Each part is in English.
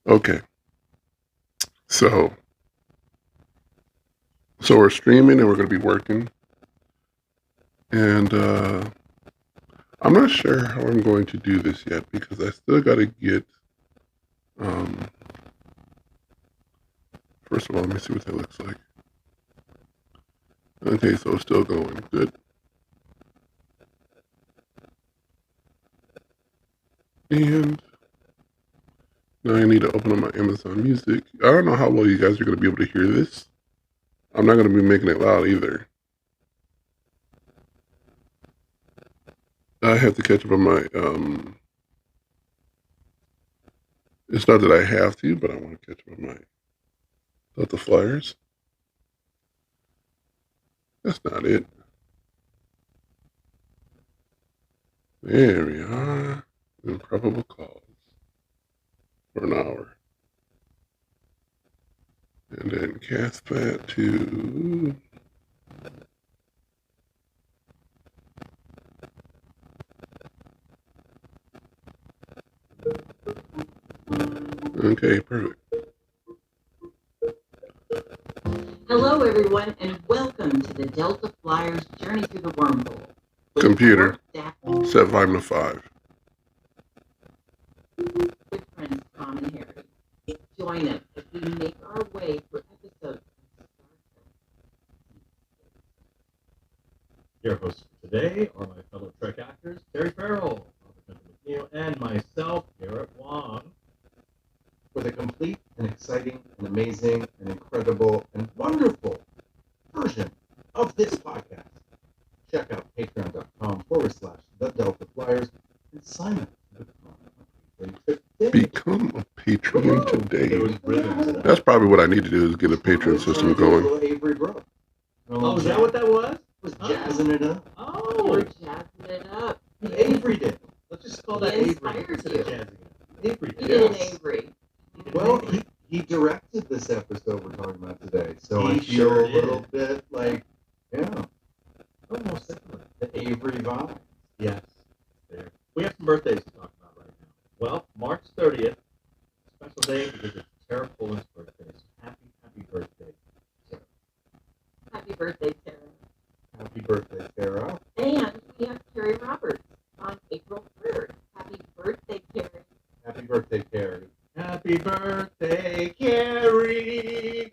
Okay, so we're streaming and we're going to be working, and I'm not sure how I'm going to do this yet because I still got to get. Um, First of all, let me see what that looks like. Okay, so it's still going good, and now I need to open up my Amazon Music. I don't know how well you guys are going to be able to hear this. I'm not going to be making it loud either. I have to catch up on my. It's not that I have to, but I want to catch up on my Delta Flyers. That's not it. There we are. Improbable cause for an hour. And then cast that to. Okay, perfect. Hello, everyone, and welcome to the Delta Flyers Journey Through the Wormhole. Computer, set volume to 5. With friends Tom and Harry. Join us as we make our way through episodes. Your hosts for today are my fellow Trek actors, Terry Farrell, Robert McNeil, and myself, Garrett Wong. With a complete and exciting and amazing and incredible and wonderful version of this podcast, check out patreon.com/the Delta Flyers and sign up to Become a patron There today. was rhythm to that. That's probably what I need to do is get a patron system going. Little Avery Brooke. Oh, is that what that was? Was jazzing it up. Oh, we're jazzing it up. Avery did. Let's just call that He Avery inspired instead you. of jazzing it. Avery You did. did an Yes. Avery. Well, he directed this episode we're talking about today, so He I feel sure a little did. bit like, yeah, Almost similar. the Avery vibe. Yes. There. We have some birthdays to talk about right now. Well, March 30th, special day because it's Tara Poland's birthday. So happy birthday, Tara. Happy birthday, Sarah. Happy birthday, Tara. And we have Carrie Roberts on April 3rd. Happy birthday, Carrie. Happy birthday, Carrie. Happy birthday, Carrie.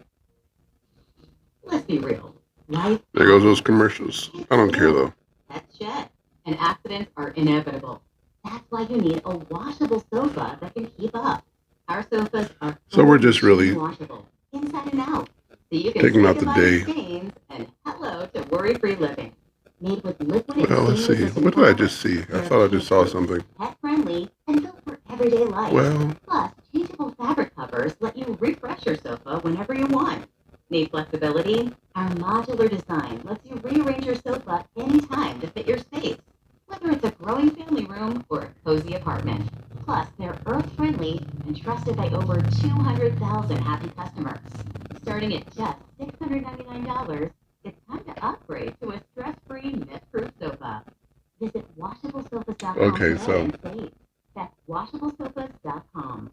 Let's be real. Life There goes those commercials. I don't care though. That's shit. And accidents are inevitable. That's why you need a washable sofa that can keep up. Our sofas are So we're just really washable, inside and out. So you can taking say out the goodbye to day. stains and hello to worry-free living. Made with liquid Well, let's see. What did I just see? I thought I just saw something. Pet-friendly and built for everyday life. Well, Plus, changeable fabric covers let you refresh your sofa whenever you want. Need flexibility? Our modular design lets you rearrange your sofa anytime to fit your space, whether it's a growing family room or a cozy apartment. Plus, they're earth-friendly and trusted by over 200,000 happy customers. Starting at just $699, it's time to upgrade to a stress-free, net-proof sofa. Visit washablesofas.com Okay, today so- and save. That's washablesofas.com.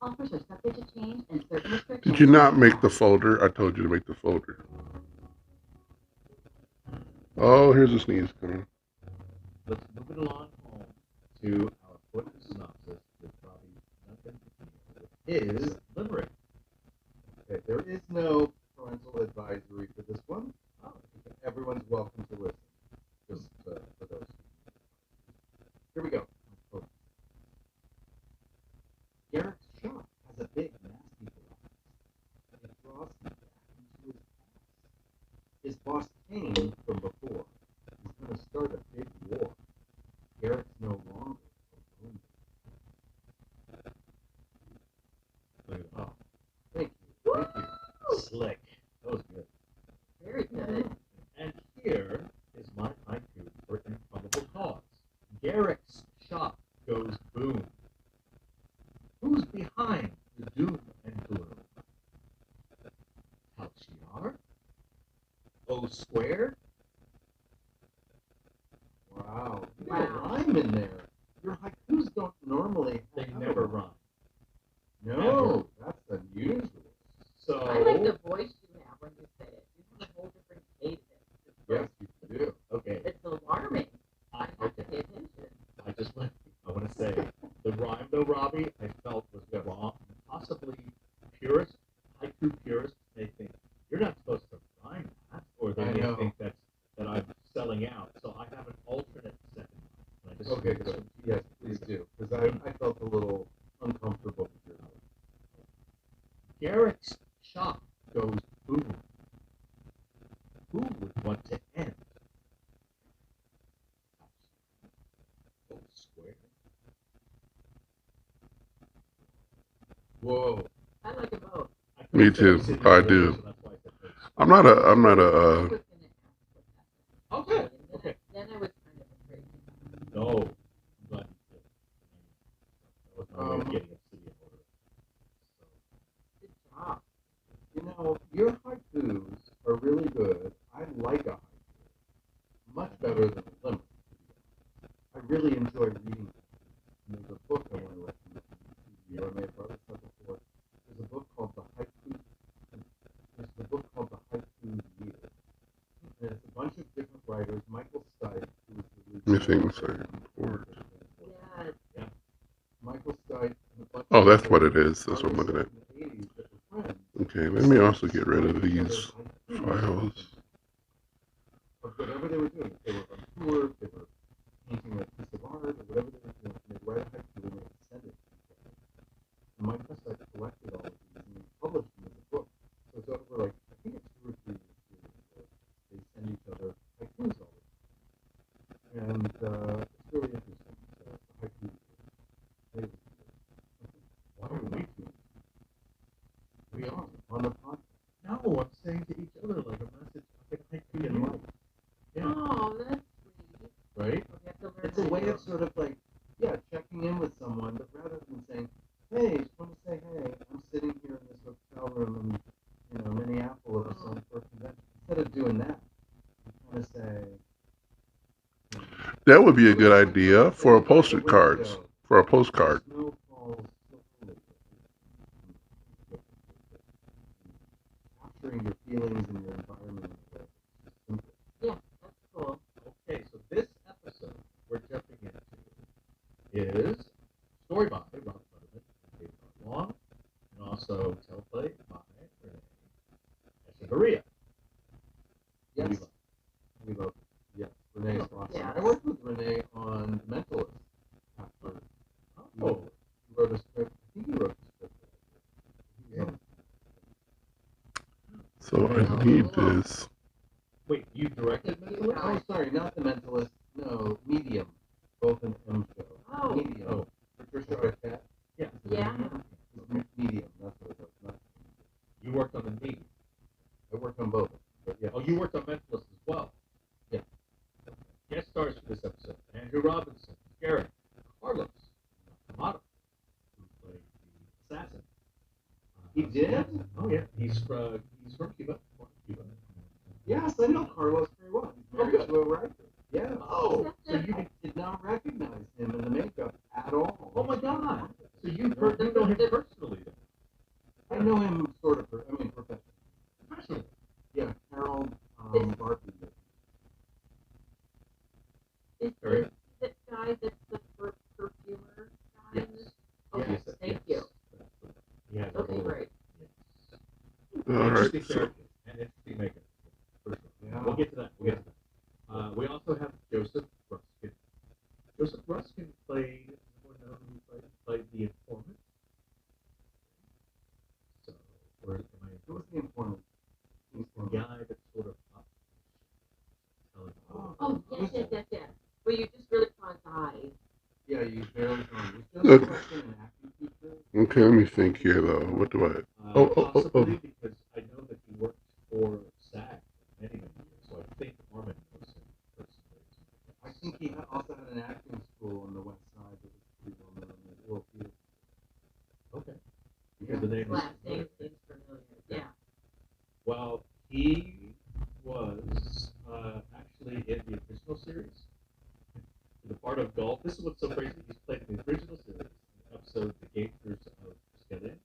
Offers are subject to change and certain restrictions. did you not make the folder? I told you to make the folder. Oh, here's a sneeze coming. Let's move it along home to our foot synopsis with Robbie Duncan with his limerick. Okay, there is no parental advisory for this one. Everyone's welcome to listen. Just for those. Here we go. Garrett's shop has a big, nasty boss. It draws him back into his past. His boss came from before. He's going to start a big war. Garrett's no longer alone. Look at that. Oh, thank you. Thank you. Slick. That was good. Very good. And here is my haiku for Improbable Cause. Garrick's shop goes boom. Who's behind the doom and gloom? Halcyon? O squared? Wow. You got a Wow. rhyme in there. Your haikus don't normally They have never a rhyme. No, that's unusual. So I like the voice you have when you say it. You have a whole different cadence. Yes, you do. okay. It's alarming. I have to Okay. pay attention. I want to say the rhyme though, Robbie, I felt was wrong. Possibly purists, haiku purists may think you're not supposed to rhyme that, or they I may know. think that I'm selling out. So I have an alternate second line. Can I just Okay, read this good. one to you? Yes, please do. Because I felt a little uncomfortable with your voice. Garrick's shop goes boom. Who would want to end? Oh, square. Whoa. I like them both. I Me couldn't say too. city I order, do. so that's why I said both. I'm not a. I'm not I a. was going to ask what Okay. happened. Okay. Then I was kind of afraid. No, I'm glad you did. That was my way of getting a city order. So, Good job. You know, your haikus are really good. I like a haiku. Much better than a limerick. I really enjoy reading them. And there's a book I want to recommend to you. I may have brought this up before. There's a book called The Haiku. There's a book called The Haiku Year. And it's a bunch of different writers. Michael Stipe, who was the lead Missing singer second word. Yeah. Michael Stipe and a bunch Oh, of that's other what it is. That's what I'm artists looking at. in the 80s that were friends. Okay, let me also get rid of these files. Of whatever they were doing. If they were on tour, if they were painting a piece of art, or whatever they were doing, they'd write a haiku and they would send it to each other. And Michael Stipe collected all of these and he published them as a book. So it's over like, I think it's 2 or 3 years where they send each other haikus all the time. And it's really interesting. So the haiku. why are we doing We are on the podcast. No, I'm saying to each other like a message. I can And Mike, Yeah. Oh, that's sweet. Right? We have to learn it's a how to way do of sort of like, yeah, checking in with someone, but rather than saying, hey, just want to say, hey, I'm sitting here in this hotel room in, Minneapolis for a convention. Instead of doing that, you kind of say, That would be a good idea for a posted cards. For a postcard. snow falls slowly. Capturing your feelings and your environment in a way. It's simple. Yeah, that's cool. Okay, so this episode we're jumping into is story by Rob Butterman and David Long, and also teleplay by Renee Echevarria. Yes. We love it. Yes. Renee's awesome. Yeah. I worked with Renee on The Mentalist. After Oh, he wrote a script. I think he wrote the script. He was on- So I need this. wait, you directed Mentalist? Oh, sorry, not The Mentalist. No, Medium. Both an M show. Oh. Medium. Oh. Patricia Arquette. Yeah. Yeah. Medium. That's what it was. Not You worked on the meeting. I worked on both. But yeah. Oh, you worked on Mentalist as well. Yeah. Guest stars for this episode: Andrew Robinson, Garrett, Carlos Nakamoto, who played the assassin. He did? Oh yeah, he's from Cuba. Born in Cuba. Yes, I know Carlos very well. He's married good. to a writer. Yes. Oh, so you I did not recognize him in the makeup at all. Oh my God! So you know him personally then? I know him sort of. Professionally. Professionally. Yeah, Harold Barkley. Is Very- this guy that's the perfumer guy in this? Okay, Yes, thank yes. you. He has a Okay, little- great. yes. All right. Interesting So character and interesting makeup. For sure. Yeah. We'll get to that. We also have Joseph Ruskin. Joseph Ruskin played. Anyone know who played the informant? So, or am I? Who was the informant? The guy that sort of telling. Oh, yes. Well, you just really caught his eyes. Yeah, you barely know. Was Look. Joseph Ruskin an acting teacher? okay, let me think here though. What do I? Possibly because I know that he worked for SAG for many years, so I think Armin knows him personally. I think he also had an acting school on the west side that was pretty well known in the world theater. Okay. Because the name Last is name seems familiar. Yeah. Well, he was actually in the original series. The part of golf. This is what's so crazy. He's played in the original series, in the episode "The Gangsters of Skeleton,"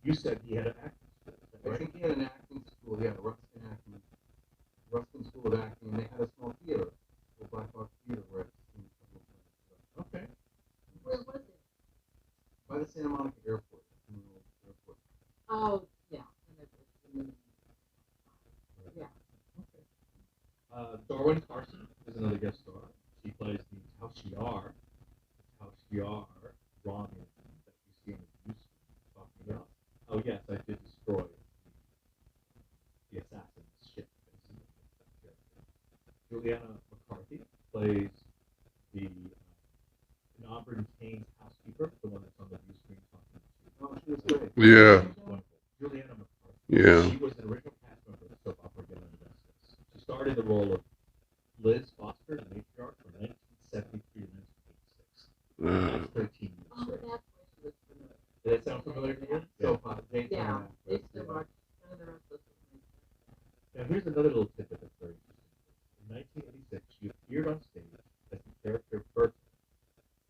You said he had an acting school, is that I right? think he had an acting school. Yeah, Ruskin School of Acting, and they had a small theater, a Black Box Theater, where I've seen a couple of times. Okay. Where was it? By the Santa Monica Airport, in the old airport. Oh, yeah. Yeah. Okay. Darwin Carson is another guest star. She plays the Taushiar Romulan that you see on the news talking about. Oh yes, I did destroy the assassin's ship. Juliana McCarthy plays the Auburn Kane's housekeeper, the one that's on the view screen talking to. Oh, she was great. Yeah. Wonderful. Juliana McCarthy. Yeah. She was an original cast member of the soap opera Young and the Restless. She starred in the role of Liz Foster, the matriarch, from 1973 to 1986. That's 13 years Oh, straight. that's where she was familiar. Did that sound familiar to you? So far, Yeah, they still watch none of the rest of them. Now here's another little tidbit that's very interesting. In 1986, she appeared on stage as the character Bertha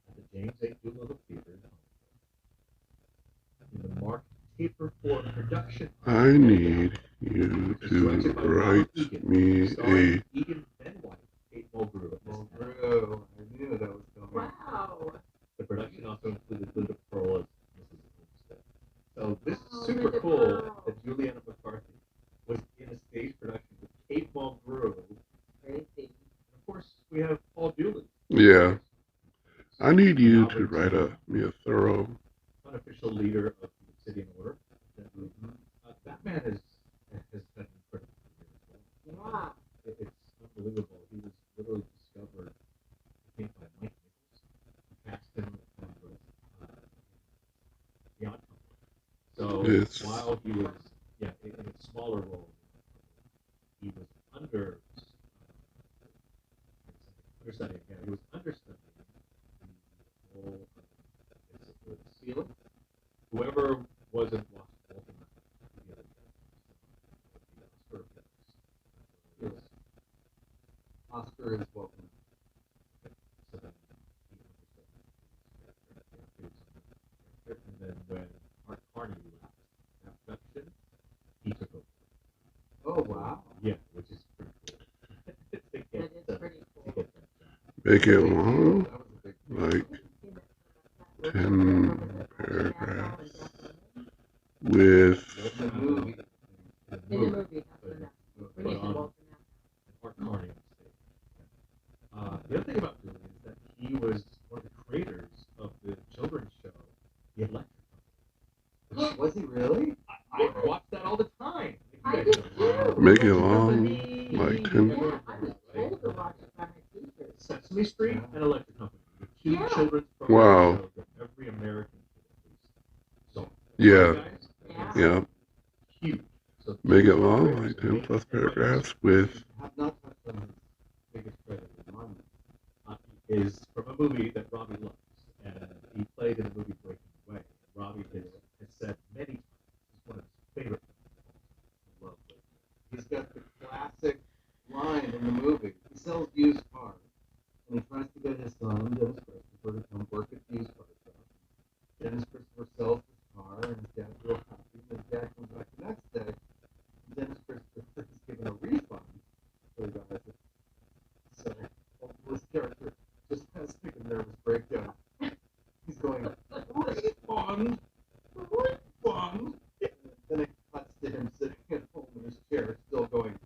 at the James A. Doolittle Theater in Hollywood. In the Mark Taper for production. I need you to write me starring a. Egan Benwhite, Kate Mulgrew. Mulgrew. I knew that was coming. Wow. The production also included Linda Pearl as Mrs. Olmsted. So this is Oh, super Linda cool Pearl. that Juliana McCarthy was in a stage production with Kate Mulgrew. Crazy. And of course, we have Paul Dooley. Yeah. I need you to write me a thorough. Unofficial leader of the Obsidian Order. That man has done incredible career as well. Wow. It's unbelievable. He was literally discovered, I think, by Mike Nichols, who cast him on the Odd Couple. So It's- while he was, in a smaller role, he was understudying. Yeah, he was understudying the role of Steele. Whoever wasn't watching Oscar is welcome. And then when Art Carney left that production, he took over. Oh, wow. Yeah, which is pretty cool. That is pretty cool. Make it long, That was a big deal. like 10 paragraphs, with. In the movie. In the movie, after that. When you said Walter Matthau. Art Carney on stage. The other thing about Julie is that he was one of the creators of the children's show, The Electric Company. Was he really? I watch that all the time. I did too. Make it long, like 10. Yeah, I was told to watch it by my teachers. Sesame Street and Electric Company. The two Yeah. children's Wow. programs that every American kid at least. So, Yeah. guys, Yeah. Yeah. huge. So Make it long, like 10 plus paragraphs, with. I have not touched on his biggest credit, his monument. Is from a movie that Robbie loves, and he played in the movie Breaking Away. Robbie has said many times it's one of his favorite films. I love Breaking Away. He's got the classic line in the movie. He sells used cars, and he tries to get his son, Dennis Christopher, to come work at the used car shop. Dennis Christopher sells his car, and his dad's real happy. And his dad comes back the next day, and Dennis Christopher is given a refund for the guys. So this character just has like a nervous breakdown. He's going, refund, refund. And then it cuts to him sitting at home in his chair, still going,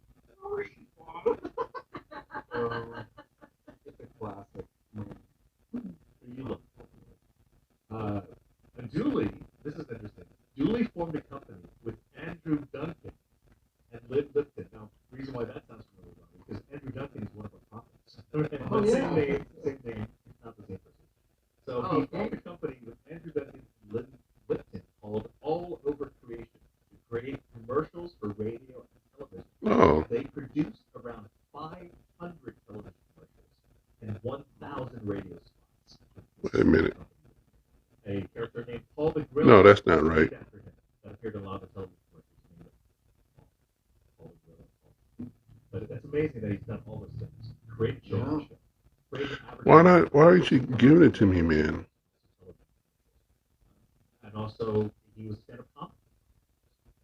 refund. It's a classic. You love and Julie, this is interesting. Julie formed a company with Andrew Duncan and Liv Lipton. Now, the reason why that sounds familiar about me because Andrew Duncan is one of our prophets. Oh, Same yeah. name, not the same person. So Oh, he okay. formed a company with Andrew Duncan and Liv Lipton called All Over Creation to create commercials for radio and television. Oh. They produced around 500 television commercials and 1,000 radio spots. Wait a minute. A character named Paul the Grill. No, that's not right. After him, that appeared in a lot of the television commercials. Paul the Grill. But that's amazing that he's done all those things. Great children's show. Great advertising. Why aren't you giving it to me, man? And also, he was a stand-up comic.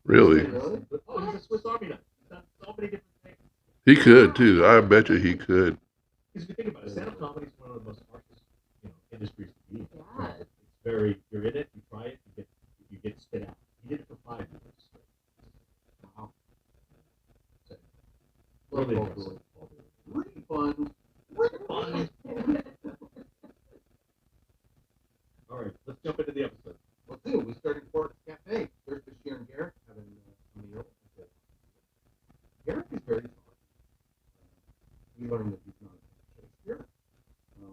Really? Really? But, oh, he's a Swiss Army knife. He's done so many different things. He could too. I bet you he could. Because if you think about it, stand-up comedy is one of the most harshest, industries to be in. Yeah. It's very, you're in it, you try it, you get spit out. He did it for 5 years. Wow. So, Love really Paul impressive. Refund. Fun. All right, let's jump into the episode. Let's do. We start in Quark's Cafe. There's Bashir and Garrick having a meal. Garrick is very smart. We learned that he's not a Shakespeare. So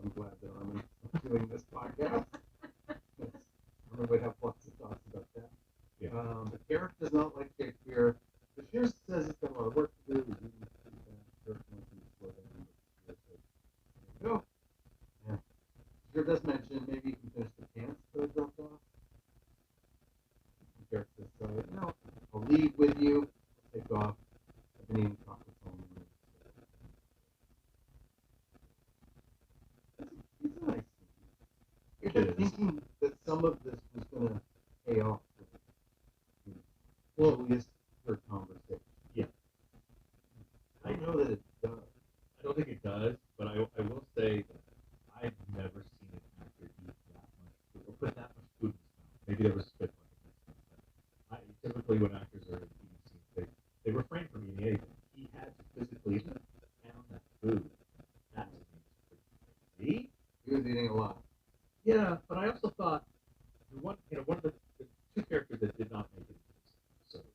I'm glad that I'm doing this podcast. I'm going to have lots of thoughts about that. Yeah. But Garrick does not like Shakespeare. Bashir says he's got a lot of work to do. He's eating pretty fast. Garrick wants him to slow down. But Bashir says, there you go. Yeah. Bashir does mention maybe you can finish the pants that I dropped off. And Garrick says, no, I'll leave with you. I'll take off. I've been eating chocolates all morning. It's a nice scene. I kept thinking that some of this was going to pay off. Well, at least for conversation. Yeah. I don't know that it does. I don't think it does, but I will say that I've never seen an actor eat that much food or put that much food in his mouth. Maybe there was spit on it. Typically, when actors are eating scenes, they refrain from eating anything. He had to physically pound that food. That to me is pretty crazy. He was eating a lot. Yeah, but I also thought one of the two characters that did not make it into this episode.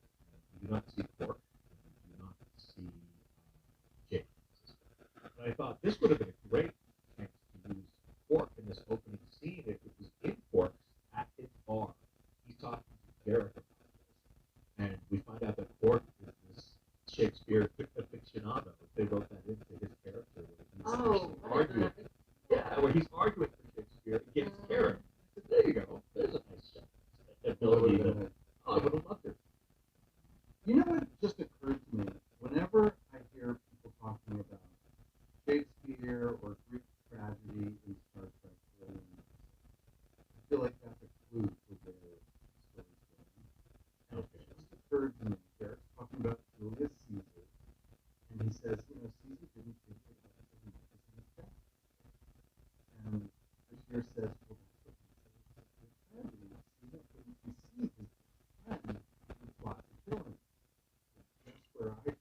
You do not see Quark, and you do not see Jake. And I thought this would have been a great chance to use Quark in this opening scene if it was in Quark's at his bar. He's talking to Garrick about this, and we find out that Quark is this Shakespeare aficionado. They wrote that into his character. Where he's actually arguing. Yeah, where he's arguing for Shakespeare against Garrick. So there you go. There's a nice ability to. Oh, I would have loved it. You know what just occurred to me? Whenever I hear people talking about Shakespeare or Greek tragedy in Star Trek, I feel like that's a clue to where the story's going. And it just occurred to me, Garrett's talking about Julius Caesar, and he says, Caesar didn't think about it as much as he said. And Bashir says, well, that's what he says. It's a tragedy. Caesar couldn't conceive his plan with plot and killing. That's where I think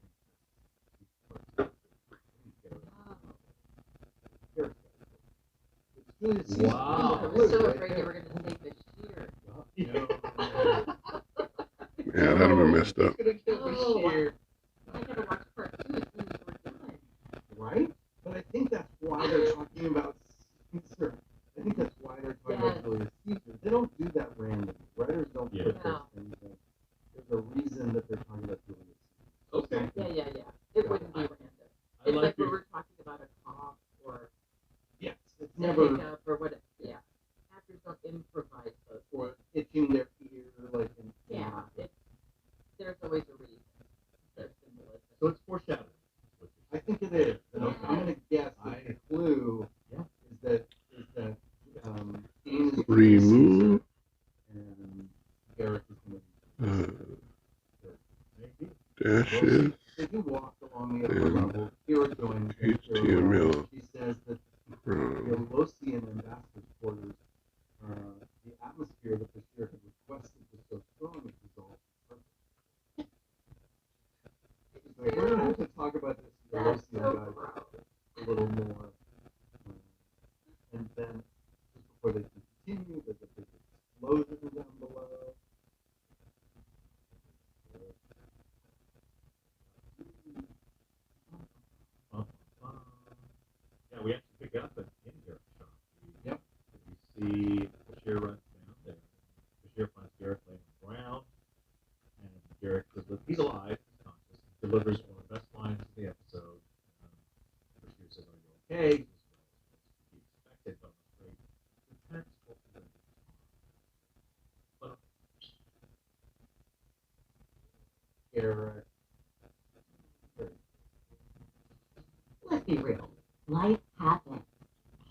it's Julius Caesar. Wow. I was so afraid you were going to say Bashir. Yeah, that'd have been messed up. Oh, I gotta watch part 2 as soon as we're done. Right? But I think that's why they're talking about Caesar. I think that's why they're talking about Julius Caesar. They don't do that randomly. Writers don't put those things in. There's a reason that they're talking about Julius Caesar. Okay. Yeah. It wouldn't be random. I It's like like your. we were talking about a cop or Yes, it's a never hiccup or what. Yeah. Actors don't improvise those. or itching their ear like in There's always a reason. There's symbolism. So it's foreshadowing. I think it is. And I'm going to guess that the clue Yeah. is that Dean is Remove. and Garrick is going to be Maybe. Dashes. They do walk along the upper And level. Kira joins HTML. She says that the From Losian ambassador's quarters, the atmosphere that Bashir had requested was so strong it dissolved perfect. Like, we're going to have to talk about this That's Losian so guy gross. a little more. And then, just before they can continue, there's a big explosion down below. Yeah, we actually pick up an in-Garrick shot. Yep. We see Bashir runs down there. Bashir finds Garrick laying on the ground, and Garrick he's alive, he's conscious, he delivers one of the best lines in the episode. Bashir says, "Are you okay?" He expected, but I'm afraid the parents will be but Garrick. Let's be real. Life happens.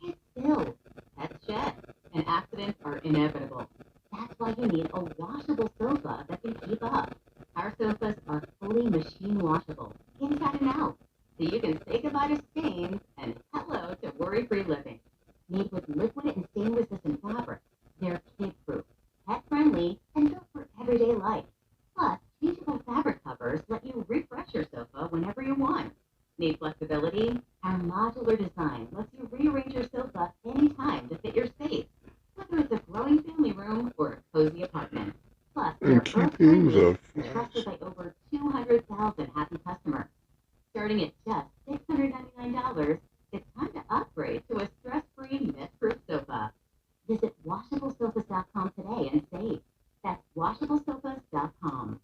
Kids spill. Pets shed. And accidents are inevitable. That's why you need a washable washable sofa that can keep up. Our sofas are fully machine washable, inside and out, so you can say goodbye to stains and hello to worry-free living. Made with liquid and stain-resistant fabric, they're kid-proof, pet-friendly, and built for everyday life. Plus, changeable fabric covers let you refresh your sofa whenever you want. Need flexibility? Our modular design lets you rearrange your sofa anytime to fit your space, whether it's a growing family room or a cozy apartment. Plus, And they're keep things earth-friendly up. and trusted by over 200,000 happy customers. Starting at just $699, it's time to upgrade to a stress-free, mess-proof sofa. Visit washablesofas.com today and save. That's washablesofas.com.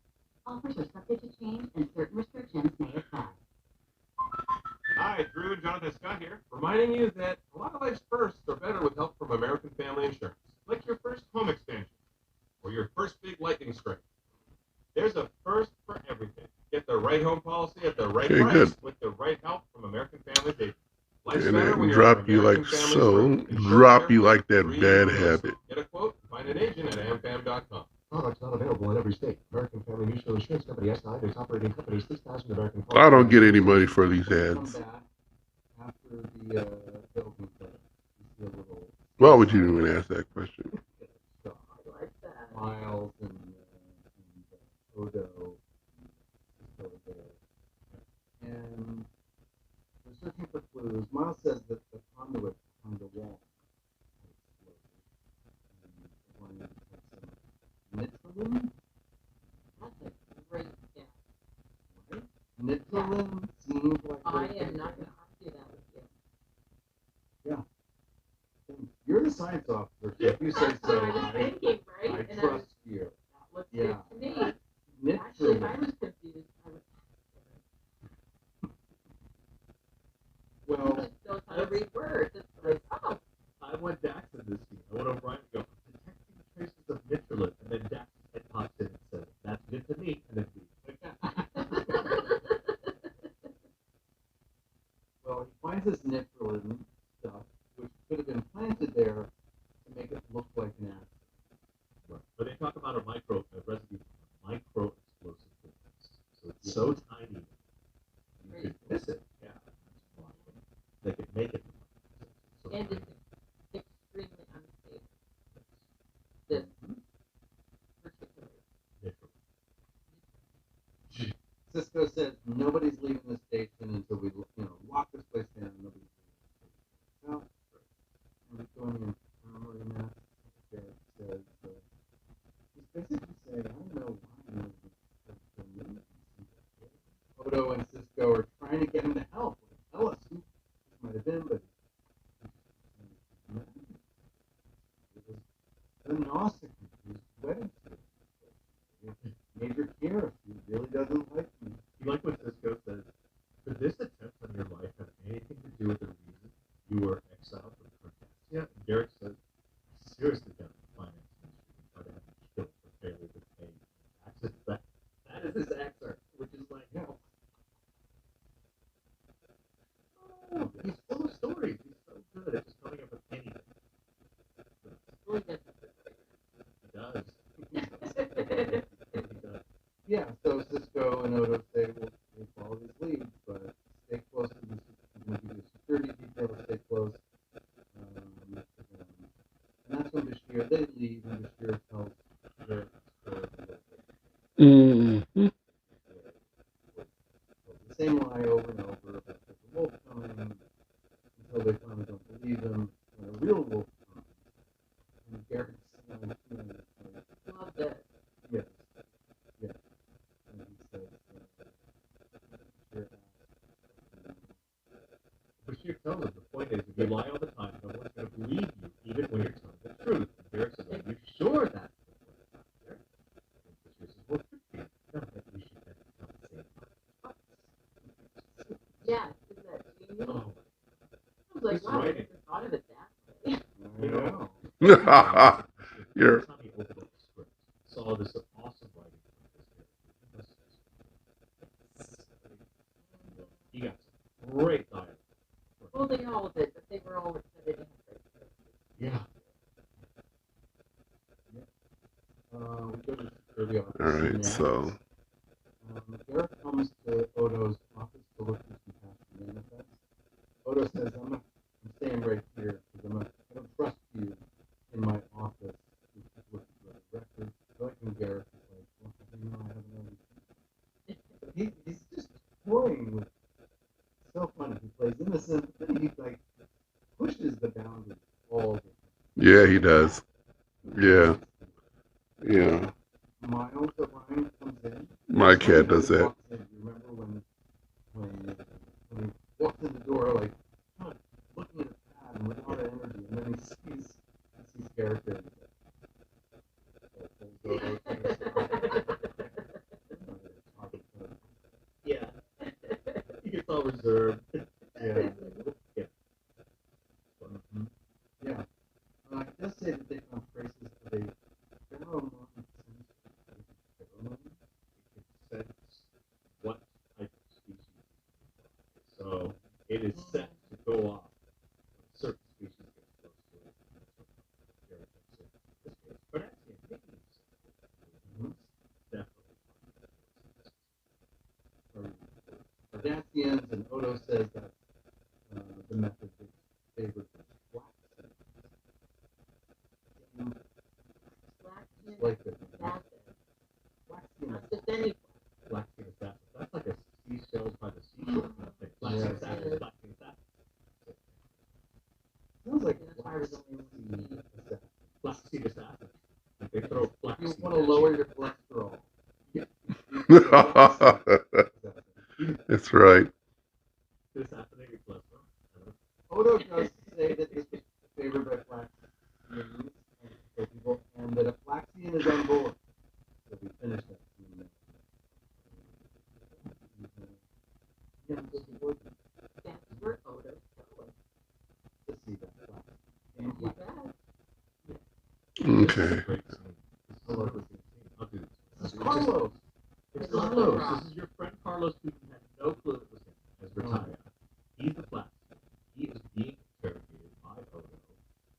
Offers are subject to change and certain restrictions may apply. Hi, Drew and Jonathan Scott here, reminding you that a lot of life's firsts are better with help from American Family Insurance, like your first home expansion or your first big lightning strike. There's a first for everything. Get the right home policy at the right Okay, price good. with the right help from American Family Insurance. Life's And better when then you're drop you American like Family's so. roof. Insured, Drop you carefully, like that free, bad and habit. Get a quote, find an agent at amfam.com. Products not available in every state. American Family Mutual Insurance Company, SI, its operating company, 6,000 American. I don't get any money for these Come ads. back after the opening credits. You see a little Why would you even ask that question? shot. I like that. Miles and Odo is still there. And they're searching for clues. Miles says that the conduit on the wall had exploded. And one of them had some nitrogen, That's a great guess. right? Nitrogen seems like I they am could- not going to argue that with you. You're the science officer, so if you say That's so, what I was thinking, I right? And trust you. that looks Yeah. good to me. Actually, if I Nitrogen. was confused, I would. Well, He just knows how to read words. It's like, oh, I want Dax in this scene. I want O'Brien to go, detecting traces of nitrogen, and then Dax head pops in and says, that's good to me, and then well, he finds this nitrogen stuff, which could have been planted there to make it look like an acid. Right. But they talk about a residue, micro explosive device. So it's so tiny you could miss it. Yeah. That's why they could make it. So and tiny. it's extremely unstable. This particular. Nitrogen. Cisco says nobody's leaving the station until we, lock this place down. Nobody's leaving the station. Well, Hamiltonian armory map there says he's basically saying, I don't know why Odo and Cisco are trying to get him to help. Tell us who this might have been, but it was the Nausicaa who's wedding to him. Major care if he really doesn't like me. You like what Cisco says? Could this attempt on your life have anything to do with the reason you were exiled from Cardassian? And Derek says, I seriously doubt the finance ministry would try to have you killed for failure to pay taxes. That is his answer, which is like, no. Oh, he's full of stories. He's so good at just coming up with anything. Really good. He does. He does. Yeah, so Cisco and Odo say, well, we'll follow these leads, but stay close to the security details, stay close. And that's when Bashir, they leave, and Bashir tells their story. Mm-hmm. The same lie over and over about the wolf coming until they finally don't believe him when a real wolf comes. And Garrett's Loved it. yes, yes. And he says, Bashir Bashir tells him the point is, if you lie all the time, no one's going to believe you, even when you're telling the truth. And Derek says, are you sure that's the point? And Bashir says, well, it could be. No, but we should never tell the same lie. Yeah, isn't that genius? Oh, I was like, this wow, I writing. never thought of it that way. you know. You're- Every time he opened up the script, saw this awesome writing from this character. He got some great dialogue. Well, they all did, but they were all excited to have great Yeah. We go to early office. All right, so Garrett comes to Odo's office to look for some past manifests. Odo says, I'm staying right here because I don't trust you in my office with the record. And Garrett is like, well, you know, I haven't always. But he's just toying with. So funny. He plays innocent, but then he like pushes the boundaries all the time. yeah, he does. Yeah, yeah. Miles O'Brien comes in. My cat does that. Walks in. You remember when he walks in the door, like kind of looking at a pad and with a lot of energy, and then he sees Garrett there. Yeah. He gets all reserved. Yeah. Yeah. It does say that they found traces of a pheromone sensor. It can sense what type of species. So it is set to go off when certain species get close to it. But actually, definitely. Cardassians, and Odo says that the method is favored for black like the black skin. Not just any Black skin assassin. That's like a seashells by the seashore kind of thing. Black skin assassin. Black skin assassin. Sounds like That's black why I was skin only assassin. Black skin assassin. Like they throw black You seed want to at lower you. your cholesterol. That's right. Assassinate your cholesterol. Odo does say that this was favored by Flaxians and people, and that a Flaxian is on board. So we finished that. Yeah, this is working. that's where Odo's going. To see that Flax. You And bet. Okay. Great scene. I love this scene. I'll do this. This is Carlos. It's Carlos. This is your friend Carlos, who had no clue it was him, as retired. He's the flat. He is being interrogated by Odo.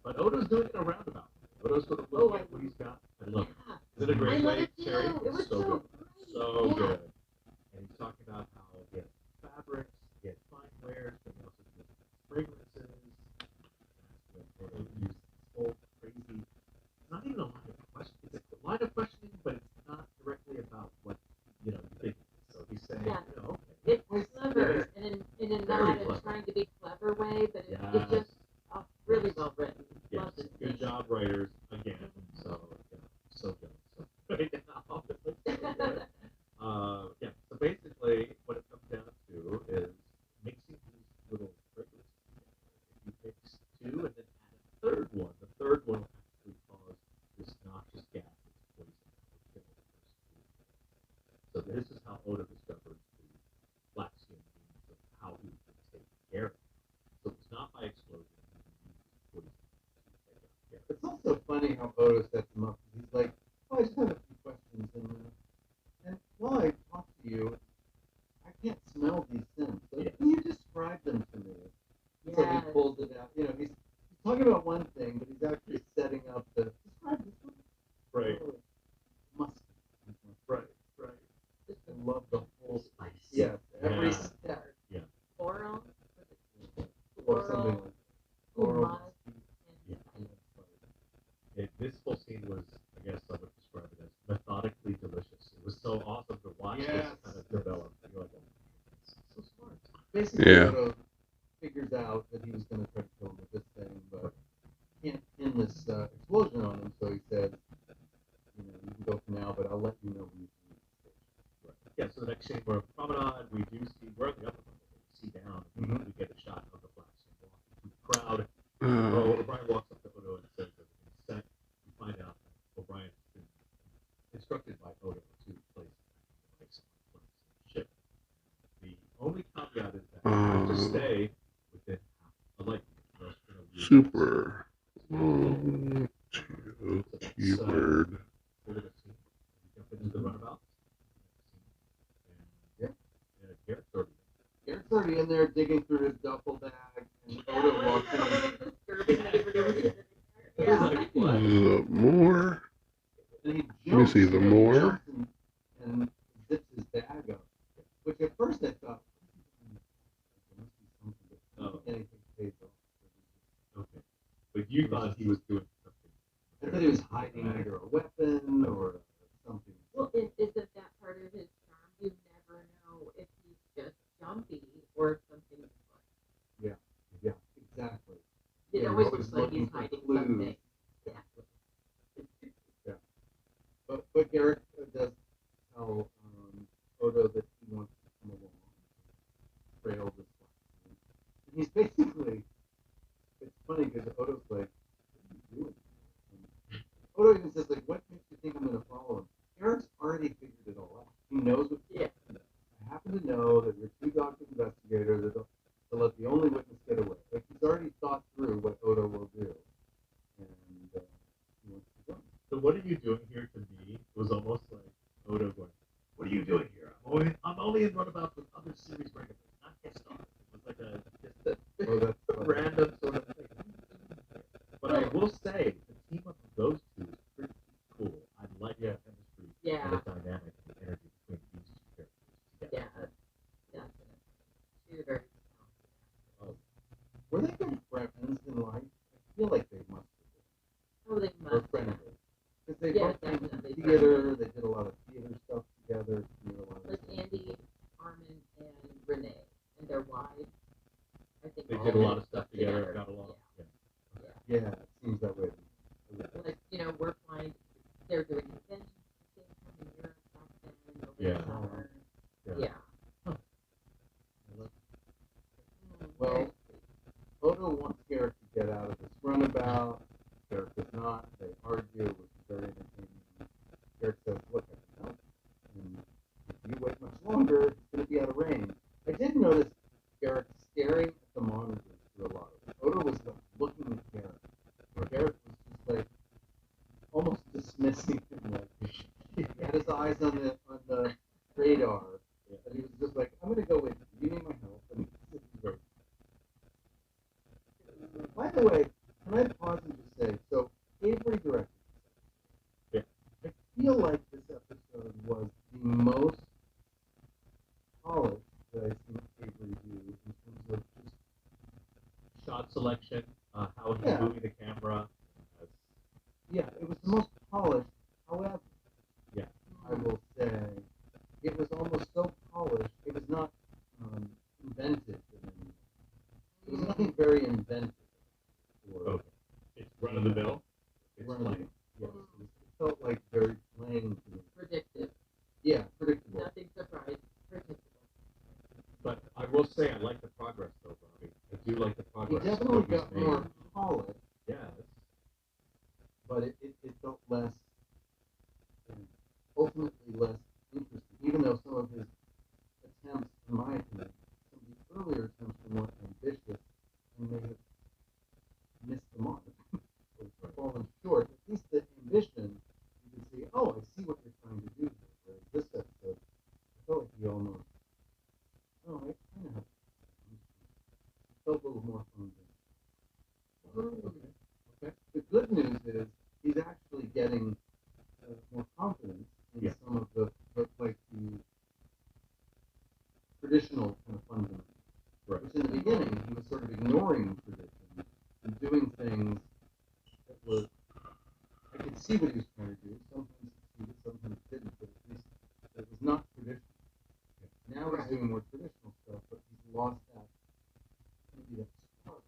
But Odo's doing it in a roundabout. Odo's sort of looking at what he's got. I love it. Is it a I great love way, it too. Terry? It was so good. great. So Yeah. good. And he's talking about how he has fabrics, he has fine wares, but he also has fragrances. That's when Odo uses this whole crazy. It's not even a line of questioning. It's a line of questioning, but it's not directly about what you think. So he's saying, Yeah. Okay. It's clever in a Very not clever. and trying to be clever way, but Yes. it's just really well written. Yes, Love it. good job, writers, again. So, so good. So, right now, it's so good. Yeah, so basically, what it comes down to is mixing these little fragrances together. If you mix two and then add a third one, the third one will actually cause this noxious gas that's poison that will kill the person. So this is how Odo discovered the black skin means of how he would take care of it. So it's not by explosion. He uses poison to take out care. It's also funny how Odo sets him up. He's like, oh, I just have a few questions. And while I talk to you, I can't smell these scents. So Yeah. can you describe them to me? So he Yes. pulls it out. He's talking about one thing, but he's actually setting up the describe this one. Right, Oh, must. right. Just I love the whole spice. yes, every Yeah. step Oral. or something like oral. Must. Yeah. This whole scene was, I guess I would describe it as methodically delicious. It was so awesome to watch Yes. this kind of develop. You're like, oh, it's so smart. Basically, Yeah. Odo figures out that he was going to try to kill him with this thing, but can't pin this explosion on him. So he says, you can go for now, but I'll let you know when you can leave the station. Right. Yeah, so the next scene, we're on promenade. We do see, we're at the upper level. We see down. Mhm. We get a shot of the black skin walking through the crowd. Oh, Uh, O'Brien walks up to Odo and says that consent. We find out that O'Brien has been instructed by Odo to place the ice on the ship. The only caveat is that you have to stay within half a light year, or else you're going to lose super. So, Keyword. we're going to see. We jump into the runabout. Yeah. And Garrett's already Garrett's already in there digging through his duffel bag, and Odo walks in. Disturbing that he would do it. It was like, what? More. And he Let me jumps see the more. jumps and zips his bag up, which at first I thought, there must be something, but Oh. anything pays off. Okay. But you thought he was doing something. I thought he was hiding either a weapon or something. Well, isn't that part of his charm? You never know if he's just jumpy or if something's like. Yeah, exactly. It Yeah, always you're looks like he's looking for hiding clues. something. But Garrett does tell Odo that he wants to come along, trail this way. And he's basically, it's funny because Odo's like, what are you doing? And Odo even says, like, what makes you think I'm going to follow him? Garrett's already figured it all out. He knows what Yeah. I happen to know that you're two doctor investigators that to let the only witness get away. Like, he's already thought through what Odo will do. And he wants to go. So what are you doing here to me was almost like Odo going, what are you doing here? I'm only in Runabout with other series regulars, not guest stars. It was like a Oh, that's funny. random sort of thing. But I will say, the team up of those two is pretty cool. I like the chemistry Yeah. and the dynamic and the energy between these two characters together. Yeah. Definitely. She's very talented. Oh, Were they good friends in life? I feel like they must have been. Oh, they Or must. friendly. Because they Yeah, both came from definitely theater, they did a lot of theater stuff together. Did a lot of Like Andy, Armin, and Renee, and their wives. I think they all did a lot did of stuff together, got along. Yeah. Yeah, it seems that way. Like, we're flying. They're doing conventions at the same time in Europe back then over Yeah. the summer. Yeah. Yeah. Well, Very sweet. Odo wants Garrett to get out of this runabout. Garrett does not. They argue, which is very entertaining. Garrett says, look, I can help. And if you wait much longer, it's going to be out of range. I did notice Garrett staring at the monitors through a lot of it. Odo was looking at Garrett. Where Garrett was just like almost dismissing him. Like, he had his eyes on the radar. Yeah. And he was just like, I'm going to go with you. You need my help. And he's right. By the way, can I pause and just say, so Avery directed this. Yeah. I feel like this episode was the most polished that I've seen Avery do in terms of just Shot selection, how he's Yeah. moving the camera. yeah, it was the most polished. However, Yeah. I will say it was almost so polished. It was not inventive in any way. There was nothing very inventive. Or Okay. It's run of the mill. It's Run of the plain. Yes, it felt like very plain to me. Predictive. Yeah, predictable. Nothing surprising. Predictable. But I will say I like the progress though, Bobby. I do like the He progress. definitely what he's got made. more polished, Yeah, that's, but it felt less, ultimately less interesting, even though some of his attempts, in my opinion, some of the earlier attempts were more ambitious and may have missed the mark or fallen short. At least the ambition, you could see, oh, I see what you're trying to do here. Whereas this episode, I felt like he almost, oh, I kind of have, it felt a little more fun than. okay. The good news is he's actually getting more confidence in Yeah. some of the traditional kind of fundamentals. Right. Which in the beginning he was sort of ignoring tradition and doing things that were. I could see what he was trying to do. Sometimes succeeded, sometimes didn't, but at least it was not traditional. Now he's doing more traditional stuff, but he's lost that maybe that spark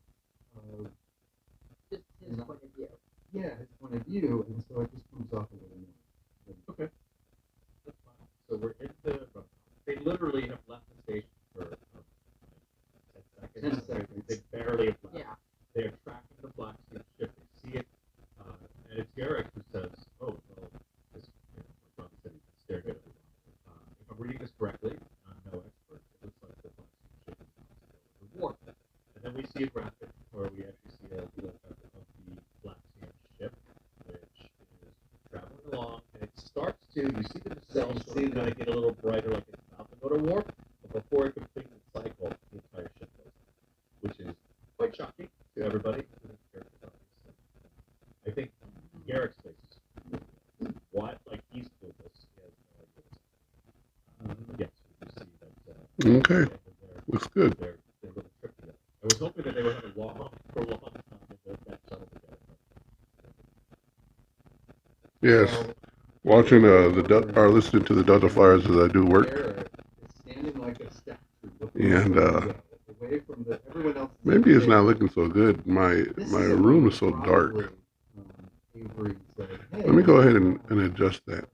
of Just his point of view. his point of view, and so it just comes off a little more. Okay. That's fine. So we're into. They literally have left the station for 10 seconds. 10 seconds. They barely have left. Yeah. They are tracking the black sea ship. They see it, and it's Garrick who says, "Oh, well, this, like Bobby said, he's been staring at everyone. If I'm reading this correctly, I'm no expert. It looks like the black sea ship is about to go into war." And then we see a graphic where we actually see a look of the black sea ship, which is traveling along, and it starts to. You see the nacelles sort of kind of get a little brighter, like it's about to go to war. But before it completes its cycle, the entire ship goes down, which is quite shocking to everybody. I think Garrick's face is what? Like he's Okay, looks good. Their little trip together. I was hoping that they would have a long time in that shuttle together. Yes, watching or listening to the Delta Flyers as I do work, Garrett is standing like a statue, and away from everyone else. maybe it's not looking so good. My room is so dark. Avery said, hey, Let me go ahead and adjust that.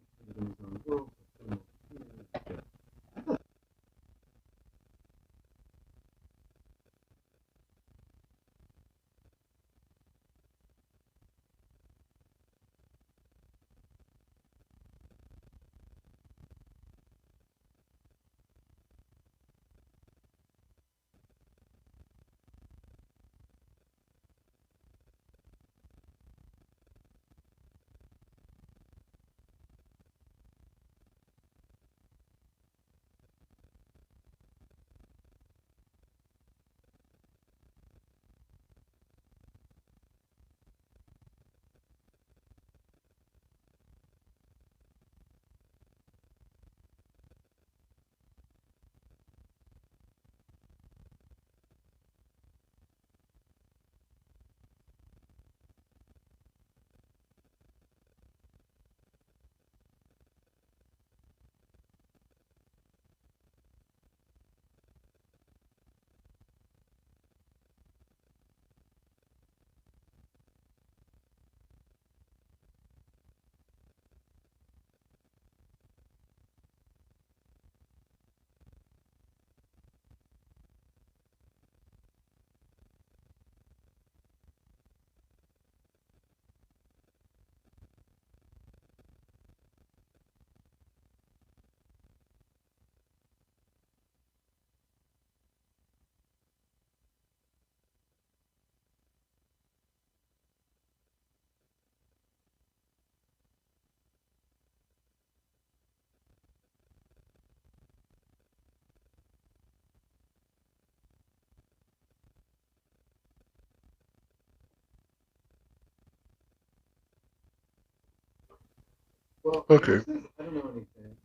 Well, Okay. Odo says, I don't know anything.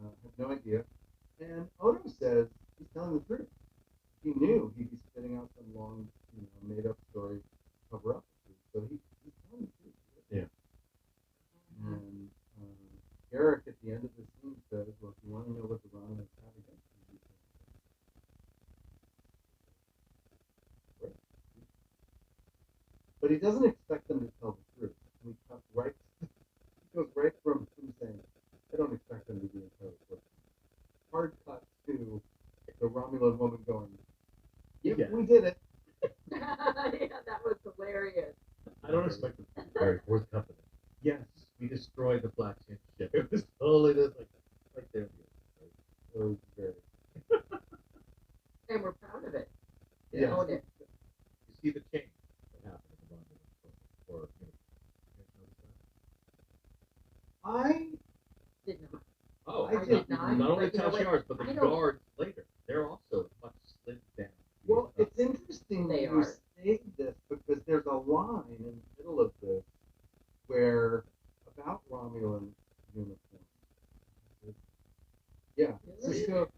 Have no idea. And Odo says he's telling the truth. He knew he'd be spitting out some long, made up story to cover up the truth. So he's telling the truth. Yeah. And Eric at the end of the scene says, well, if you want to know what the Romulans have against you, but he doesn't expect them to tell the truth. And he cuts right. He goes right from saying, I don't expect them to be intelligent. Hard cut to the Romulan woman going, yep, Yeah. we did it. Yeah, that was hilarious. I don't expect them to be very forthcoming. Yes, we destroyed the Black Ship. It was totally just like there. It was very. And we're proud of it. Yeah. Own it. You see the change that happened in the Romulans, or I Did not. Oh, I not, did not. not only But you know Tal what? Shiar's, but the I don't- guards later. They're also much slimmed down. well, it's interesting They that you are. say this because there's a line in the middle of this where about Romulan uniforms. Yeah, Really? Cisco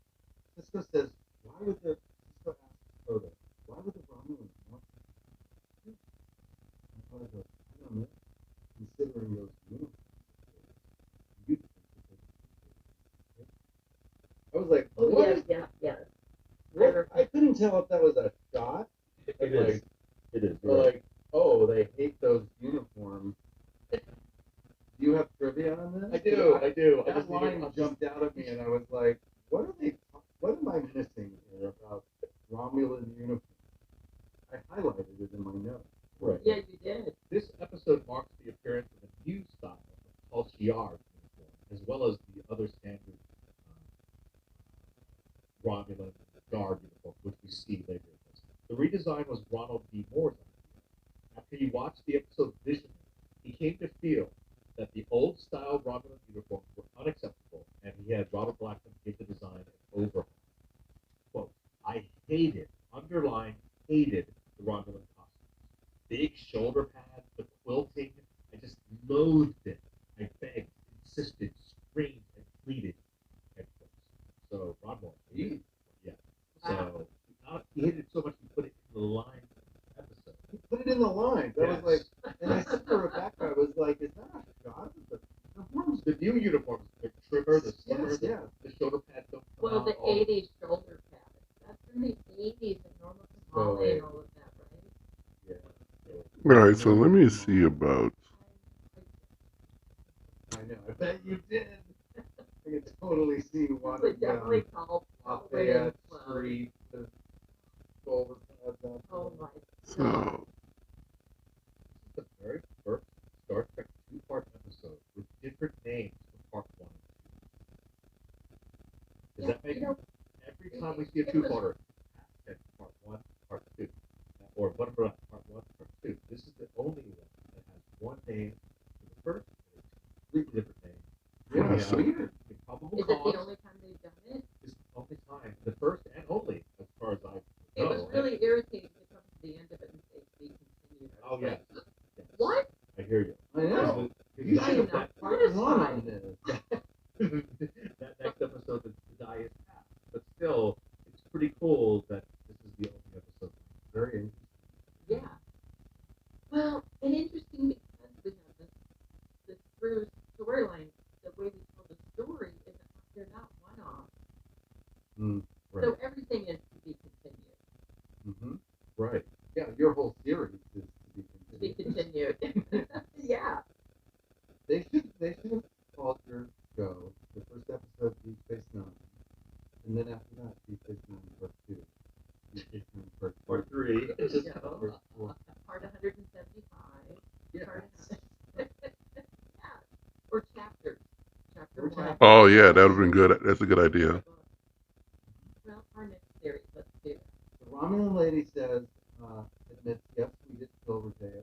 says, why would the Cisco asked Odo, why would the Romulans want to? And Odo goes, I don't know. Considering those uniforms, you I was like, Oh, what? yeah. What? I couldn't tell if that was a shot. It Like, is. It is. or like, oh, they hate those uniforms. Do you have trivia on this? I do. I That just line jumped out at me, and I was like, what am I missing here about Romulan uniforms? I highlighted it in my notes. Right. Yeah, you did. This episode marks the appearance of a new style of Tal Shiar's uniform, as well as the other standard Romulan guard uniform, which we see later in this. The redesign was Ronald D. Moore's idea. After he watched the episode visually, he came to feel that the old style Romulan uniforms were unacceptable, and he had Robert Blackman give the design an overhaul. Quote, I hated, underline, hated the Romulan costumes. Big shoulder pads, the quilting, I just loathed it. I begged, insisted, screamed, and pleaded. End quote. So Ron Moore, yeah, new uniforms, the trimmer, the slimmer, Yes, yeah. the shoulder pads don't come Well, out. the all the- 80s shoulder pads. That's from the 80s and normal So, Somali and all of that, right? Yeah. So, All right, so let me see about. I know. I bet you did. I can totally see one We of them. definitely called Lafayette Street with shoulder pads up. Oh my So god. this is the very first Star Trek two-part episode with different names for part 1 and 2. Does that make You know, every time we see a it was- two-parter, hashtag part 1, part 2, or whatever, part 1, part 2. This is the only one that has one name for the first and a completely different name. Yeah, Yeah, so- weird. The probable is it the cause only time they've done it? is the only time, the first and only, as far as I know. It was really irritating to come to the end of it and say to be continued. I Oh was yes. like, Yes. what? I hear you. I know. You I should am have not Part one on satisfied. this. that next episode, the die is passed. But still, it's pretty cool that this is the only episode. Very interesting. Yeah. Well, and interesting because we have this through storyline, the way we tell the story is that they're not one-off. Right. So everything is to be continued. Mm-hmm. Right. Yeah, your whole series is To be to be continued. continued. Yeah. They should have called your show the first episode Deep Space Nine, and then after that Deep Space Nine Part 2. Deep Space Nine Part 2. Part 3. Yeah. Part 4. Part 175. Yeah. Part yeah. Or chapters. Chapter Or 1. chapters. Oh yeah, that would have been good. That's a good idea. Well, our next series, let's do that. The Romulan lady says, admits, yes, we did kill Rodeo.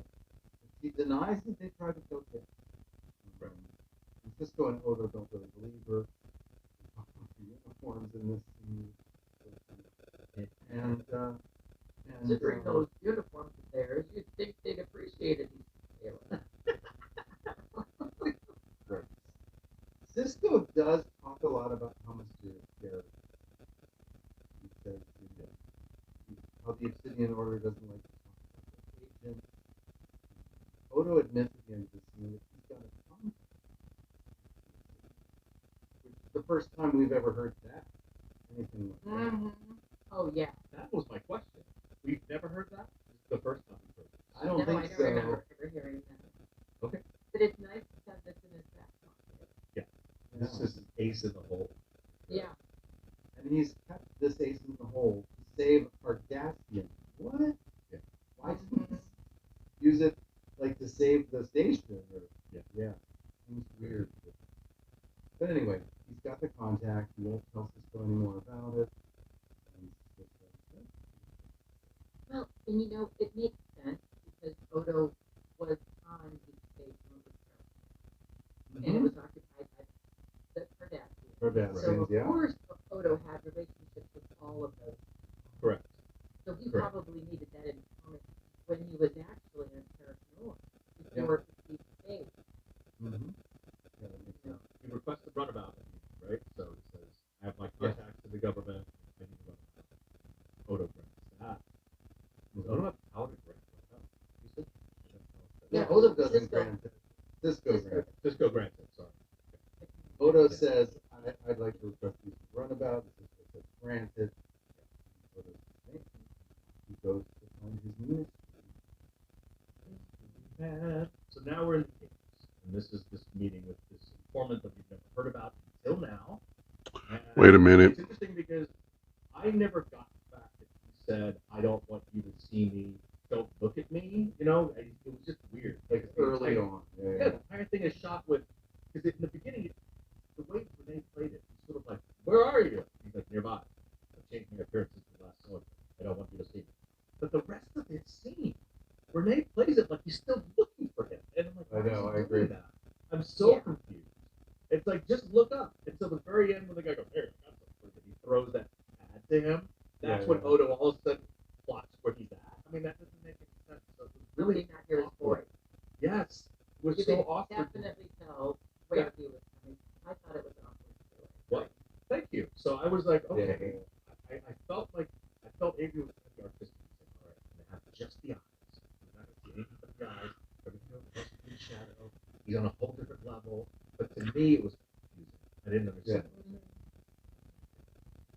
She denies that they tried to kill Kit. And Cisco and Odo don't really believe her. The uniforms in this scene. And Considering those uniforms of theirs, you'd think they'd appreciated these sailors. right. Cisco does talk a lot about how mysterious Garrett is. He says how the Obsidian Order doesn't like to talk about their agents. Odo admits at the end of the scene that he's got a contact. Which is the first time we've ever heard that. Anything like that. Oh, yeah. That was my question. We've never heard that? This is the first time we've heard it. I don't No, think I don't so. remember ever hearing that. Okay. But it's nice to have this in his back pocket. This is an ace in the hole. Yeah. And he's kept this ace in the hole to save Cardassian. What? Yeah. Why didn't he use it like to save the station? Or, Yeah. Seems weird. But anyway, he's got the contact. He won't tell Cisco anymore about it. And Cisco says, Well, and you know, it makes sense because Odo was on the space when it was and it was occupied by the Cardassians. Cardassians, So, of yeah. course, Odo had relationships with all of those. Correct. So he Correct. probably needed that information when he was actually on Terra before he space. Mm-hmm. Yeah, that makes sense. He requested runabout, right? So he says, I have my contacts in the government. I need a runabout. Odo grants that. Was Odo have power to grant runabout? You said? Yeah, Odo doesn't Cisco. grant it. Cisco grants it. Cisco grants it, sorry. Odo Yeah. says, I'd like to request use of runabout. Cisco says, granted. Odo says, "Okay." He goes to find his ministry. So now we're in the case. And this is this meeting with this informant that we've never heard about until now. And Wait a minute. It's interesting because I never got the fact that he said, I don't want you to see me, don't look at me. You know, it was just weird. Like Early entire- on. Yeah, the entire thing is shot with, because in the beginning, the way Renee played it, he's sort of like, where are you? He's like, nearby. I've changed my appearance since the last one. I don't want you to see me. But the rest of it scene, Renee plays it like he's still looking for him. And I'm like, I know, why I is he doing agree. that? I'm so Yeah. confused. It's like, just look up. Until the very end when the guy goes, here, I got something. And he throws that pad to him. That's Yeah, when yeah. Odo all of a sudden plots where he's at. I mean, that doesn't make any sense. So it was Really really not hear his awkward. voice. Yes. It was You so could awkward. definitely tell where he was coming from. I thought it was awkward too. What? Thank you. So I was like, Yeah, okay. I felt Avery was going to be artistic. All right, I'm going to have just the eyes. I'm not going to see anything but the eyes. Everything else is in shadow. He's on a whole different level. But to to me, it was confusing. I didn't understand.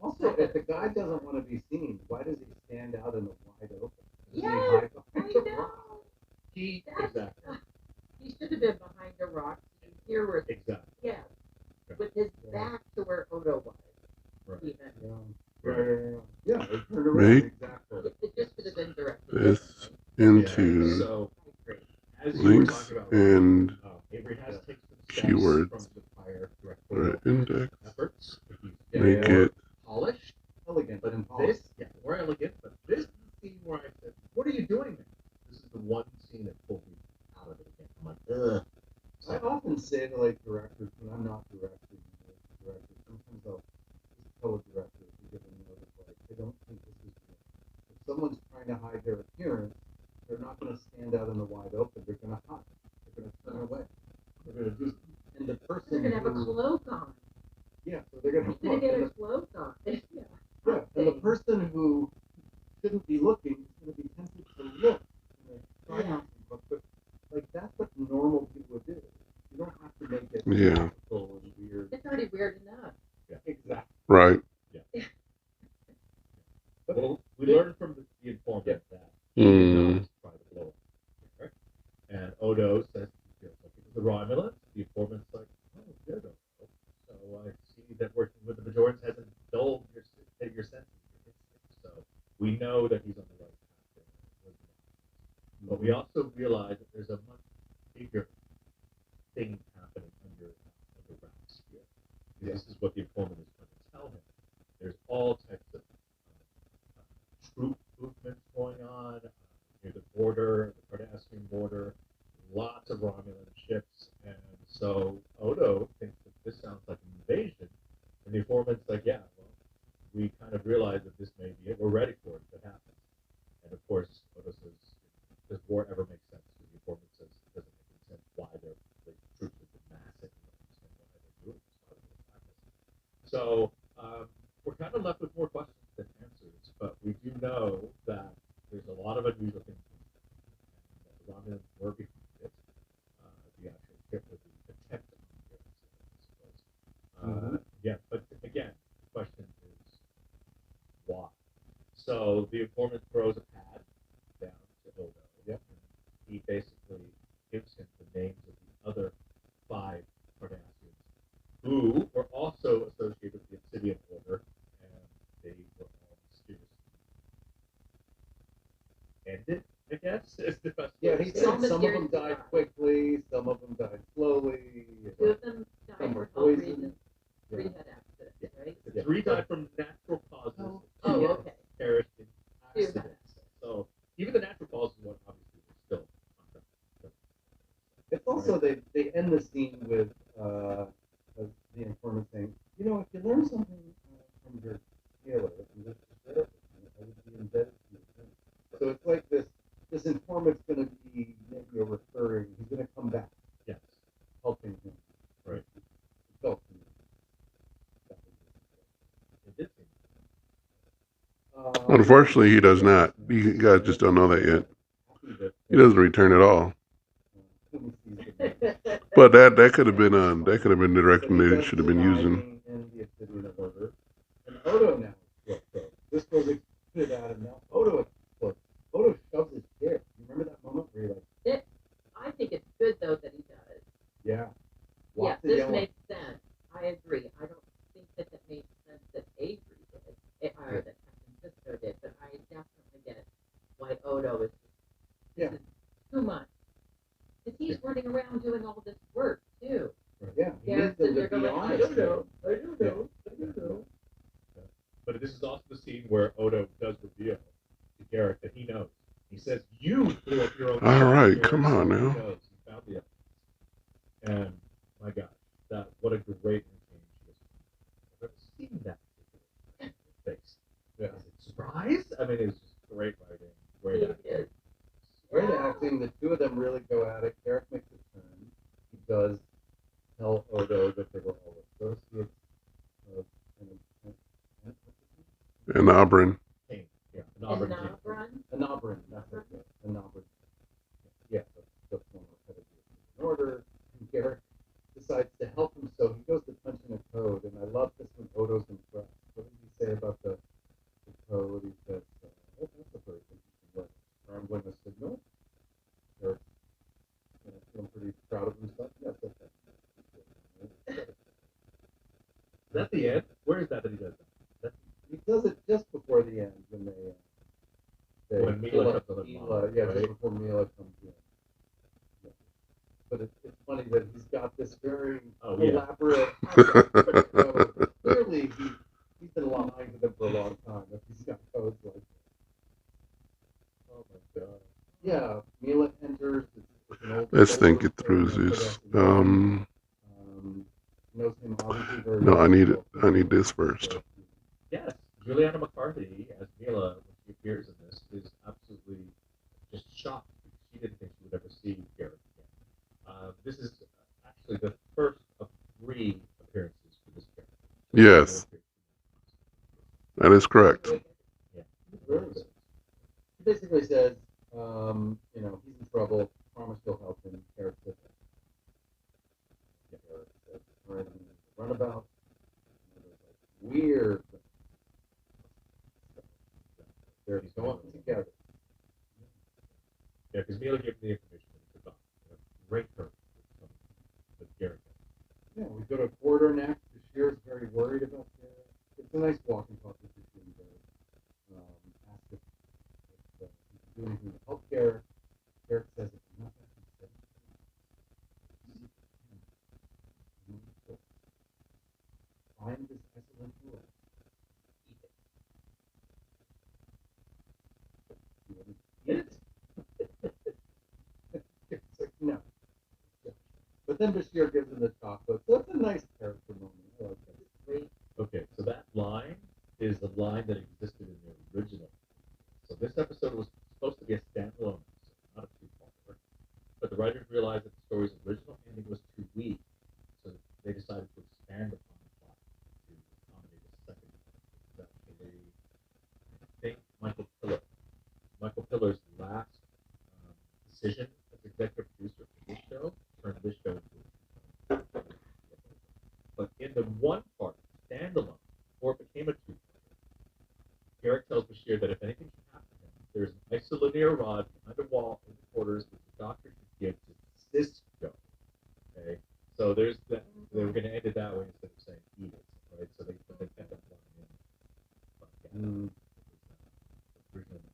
Also, if the guy doesn't want to be seen, why does he stand out in the wide open? Doesn't he Yes, hide I behind the rock? know. He That's- exactly. He should have been behind a rock. Here were Exactly. yeah, with his back to where Odo was. Right. Even. Yeah, they turned around. Make Exactly. It just should have been directed. this Yeah. into So I agree. as you were links talking about, and Avery has taken some steps keywords from the prior for directorial index. efforts. He's Make more it polished, Elegant, but and this, more elegant. But this is the scene where I said, "What are you doing there?" This is the one scene that pulled me out of it again. I'm like, ugh. I often say to like directors when I'm not directing, sometimes I'll just tell a director to give a note of like, I don't think this is real. If someone's trying to hide their appearance, they're not going to stand out in the wide open. They're going to hide. They're going to turn away. They're going to do. And the person They're gonna have a who, cloak on. yeah, so they're going to He's gonna get and a cloak on. Yeah. yeah, and the person who shouldn't be looking is going to be tempted to look. And they try not to look, but like that's what normal people would do. You don't have to make it Yeah. theatrical and weird. It's already weird enough. Yeah, exactly. right. Well, we learned from the informant that Mm. not try to blow up. Right? And Odo says he feels like it was the Romulans. The informant's like, oh, good. Odo. So I see that working with the Bajorans hasn't dulled your senses, your instincts. So we know that he's on the right path there. But we also realize that there's a much bigger thing happening under wraps here. This is what the informant is going to tell him. There's all types of troop movements going on near the border, the Cardassian border, lots of Romulan ships, and so Odo thinks that this sounds like an invasion, and the informant's like, yeah, well, we kind of realize that this may be it. We're ready for it if it happens. And of course, Odo says, does war ever make sense? And the informant says it doesn't make any sense why the troops have been massing and why they're doing this. So we're kind of left with more questions than answers, but we do know that there's a lot of unusual things and that the Romulans were behind it. The actual trip or the attempt on the I suppose. Yeah, but again, the question is why? So the informant throws a pad down to Odo. Yep. And he basically gives him the names of the other 5 Cardassians who were also associated with the Obsidian Order, and they were all mysteriously ended, I guess, is the best Yeah, way he to said say Some it. some of them mysteriously died died. quickly, some of them died slowly. Two of them died Some for were health poisoned. reasons. 3 had accidents, right? The 3 died from natural causes. Oh, Oh, Two okay. perished in 2 had accidents. accidents. So even the natural causes one obviously was still on track. It's also they end the scene with the informant saying, you know, if you learn something from your tailor, and this therapist, I would be indebted to you. So it's like this informant's going to be maybe a recurring. He's going to come back, Yes. helping him. Right. It felt to me. It did seem. Unfortunately, he does not. You guys just don't know that yet. He doesn't return at all. But that could have been the direction they should have been using. In the Obsidian Order. And Odo now explodes. This was exploded out, and now Odo explodes. Odo shoves his chair. You remember that moment where you're like, I think it's good though that he does. yeah. Yeah, Lots of this yelling. makes sense. I agree. I don't think that made sense that Avery did, or that Captain Cisco did, but I definitely get why Odo is Yeah. this is too much. Because he's running around doing all this work too. Yeah. He Yeah, needs them to they're be going, I honest. don't know, I don't know, I don't know. But this is also the scene where Odo does reveal to Garrick that he knows. He says, "You blew up your own." All ship, right, Garrick." come on So now. He knows. He found the evidence. And my gosh, what a great interchange she is. I've never seen that face. Yeah. Is it surprise? I mean, it's just great writing, great He acting. is. Great acting. The two of them really go at it. Garrick makes a turn. He does tell Odo that they were all associates of And Auburn. King. Yeah, an And Auburn King. Navran, Anobrin. That's it. Anobrin. Yeah, the former head of the Olympian Order. And Garrick decides to help him Odo's impressed. What did he say about the code? He said, oh, that's a very interesting word. Scrambling a signal. They're feeling pretty proud of himself. Yes, that's it. Is that the end? Where is that he does that? He does it just before the end when When Mila comes on the line, yeah, right? just before Mila comes in. Yeah. But it's funny that he's got this very elaborate. So clearly, he's been lying to them for a long time. If he's got codes like that. Oh my god. Yeah, Mila enters. It's an old. Let's think it through, Zeus. Knows him obviously very No, well. I need this first. Yes, Juliana McCarthy as Mila, when she appears in this, is absolutely just shocked because she didn't think she would ever see Garrett again. This is actually the first of 3 appearances for this character. Yes, that is correct. Yeah, Very good. He basically says, he's in trouble. Promise you'll help him. Garrett says, all right, I'm going to runabout. Weird. They're going together. Yeah, because Mila gave me the information that he forgot. Great her with Garrett. Yeah, we go to quarter next. Bashir's very worried about Garrett. It's a nice walk and talk with Bashir and Garrett. Ask if he can do anything to help Garrett. Garrett says it's not that he said. Find this excellent tool. Eat it. It's like, no. But then Bashir gives him the chocolate. So it's a nice character moment. I like that. Great. Okay, so that line is the line that existed in the original. So this episode was supposed to be a standalone episode, not a two-parter. But the writers realized that the story's original ending was too weak, so they decided to expand upon the plot to accommodate a second part. Actually, I think Michael Pillar's last decision as executive producer for this show turned this show into a two-part. But in the one-part standalone, before it became a two-part, Garrett tells Bashir that if anything should happen to him, there's an isolinear rod behind a wall in the quarters which the doctor should give to Cisco. Okay, so there's that. They were going to end it that way instead of saying eat it, right? So they kept that line in. But, yeah,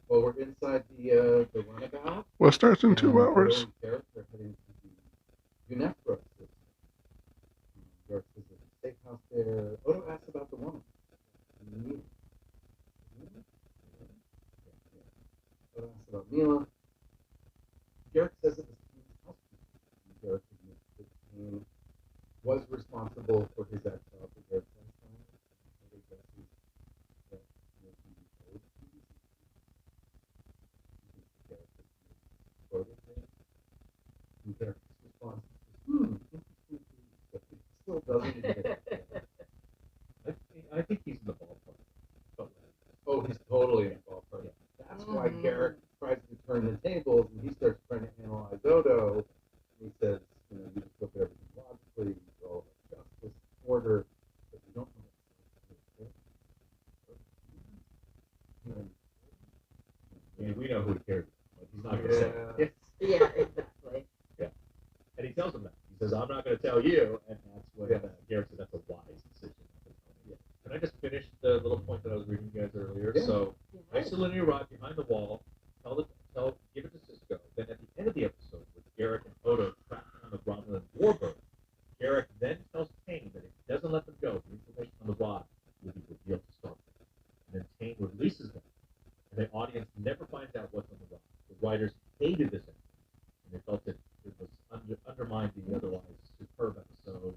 Well, we're inside the runabout. Well, it starts in 2 hours. They're heading to the UNEFRA system. Garrett says there's a steakhouse there. Odo asks about the woman. Mila. Odo asks about Mila. Garrett says it was Kane's housekeeper. Garrett admits that Kane was responsible for his exile for Garrett's lifestyle. Odo guesses that he owed Garrett's response is, interesting, but it still doesn't get it. I think he's in the ballpark. Oh, he's totally in the ballpark. Yeah. That's why Garrett tries to turn the tables and he starts trying to analyze Odo. He says, you just look at everything logically, you're all about justice, order, but you don't know We know who he cares about. He's not going to say it. Yeah, exactly. Yeah. And he tells him that. He says, I'm not going to tell you. And that's when Garrett said that's a wise decision. Can I just finish the little point that I was reading you guys earlier? Yeah. So, isolinear rod behind the wall, give it to Cisco. Then at the end of the episode, with Garrett and Odo trapped on the Romulan warbird, Garrett then tells Kane that if he doesn't let them go, the information on the rod will be revealed to Starfleet. And then Kane releases them, and the audience never finds out what's on the rod. The writers hated this ending, and they felt that it was undermined the otherwise superb episode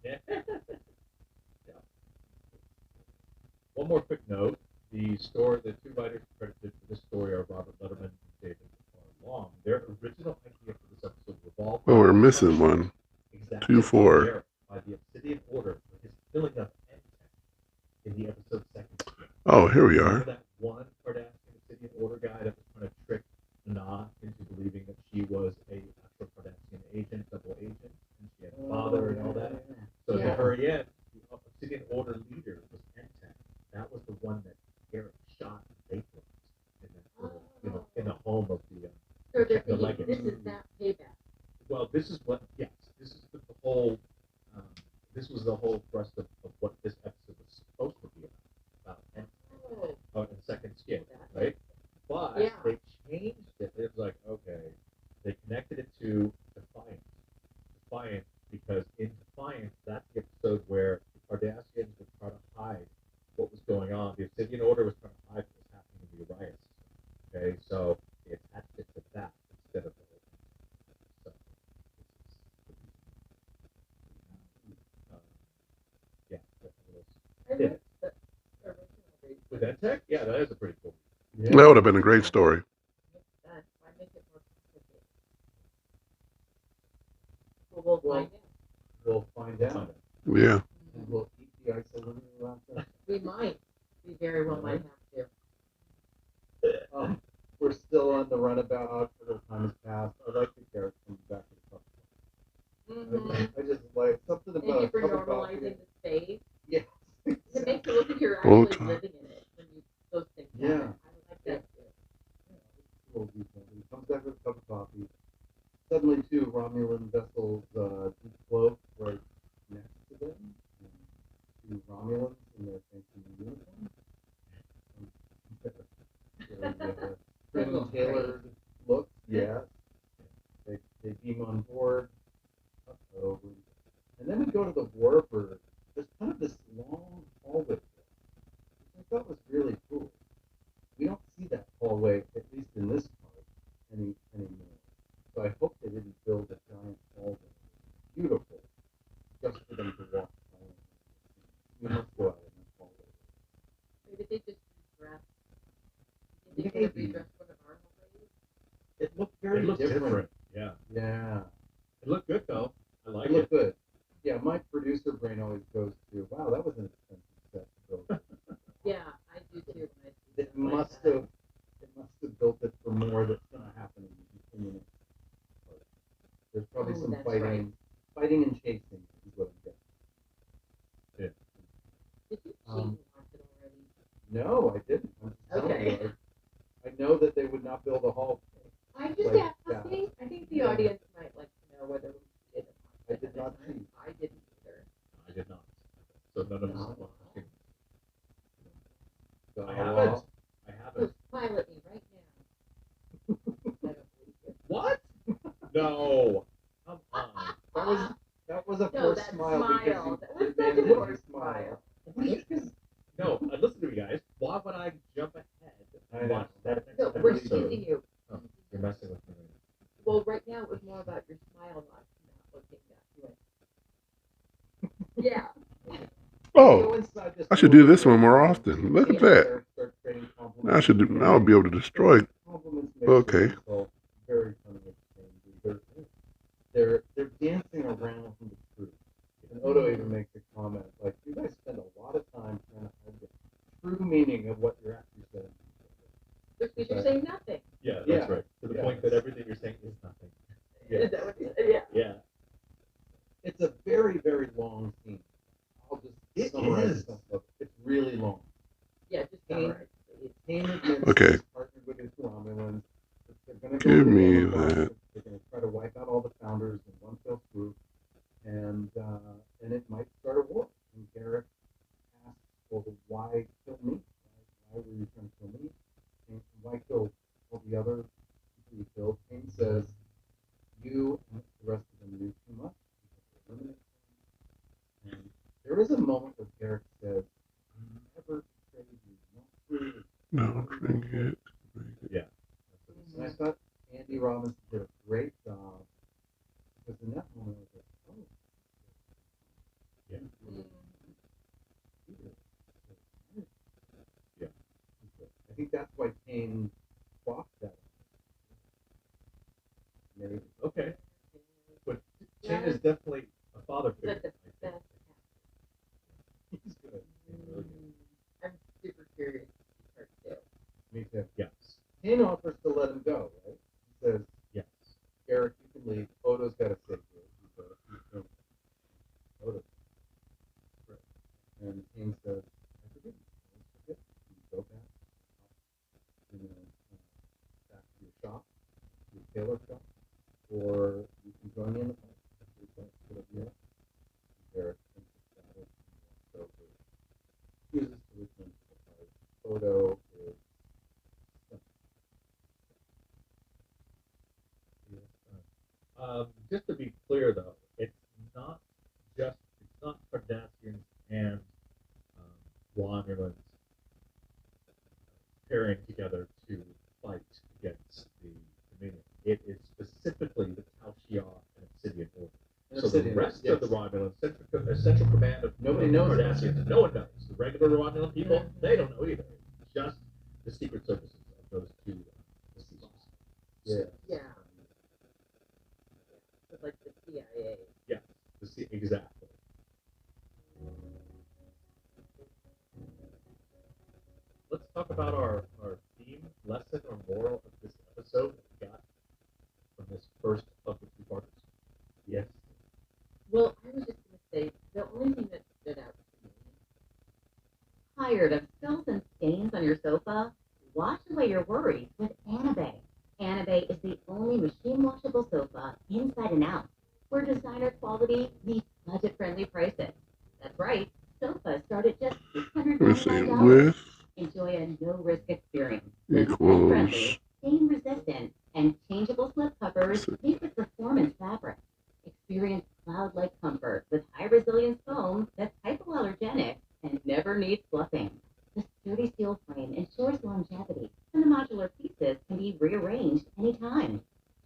Yeah. Yeah. One more quick note: the two writers credited for this story are Robert Letterman and David R. Long. Their original idea for this episode revolved. Oh, we're missing one. Exactly. 2-4. By the Obsidian Order for his filling of in the episode's second skit. Oh, here we Remember are. that one Cardassian Obsidian Order guy that was trying to trick Na into believing that she was a actual Cardassian agent, double agent, and she had a father and all that. So Yeah. to her end, the Obsidian Order leader was Entek. That was the one that Garrett shot and vaporized in that little, in the home of the So they're the thinking legate. this is that payback. Well, this is what, yes, this is the whole, this was the whole thrust of what this episode was supposed to be about Entek. Oh, In the second skit, right? But Yeah. they changed it. It was like, okay, they connected it to Defiant. Defiant, because in Defiant, that's the episode where the Cardassians were trying to hide what was going on. The Obsidian Order was trying to hide what was happening in the Orias. Okay, so they attached it to that instead of the whole thing. So, yeah, that's a little. I Yeah. liked the original reason. With Entek? Yeah, that is a pretty cool. That would have been a great story. Makes sense. Why make it more complicated? Well, we'll find out. We'll find out. Yeah. And we'll eat the isolation around that. We might. We very well might have to. We're still on the runabout. A little time has passed. I like the character coming back to the Mm-hmm. I just like something Thank about you for a cup of coffee. normalizing the space. Yes. It makes it look like you're Full actually time. living in it when you those things Yeah. happen. I like that too. Little detail. He comes back with a cup of coffee. Suddenly, two Romulan vessels float right next to them. And two Romulans in their fancy uniforms. Tailored looks, yeah. They beam on board. Uh-oh. And then we go to the warbird. There's kind of this long hallway, which I thought was really cool. We don't see that hallway, at least in this part, anymore. So I hope they didn't build a giant hallway. Beautiful. Just for them to walk around. We must go out in this hallway. Maybe they just redress. You think they could Maybe. redress one of our hallways? It looked very It looked different. different. Yeah. Yeah. It looked good, though. I like It it. looked good. Yeah, my producer brain always goes to, wow, that was an expensive set to build. Yeah, I do too. When I see It stuff like must that. have built it for more that's going to happen in the next part. There's probably Oh, some that's fighting and chasing is what I'm getting. Did you cheat Um, and watch it already? No, I didn't. I'm just telling Okay. you, I know that they would not build a hall. I just Like that. asking. I think the Yeah. audience might like to know whether we did or I not. did not cheat. I didn't either. I did not. So none of us No. are watching. So, I haven't. I So haven't. smile at me right now. I don't believe you. What? No. Come on. that was a No, forced that smile because smile. you That was such demanded a you forced smile. No, listen to me, guys. Why would I jump ahead I and know. watch that next So we're episode? teasing you. Oh, you're messing with me. Well, right now it was more about your smile, not looking at you. Yeah. Oh, Go inside this I should do door. this one more often. Look at that. Start trading compliments. Now I should do. Now I'll be able to destroy it. Compliments make Okay. the insult very funny exchange. They're dancing around the truth. And Odo even makes a comment like, "You guys spend a lot of time trying to hide the true meaning of what you're actually saying." Because you're saying nothing. Yeah, that's Yeah. right. To the Yeah. point that everything you're saying is nothing. Is that what you said? Yeah. Yeah. It's a very, very long scene. I'll just It summarize is. some of it. It's really long. Yeah, just summarize, please. Kane admits Okay. he's partnered with his Romulans. They're going to Give me that. They're going to try to wipe out all the founders in one fell swoop, and it might start a war. And Garrett asks, "Well, why kill me? Why were you trying to kill me? And why kill all the other people you killed?" Kane says, "You and the rest of them knew too much. You had to eliminate them." And there is a moment where Garrett says, "I never betrayed you, not truly." No, drink it. Yeah. And I thought Andy Robbins did a great job because in that moment I was like, that's why Kane bought that. Maybe. Okay. But Yeah. Kane is definitely a father He's figure. like the best. He's good. Really good. I'm super curious to start too. Me too. Yes. Kane offers to let him go, right? He says, Yes. Eric, you can leave. Odo's got to stay here. Odo. And Kane says, I forgive you. I forgive you. You go back, back to your shop, your tailor shop, or you can join me in the fight. Whatever you want. Eric thinks about it and walks over. Refuses to return to the fight. Odo is Just to be clear, though, it's not Cardassians and Romulans pairing together to fight against the Dominion. It is specifically the Tal Shiar and Obsidian Order. So the rest of the Romulans, central command of Nobody knows about Cardassians, no one knows. The regular Romulan people, they don't know either. It's just the secret services of those two species. Yeah. Yeah. It's like the CIA. Yeah, exactly. Let's talk about our theme, lesson, or moral of this episode that we got from this first of the two parts. Yes. Well, I was just going to say, the only thing that stood out to me. Tired of spills and stains on your sofa? Wash away your worries with Anabay. Anabay is the only machine washable sofa inside and out for designer quality meets budget-friendly prices. That's right, sofas start at just Let me see. $699. With Enjoy a no-risk experience. With equals. pet-friendly, stain-resistant, and changeable slip covers made with performance fabric. Experience cloud-like comfort with high-resilience foam that's hypoallergenic and never needs fluffing. The sturdy steel frame ensures longevity, and the modular pieces can be rearranged anytime.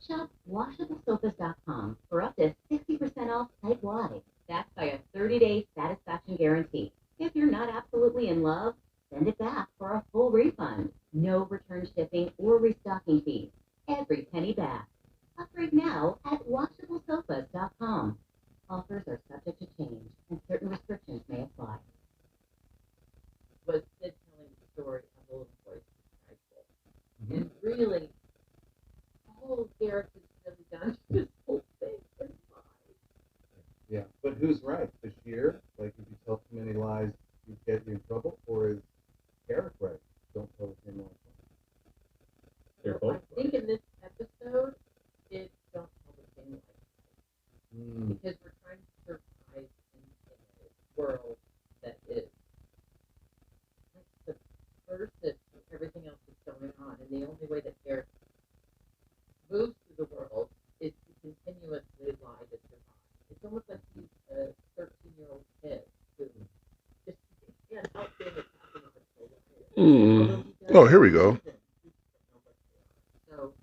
Shop washablesofas.com for up to 60% off site-wide, backed by a 30-day satisfaction guarantee. If you're not absolutely in love, send it back for a full refund. No return shipping or restocking fees. Every penny back. Upgrade now at washablesofas.com. Offers are subject to change, and certain restrictions may apply. Was Sid telling the story of the little boy's rifle. And really, all Derek has really done to this whole thing is lie. Yeah, but who's right? Bashir, like if you tell too many lies, you get you in trouble, or is Eric right? Don't tell the same lies. They're So both I think in this episode, it don't tell the same lie. Because we're trying to survive in a world that is like the versus of everything else that's going on. And the only way that Eric moves through the world is to continuously lie to survive. It's almost like he's a 13-year-old kid who just can't help being a captain of a soul. Oh, here we go. So,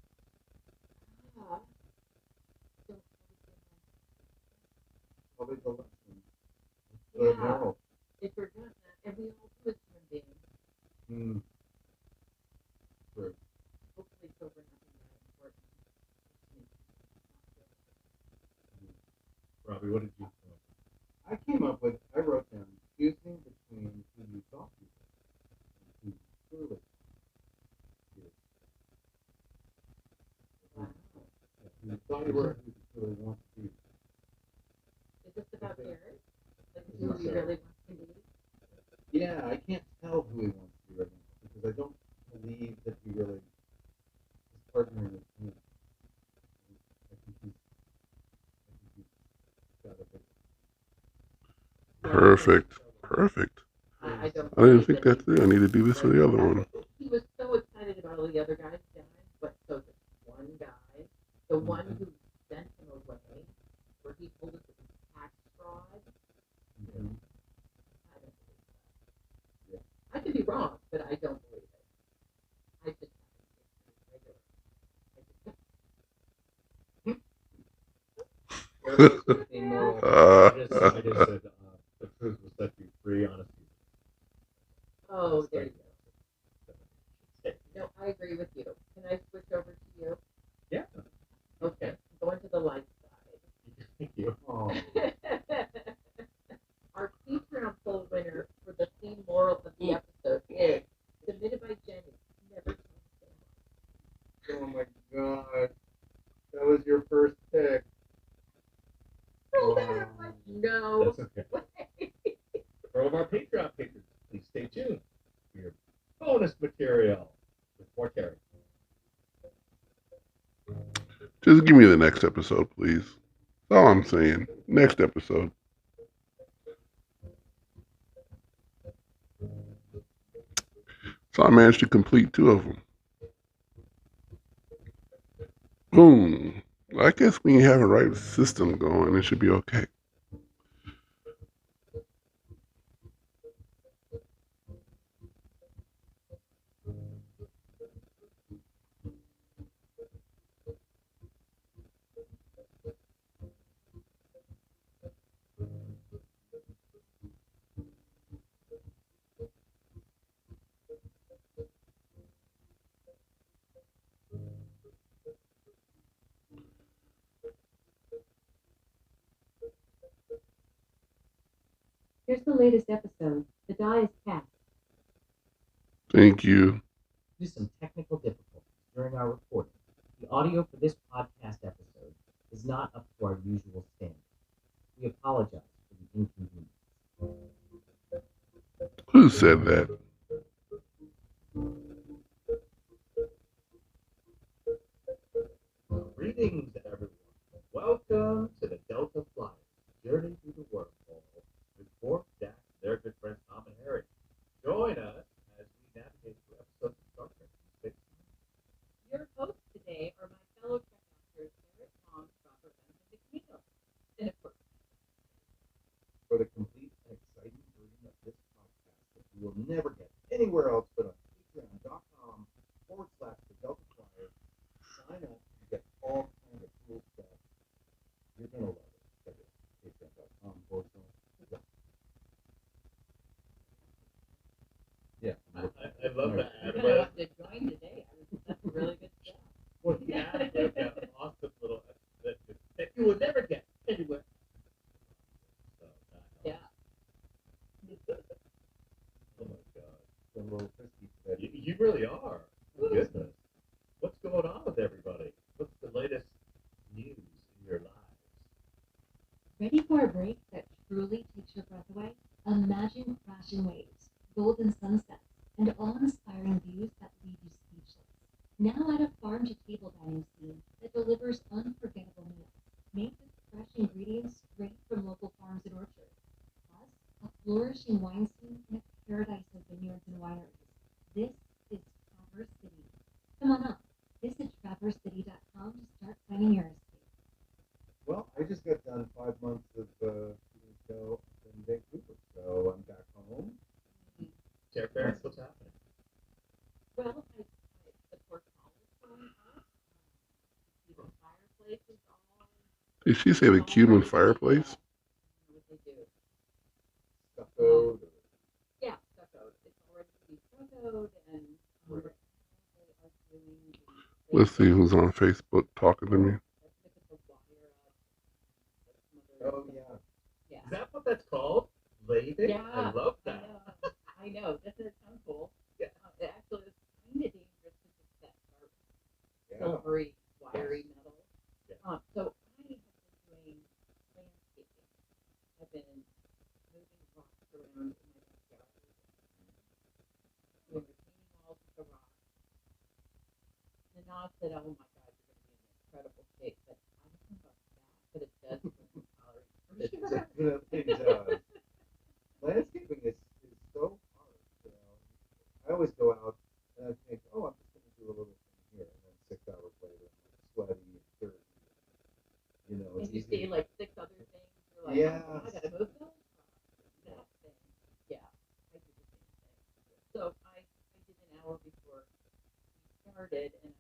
Probably the lesson. yeah, The moral. if we're doing that, and we all do as human beings, True. hopefully sober nothing that important. Robbie, what did you think? I came up with, I wrote down, choosing between who you thought you were and who you truly is. Wow. Who you thought you were and who you truly want to be. Is this about Derek? Like who he really wants to be? Yeah, I can't tell who he wants to be right now because I don't believe that he really is partnering with me. I think he's got a big. Perfect. Perfect. I don't. I didn't believe think that that through. I need to do this for the other one. He was so excited about all the other guys dying, but so this one guy, the one who sent him away, where he told us it was tax fraud. I don't believe that. Yeah. I could be wrong, but I don't believe it. I just I just said the truth will set you free, honesty. Oh, there you go. agree with you. Can I switch over to you? Yeah. Okay. I'm going to the light side. Thank you. Oh, Our Patreon poll winner for the theme moral of the episode is submitted by Jenny. Never oh my God. That was your first pick. No. That's okay. For all of our Patreon patrons, please stay tuned for your bonus material with more Terry. Just give me the next episode, please. That's all I'm saying. Next episode. So I managed to complete 2 of them. Boom. I guess when you have a right system going, it should be okay. Here's the latest episode. The die is cast. Thank you. Due to some technical difficulties during our recording, the audio for this podcast episode is not up to our usual standard. We apologize for the inconvenience. Who said that? Greetings, everyone. Welcome to the Delta Flyers journey through the wormhole with Bork, Jack, and their good friends Tom and Harry. Join us as we navigate through episodes of Star Trek Deep Space Nine. Your hosts today are my fellow Trek actors, Eric, Tom, Robert, and Camille. And of course, For the complete and exciting version of this podcast that you will never get anywhere else but on patreon.com/the Delta Flyer. Sign up and get all kinds of cool stuff. You're going to love it. Check it out. Patreon.com/the Delta. Yeah. I love that. you're going to have to join today. That's really good stuff. Well, yeah, they've got an awesome little that you will never get anywhere. So, Yeah. Oh my God. I'm a little frisky today. You really are. Goodness. What's going on with everybody? What's the latest news in your lives? Ready for a break that truly takes your breath away? Imagine crashing waves, golden sunsets, and awe-inspiring views that leave you speechless. Now at a farm-to-table dining scene that delivers unforgettable meals, made with fresh ingredients straight from local farms and orchards. Plus, a flourishing wine scene and a paradise of vineyards and wineries. This is Traverse City. Come on up. Visit traversecity.com to start planning your escape. Well, I just got done 5 months of shooting a show in Vancouver, so I'm back home. Chair Ferris, what's happening? Well, the portfolio's going up. The fireplace is all. Did she say the Cuban fireplace? What they do. Stuccoed. Yeah, stuccoed. It's already stuccoed and they are doing the. Let's see who's on Facebook talking to me. Oh, yeah. Yeah. Is that what that's called? Laving? Yeah. I love that. I know. Doesn't it sound cool? Yeah. It actually is kind of dangerous because it's that sharp, Yeah. silvery, wiry metal. Yeah. So I have been doing landscaping. I've been moving rocks around in my backyard. Doing retaining walls with the rocks. And now I said, oh my God, you're going to be in an incredible shape. But I don't know about that, but it does burn calories for It sure. definitely does. Landscaping is so hard. You know, I always go out and I think, oh, I'm just going to do a little thing here, and then 6 hours later, I'm sweaty and dirty. You know, And it's you easy. see like 6 other things. You're like, Yes. oh, I gotta move those. That thing. Yeah, I do the same thing. So I did an hour before we started, and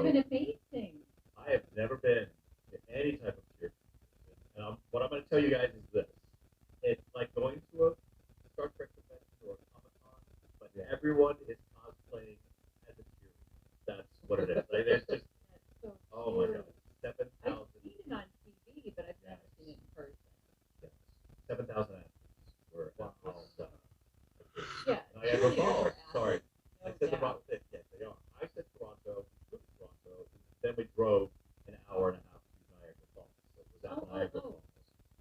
have been amazing. I have never been to any type of cheer competition. And what I'm going to tell you guys is this. It's like going to a Star Trek convention or a Comic-Con, but everyone is cosplaying as a cheerleader. That's what it is. Like, there's just, That's so oh my cute. God, 7,000. I've seen it on TV, but I've never seen it in person. Yes, 7,000 athletes were at this. Yeah, Niagara cheerleaders Falls. are Sorry, athletes, I no said the doubt. wrong thing. Yes, they are. I said Toronto. We flew to Toronto. Then we drove an hour and a half to Niagara Falls. So it was at Niagara Falls,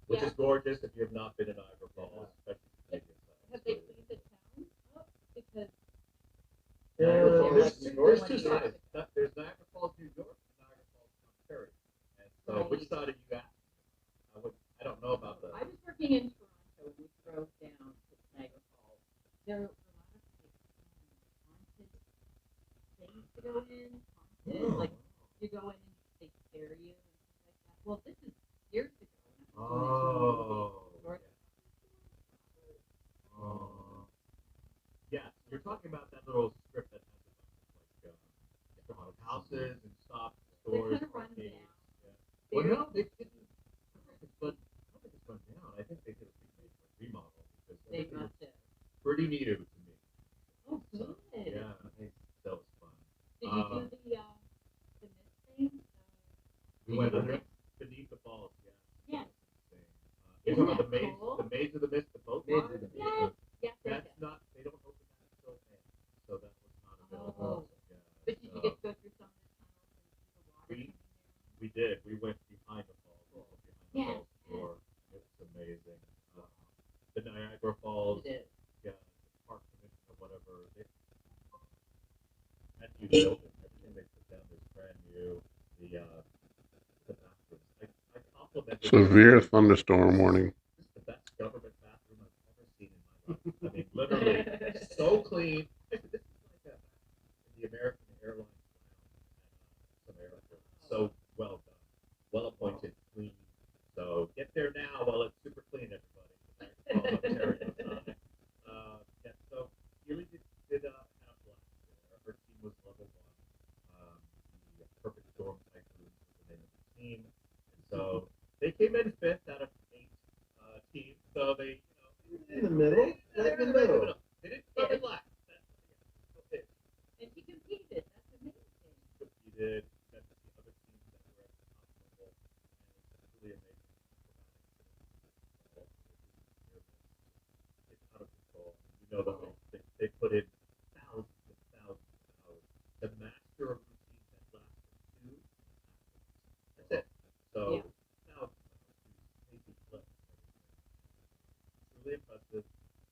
which is gorgeous if you have not been to Niagara Falls, especially Canadian side. Have they cleaned the town up? Because There's New two, York. there's two sides. There's Niagara Falls, New York, and Niagara Falls, Ontario. And so, which side are you at? I don't know about the. I was working in Toronto. We drove down to Niagara Falls. There were a lot of haunted things to go in. Like you go in and they scare you and stuff like that. Well, this is years ago. When I was doing it. Oh. Yeah, you're talking about that little strip that has a bunch of houses and shops, stores. They're kind of run arcades. down. Yeah. Well, no, they didn't. I don't think it's run down. I think they did a big major remodel because They everything must was have. pretty neato to me. Oh, So, good. yeah, that was fun. Did you do the mist thing? We went under beneath the falls. Yeah. Yeah. You're Isn't talking about that cool? the Maze of the Mist, the boat Maze ride? of the Mist. Yes. Yes. That's not. They don't open that until May, so that was not available. Oh. Yeah. But did you get to go through some of the tunnels and see the water coming down? We did. We went behind the falls. Behind the Yeah. falls tour. It was amazing. The Niagara Falls. It is. Yeah. The park commission or whatever. That new building. Everything they put down is brand new. The bathrooms. I complimented. Severe thunderstorm warning. This is the best government bathroom I've ever seen in my life. I mean, literally, so clean. I said, this is like in the American Airlines lounge at some airport. So well done, well appointed, clean. So get there now while it's super clean, everybody. From Ontario side. Yeah. So Keely did have blast there. Her team was level 1. The Perfect Storm Tycoons was the name of the team, and so they came in 5th out of 8 teams. So they, In the middle. They're in the middle. They didn't start in last. And he competed. That's amazing. Competed. Got to see other teams that were at the top level, and it's really amazing. It's out of control. You know, they put in thousands and thousands of hours. The master of routines that last for 2 hours. That's it. So thousands of hours. Maybe less. It's really impressive,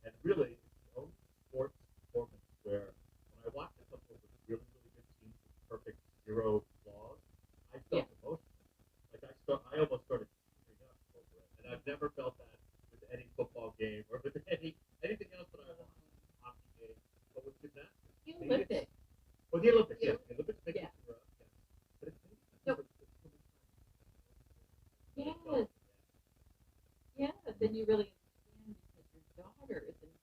and really, it's the only sports performance where when I watched a couple of really, really good teams with perfect 0 flaws, I felt emotional. Like I almost started tearing up over it, and I've never felt that with any football game or with anything else that I watch, hockey game, but with gymnastics. The Olympics. Well, the Olympics, yes, the Olympics make you tear up, yes. But it's so much time. Yes. Yeah, then you really understand because your daughter is involved.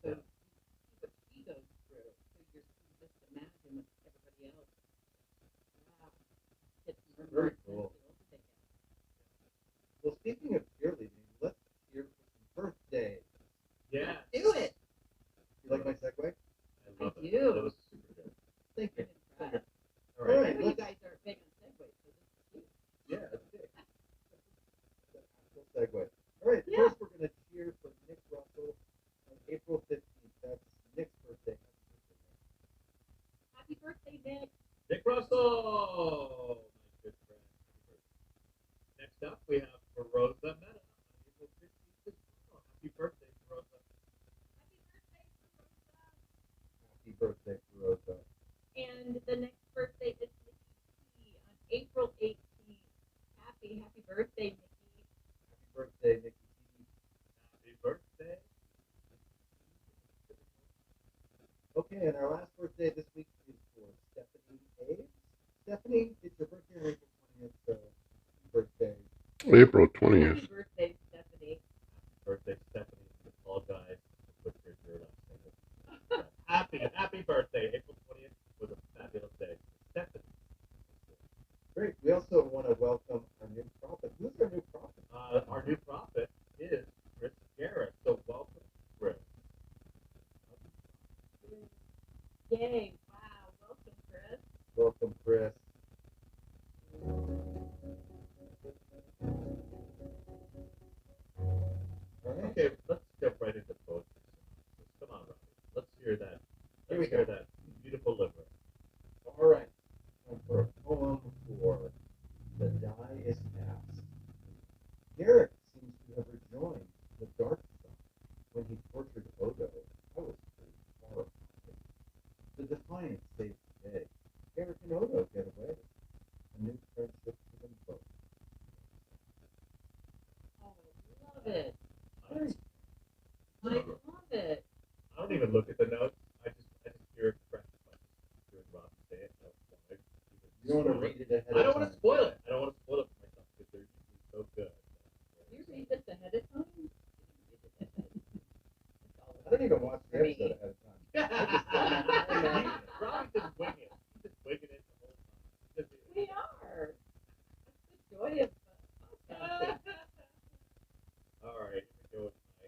So you see what she goes through. So you just imagine what everybody else. Wow. It's Very cool. Well, speaking of cheerleading, let's cheer for some birthdays. Yes. Do it. You like my segue? I love it. do. That was super good. Thank you. I'm impressed. All All right. I right, know you let's guys are big on segues, so this is cute. Yeah, that's good. actual segue. All right, Yeah. first we're going to cheer for Nick Russell on April 15th. That's Nick's birthday. Happy birthday, Nick. Nick Russell, my good friend. Next up, we have Rosa Meta on April 15th as well. Happy birthday, Rosa. Happy birthday, Rosa. Happy birthday, Rosa. And the next birthday is Nikki T on April 18th. Happy birthday, Nikki. Happy birthday, Nikki T. Happy birthday. Okay, and our last birthday this week is for Stephanie A. Stephanie, it's your birthday on April 20th, so happy birthday. April 20th. Happy birthday, Stephanie. Happy birthday, Stephanie. I apologize for butchering your last name. Happy birthday. April 20th was a fabulous day. Stephanie. Yay! Wow! Welcome, Chris. Welcome, Chris. All right. Okay, let's jump right into poetry. Come on, Robbie. Let's hear that. Here we Let's hear go. that beautiful liver. All right. Time for a poem for The Die is Cast. Garrett seems to have rejoined the dark side. When he tortured Odo, I was pretty horrified. The Defiant saved the day. Garrett and Odo get away. A new friendship for them both. Oh, I love it. I, I love it. I don't even look at the notes. I just hear it correct. Doing Robbie say it. You don't want to read it ahead I of don't time. want to spoil it. I don't want to spoil it for myself because they're usually so good. You read this ahead of time? I don't even watch the episode ahead of time. Robbie just wing it. He's just winging it the whole time. We are. That's the joy of podcasting. All right, here we go with my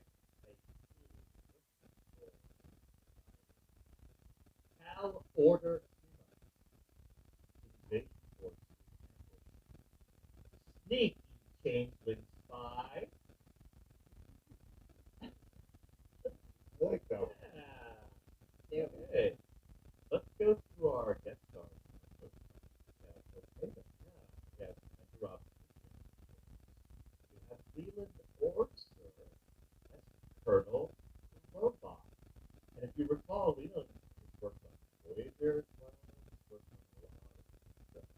Cal Order Invasion Force. Sneaky changeling spy. I like that one. Yeah. Okay. Let's go through our guest stars. Yeah, Andrew Robbins. We have Leland Orser as Colonel Robot. And if you recall, Leland has worked on Voyager as well. He's worked on a lot of projects.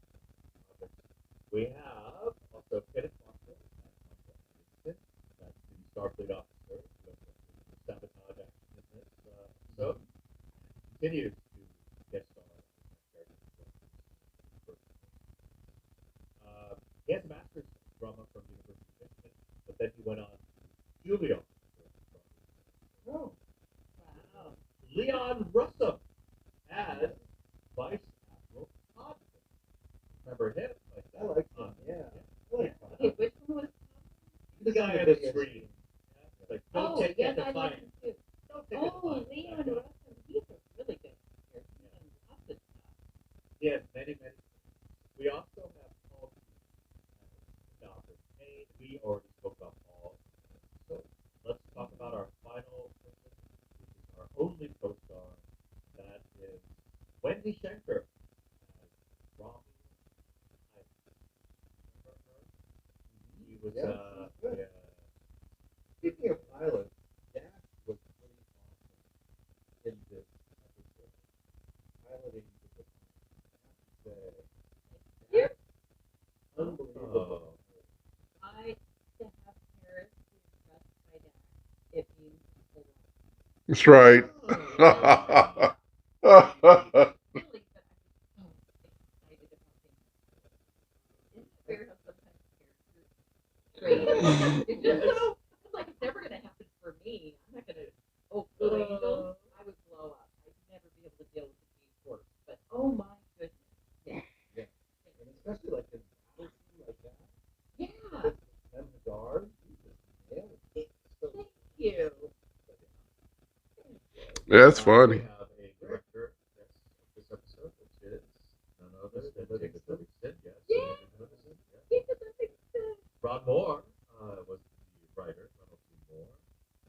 We have also Kenneth Walker as Michael Anderson. That's the Starfleet officer who has the sabotage action in this episode. Continues to guest star as that character. He has a master's in drama from University of Michigan, but then he went on to Juilliard. Oh, Wow. Leon Russum as Vice Admiral Talkville. Remember him? I like him. Yeah. I like him. Okay, which one was The guy on the screen. Yeah, it's like, don't Oh, take yes, it I like defiant. him too. Don't take it Oh, defiant. Leon Russell. He's a really good actor. He's done lots of stuff. He has many, many. We also have Paul Dr. Kane. We already spoke about Paul. So let's talk about our final person, which is our only co-star. That is Wendy Schenker as Robbie. Remember her? She was, Yeah, she's good. yeah. Speaking of pilots, Dash was pretty awesome in this episode. Piloting the Defiant. I have to say, Here, unbelievable. I to have parents who trust my dad. It means a lot. That's right. Really, but I'm so excited about things. It's weird how sometimes characters it's just so I'm like it's never gonna happen for me. I'm not gonna Blue Angels, I would blow up. I'd never be able to deal with the Speed Force. But oh my goodness. Yeah. And especially like in battle scene like that. Yeah. With them Hadar, you just nailed it. So Thank you. Yeah, that's funny. We have a director of this episode, which is none other than David Livingston. Yes. Yeah. David Livingston, yes. He did that big stuff. Ron Moore was the writer, Ronald T. Moore.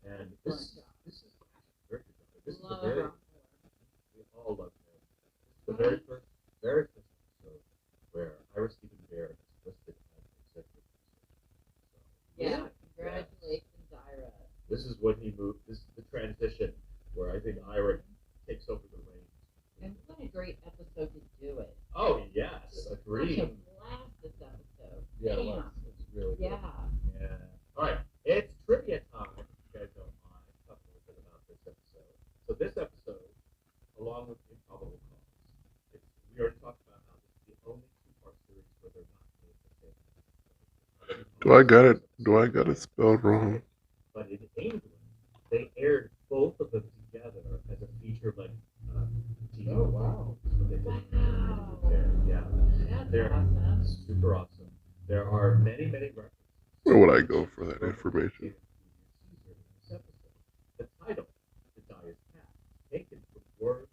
And this is very good. This is a Love very, Rock. we all love him. This is the very first episode where Ira Stephen Bear is listed as executive producer. So, Yeah. Congratulations, Ira. this is when he moved. This is the transition where I think Ira takes over the reins. And what a great episode to do it. Oh yes, Such a agreed. blast this episode. yeah, Damn. it's really good. Yeah. Yeah. All right, it's trivia time. If you guys don't mind, talk a little bit about this episode. So this episode, along with Improbable Cause, we already talked about how this is the only two-part series where they're not made the same. Do I got it spelled wrong? But in England, they aired both of them together as a feature-length TV. Oh, wow. That's what they did. Wow. Yeah, That's they're awesome. super awesome. There are many, many references. Where would I go for that information? The title, The Die is Cast, taken from words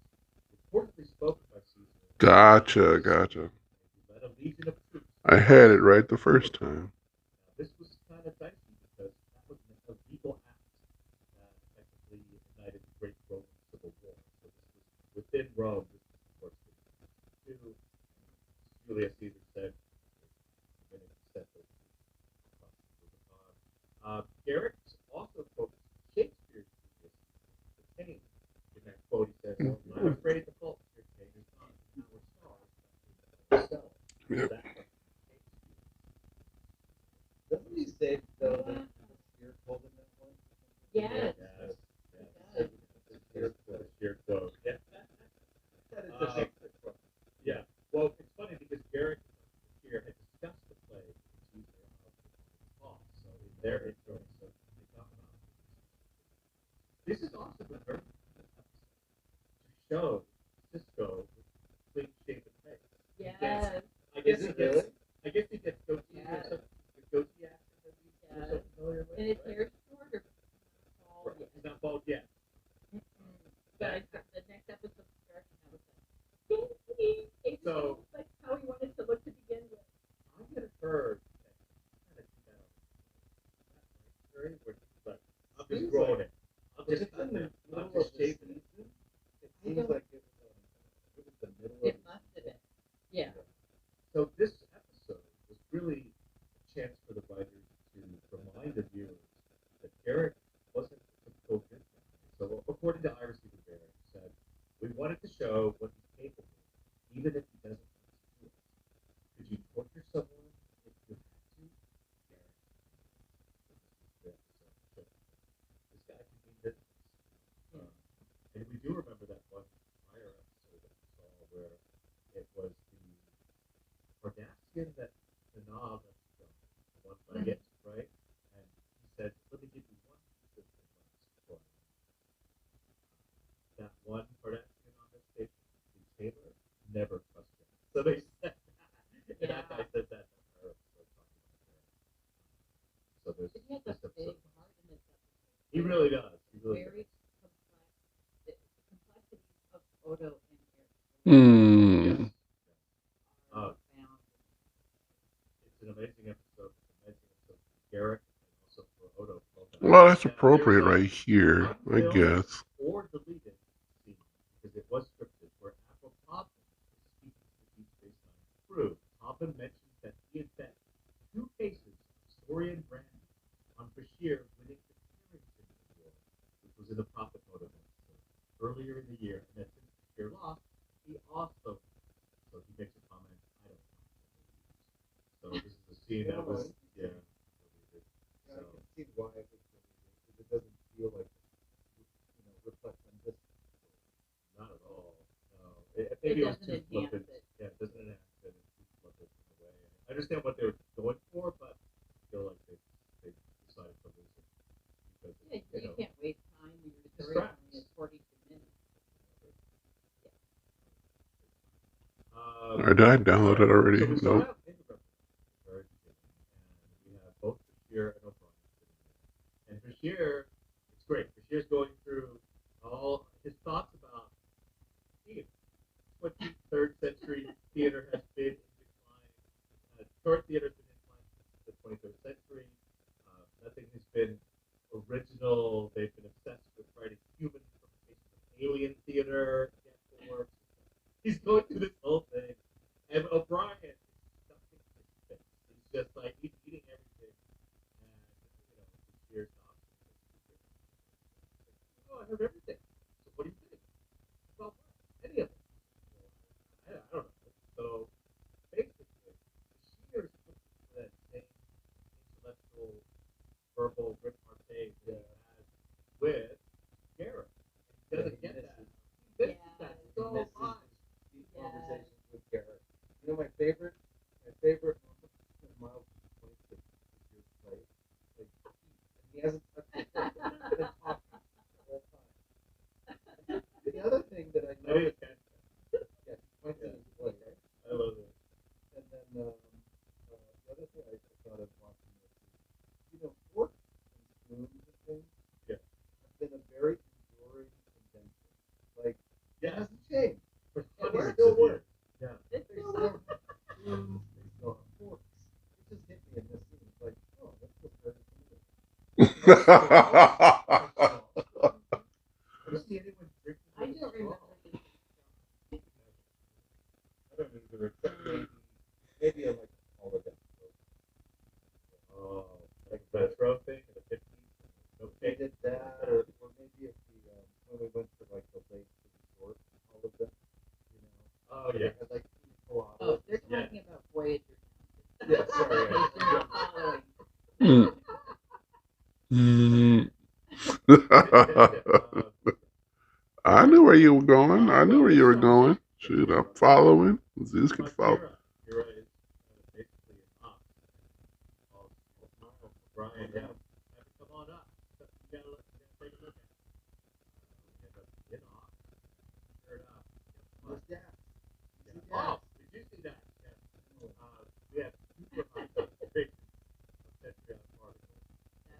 Gotcha. You led a legion of troops. I had it right the first time. Now, this was kind of dicey because that was a legal act that effectively ignited the Great Roman Civil War. So this was within Rome. This was, of course, the two. Julius Caesar said, "We're going to set those Garrett also quotes Shakespeare's the King. In that quote, he says, "I'm not afraid to fault your King is not our stars, but Yep. that was Doesn't he say though that the spear told him that one? Yes. the sheer quote. Yeah. That is a Shakespeare quote. Yeah. Well, it's funny because Garrett here had discussed the play with Caesar of Paul. So in their intro, so they talk about it. This is also the very episode to show Cisco with clean shaven face. Yes. I guess Is he it gets. really? I guess he gets goatee or Yes. something. The goatee action that we're so Yes. familiar with. And his right? hair's shorter. Tall, Right. yes. He's not bald yet. But the next episode starts and I was like, ding, ding. So- It's like how he wanted to look to begin with. I had heard that kind of do that on very but I'm just Seems growing like- it. I'm If just it's in the I'm middle of just the shaping it. season, it I seems don't- like it was the middle of It the must have been. Yeah. So this episode was really a chance for the writers to remind the viewers that Garrett wasn't a typical good guy. So according to Iris Bear, said, "We wanted to show what he's capable of, even if he doesn't want to do it. Could you torture someone if you had to?" Garrett. So this guy can mean business. And we do remember that one prior episode that we saw where it was the Cardassian that the knob that's the one legate, right? And he said, "Let me give you one piece of advice for you." That one Cardassian on this station, the Taylor, never trust him. So they said that. And that guy said that in our episode talking about Garrett. So there's But he has this a big episode. heart in this episode. He really does. He really Very does. complex. The complexities of Odo and Eric Hmm. are found. It's an amazing episode. For Garrett and also for Odo. Well, that's appropriate right here, I guess. Or deleted scene because it was scripted where Admiral Topham is speaking to the Deep Space Nine crew. Topham mentions that he had bet 2 cases of Story and Brandy on Bashir winning the Carrington Award, which was in the Prophet Motive episode earlier in the year, and that since Bashir lost, he also so he makes a comment, "I don't want to lose." So this is a scene that was deleted. I can see why it was deleted, because it doesn't feel like reflects on this. Not at all. No. Maybe it was doesn't too flippant. enhance it. Yeah, it doesn't enhance it. It's too flippant in a way. I understand what they were going for, but I feel like they decided to lose it because Yeah, you can't waste time when your story distracts. only is 42 minutes. Or did I download it already? So we start Nope. out in the very beginning, and we have both Bashir and O'Brien sitting there. And Bashir, it's great. Bashir's going through all his thoughts about theater. 23rd century theater has been in decline. Short theater has been in decline since the 23rd century. Nothing has been original. They've been obsessed with writing human interpretation of alien theater. He's going through this whole thing. And O'Brien is stuffing his face. He's just like, he's eating everything. And, Bashir's not. Oh, I heard everything. So what do you think? Well, any of it. I don't know. So basically, Bashir is looking for that same intellectual, verbal repartee that he has with Garrett. And he doesn't get that. He misses that so much. These conversations with Garrett. My favorite Miles 26 is play. Like he hasn't touched his phone. He's been talking the whole time. The other thing that I noticed, yeah, points at his play, right? I love it. And then the other thing I thought of watching this is, forks and spoons and things have been a very enduring invention. Like, it Yeah. hasn't changed. For It hundreds still of years. works. You see anyone drinking? I don't remember this. I don't either. Except maybe I like all of that. Oh, like retro thing in the 50s. They did that, or maybe if when we went to like the lake resort, all of them, you know. Oh yeah. They had like coladas. Oh, they're Yeah. talking about Voyage. Yeah, sorry. In case you're not following. I knew where you were going. I knew where you were going. Shoot, I'm following. Zeus can follow. Kira is basically an op. Brian, yeah. Come on up. You gotta take a look at it. Get off. Turn up. What's that? Oh, did you see that? Yeah. We have super high concentration of tetragon particles.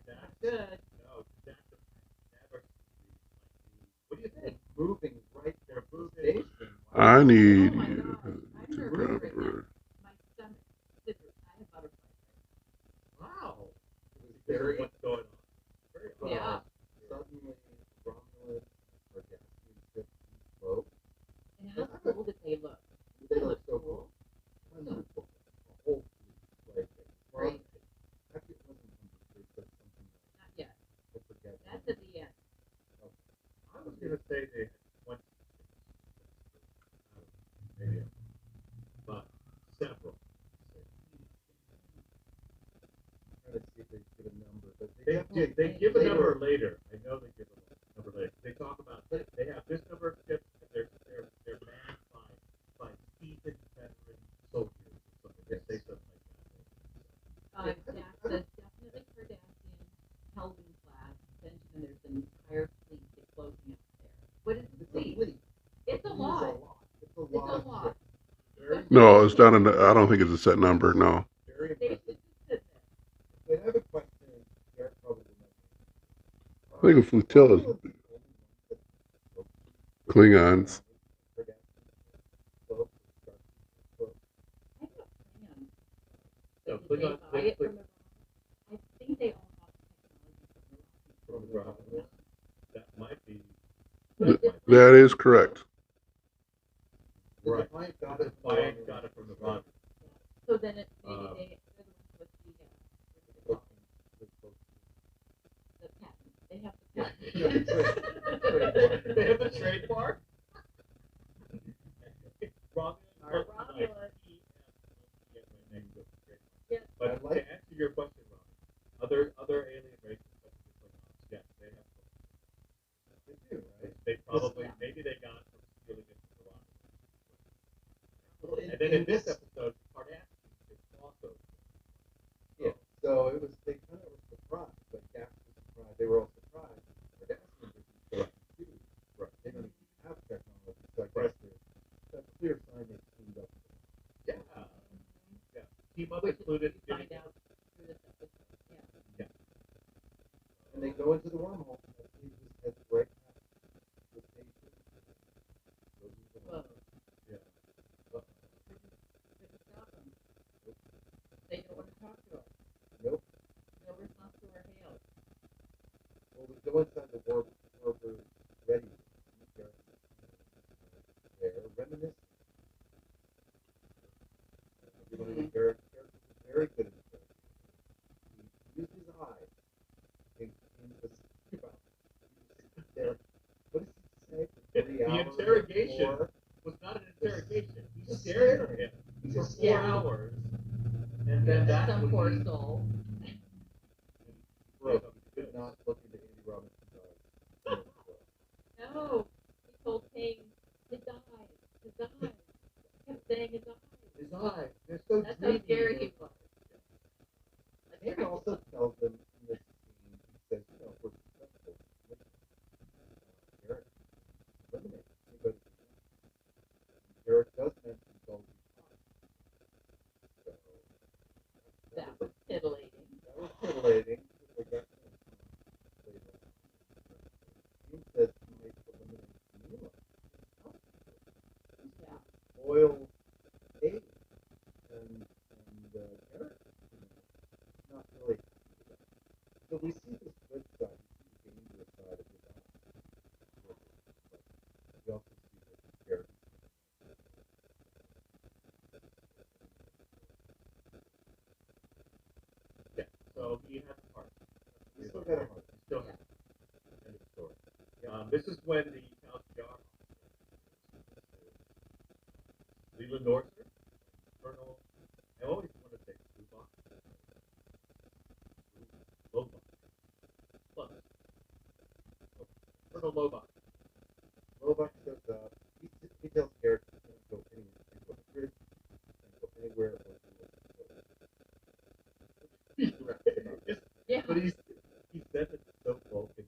That's good. No, that's never. What do you think? Moving right They're moving. station. I need Oh my you gosh, I'm to nervous right now. remember. My stomach. Scissors. I have butterflies. Wow. It was Very very what's going on. Very Yeah. suddenly Romulan or Gaspian ship float. And how cool did they look? They look so cool. Wonderful. A whole fleet, like Right. actually it wasn't complete, but something like Not yet. I forget. That's at the end. I was gonna say they had 20. Maybe. But several. I'm trying to see if they give a number, but They definitely They give a later- number later. I know they give a number later. They talk about they have this number of ships and they're manned by seasoned veteran soldiers or something. They say something like that. Dax says definitely Cardassian, Kelvin class. Benjamin, there's an entire fleet that's floating up there. What is the It's a fleet? fleet. It's a lot. It's a It's lot. a lot. Very, No, it's not. I don't think it's a set number. No. Very They impressive. should just sit there. Wait, I have a question. Garrett probably will know. I think a flotilla is Klingons. I have a plan. No, Did they Klingons- buy it from the I think they all have technology from the Romulans. That might be. That is correct. Right. The client got it. Defiant got it from the Romulans. So then it maybe Um, they're the ones with the patent. They have the patent. They have the trademark. Romulans. Yes. But I to like- answer your question, Ron, other alien races such as the Klingons, yes, they have. They do, right? They probably Yeah. maybe they got it from stealing it from the Romulans. Well, And then in this episode, Cardassians is also. Yeah. So it was they kind of were surprised, but Gaps was surprised. They were all surprised. Cardassians are confused. Right. They don't even have technology, so I guess there's a clear sign they teamed up. Yeah. Yeah. Team up Which included. you find out through this episode. Yeah. And they go into the wormhole. And he just heads right past the station. Whoa. Yeah. Couldn't stop them. They don't want to talk to us. Nope. No response to our hail. Well, we go inside the warp ready. They're reminiscent. Garrett is very good at this. He used his eyes in the there. What does he say? For 3 The hours interrogation before? was not an interrogation. He stared at him for 4 Yeah. hours. And then that's Some when poor he soul. Bro, he could not look into Andy Robinson's eyes. No. He told Kane his eyes. His eyes. He kept saying his eyes. his eyes, they're so That's how dreamy. scary he was. He also tells them in this scene, he says, you know, we're successful. Garrett, eliminate anybody. Garrett does mention Dolby Pond. So, That was titillating. that was titillating. We got later. He says he might eliminate Camila. Yeah. this is when the Count Jar Leland Norther, Colonel, I always want to say Lubach, Lobach, plus Colonel Lobach. Lobach shows up. He tells Garrett to go anywhere. He can go to the bridge, he can go anywhere, or Yeah. But he said it so broken.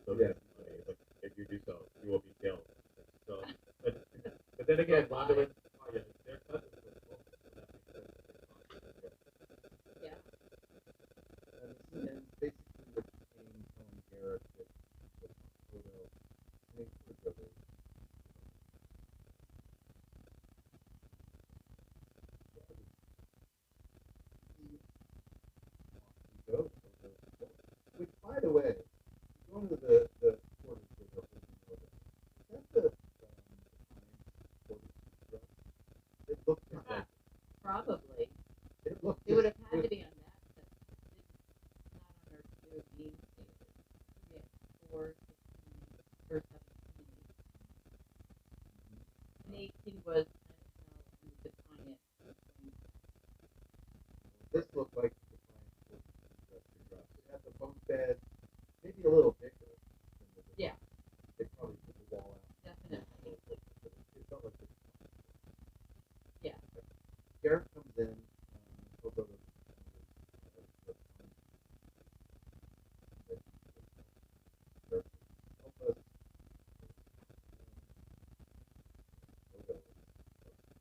So Yeah. funny. Like, if you do so, you will be killed. So, but then again, Gondolin, oh yeah, their cousins were both. Yeah. and basically what became telling Garrett with Odo, I mean, Odo, which, by the way, going to the quarters with the Olympian Order, is that the quarters? It looked just like Probably. it looked. It would have had to be on that because it's not on our two being stated. We have 4, 16, or 17. And 18 was kind of defiant. This looked like the Defiant Fortress dress. It had the bunk bed, maybe a little bigger. Than the Yeah. They probably took the wall out. Definitely. It felt like this. Yeah. Garrett comes in. Odo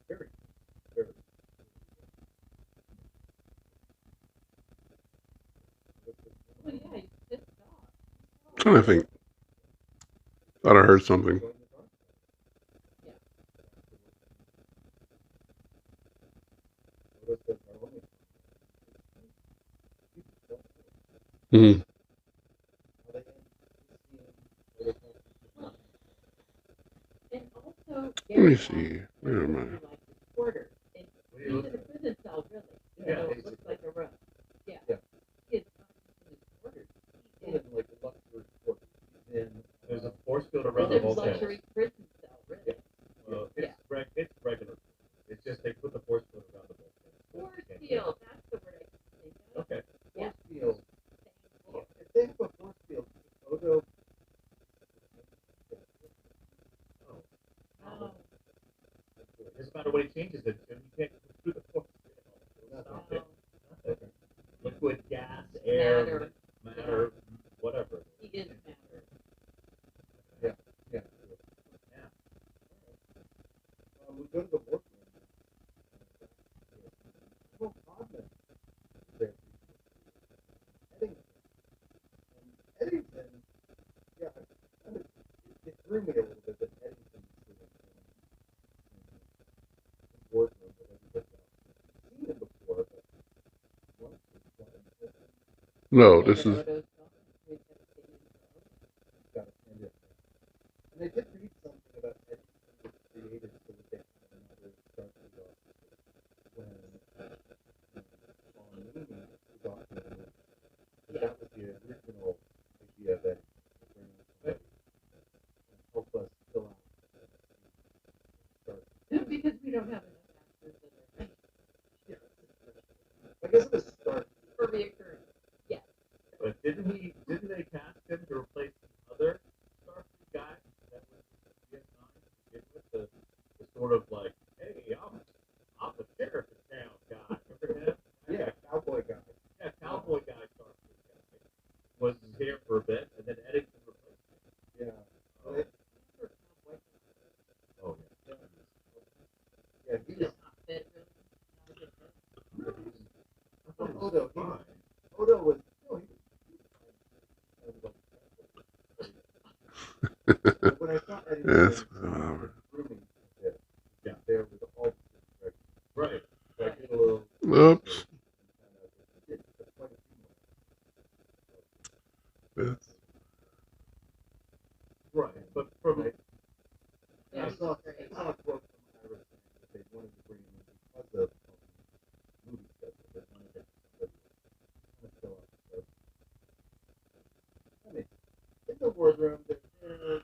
very, very. Well, yeah, he's pissed off. Trying to think. Thought I heard something. Yeah. Hmm. And also, Let me Garrett see. acts Where am like the quarters. And he's in a prison cell, really. Yeah, So it looks like a room. Yeah. Yeah. He is not in his quarters. He is Like a luxury sport. Then There's a force field around in the a volcano. luxury prison cell, really. Well, Yeah. it's regular. It's just they put the force field around the volcano. Force field, that's the word I can think of. Okay. Yeah. force field. Thank you. If they have a force field, Odo. Oh, It doesn't matter what he changes it to. You can't go through the force field. Stop no. it. Nothing. Liquid, gas, air, Matter. matter, whatever. He is matter. Yeah. Yeah. We go to the workroom. Well, Cogman is there. Eddington. And Eddington, yeah, kind of, it threw me a little bit that Eddington is sitting in his workroom with everybody else. I've seen him before, but once or twice. No, this is. Odo's gone. We've got to stay in the room. Got to stand it. And I did read something about Eddington was created so that they had another Starfleet officer when on Mooney was off the moon. That was the original idea that bring on somebody and help us fill out Starfleet. Because we don't have enough actors that are Yeah. I guess it was Starfleet. for reoccurring. Yeah. But didn't they cast him to replace other Starfleet guy that was DS9 to begin with? The sort of like, hey, I'm the sheriff of town guy. Remember him? Yeah, cowboy guy. Yeah, cowboy guy Starfleet guy was here for a bit, and then Eddington replaced him. Yeah. Oh, But oh yeah. yeah, he He's was. just not fit, really. Not a good fit. I thought he was Odo, fine. Odo was. No, he was. When I saw Eddington. Yes. Grooming there. Yeah. There was all Right. like a little. Oops. Yes. Right. But from Yeah, I he's saw great. a quote from Ira saying that they wanted to bring him in because of movie schedule. They wanted to kind of fill out. So, I mean, in the wardroom, they're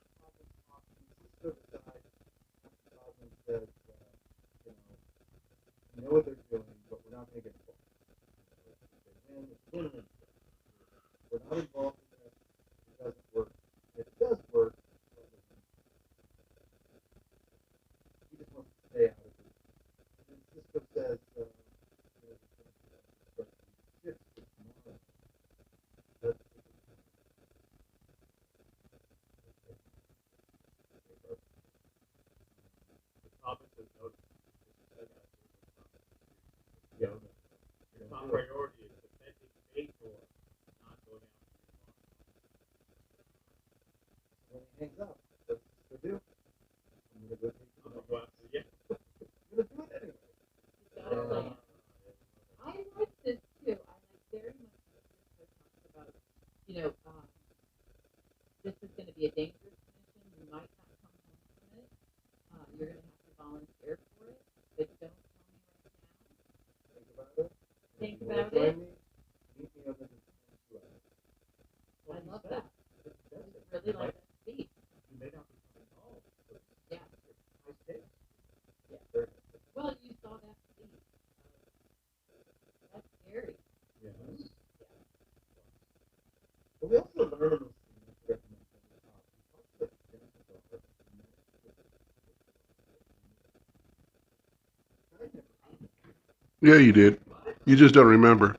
Yeah, you did. You just don't remember.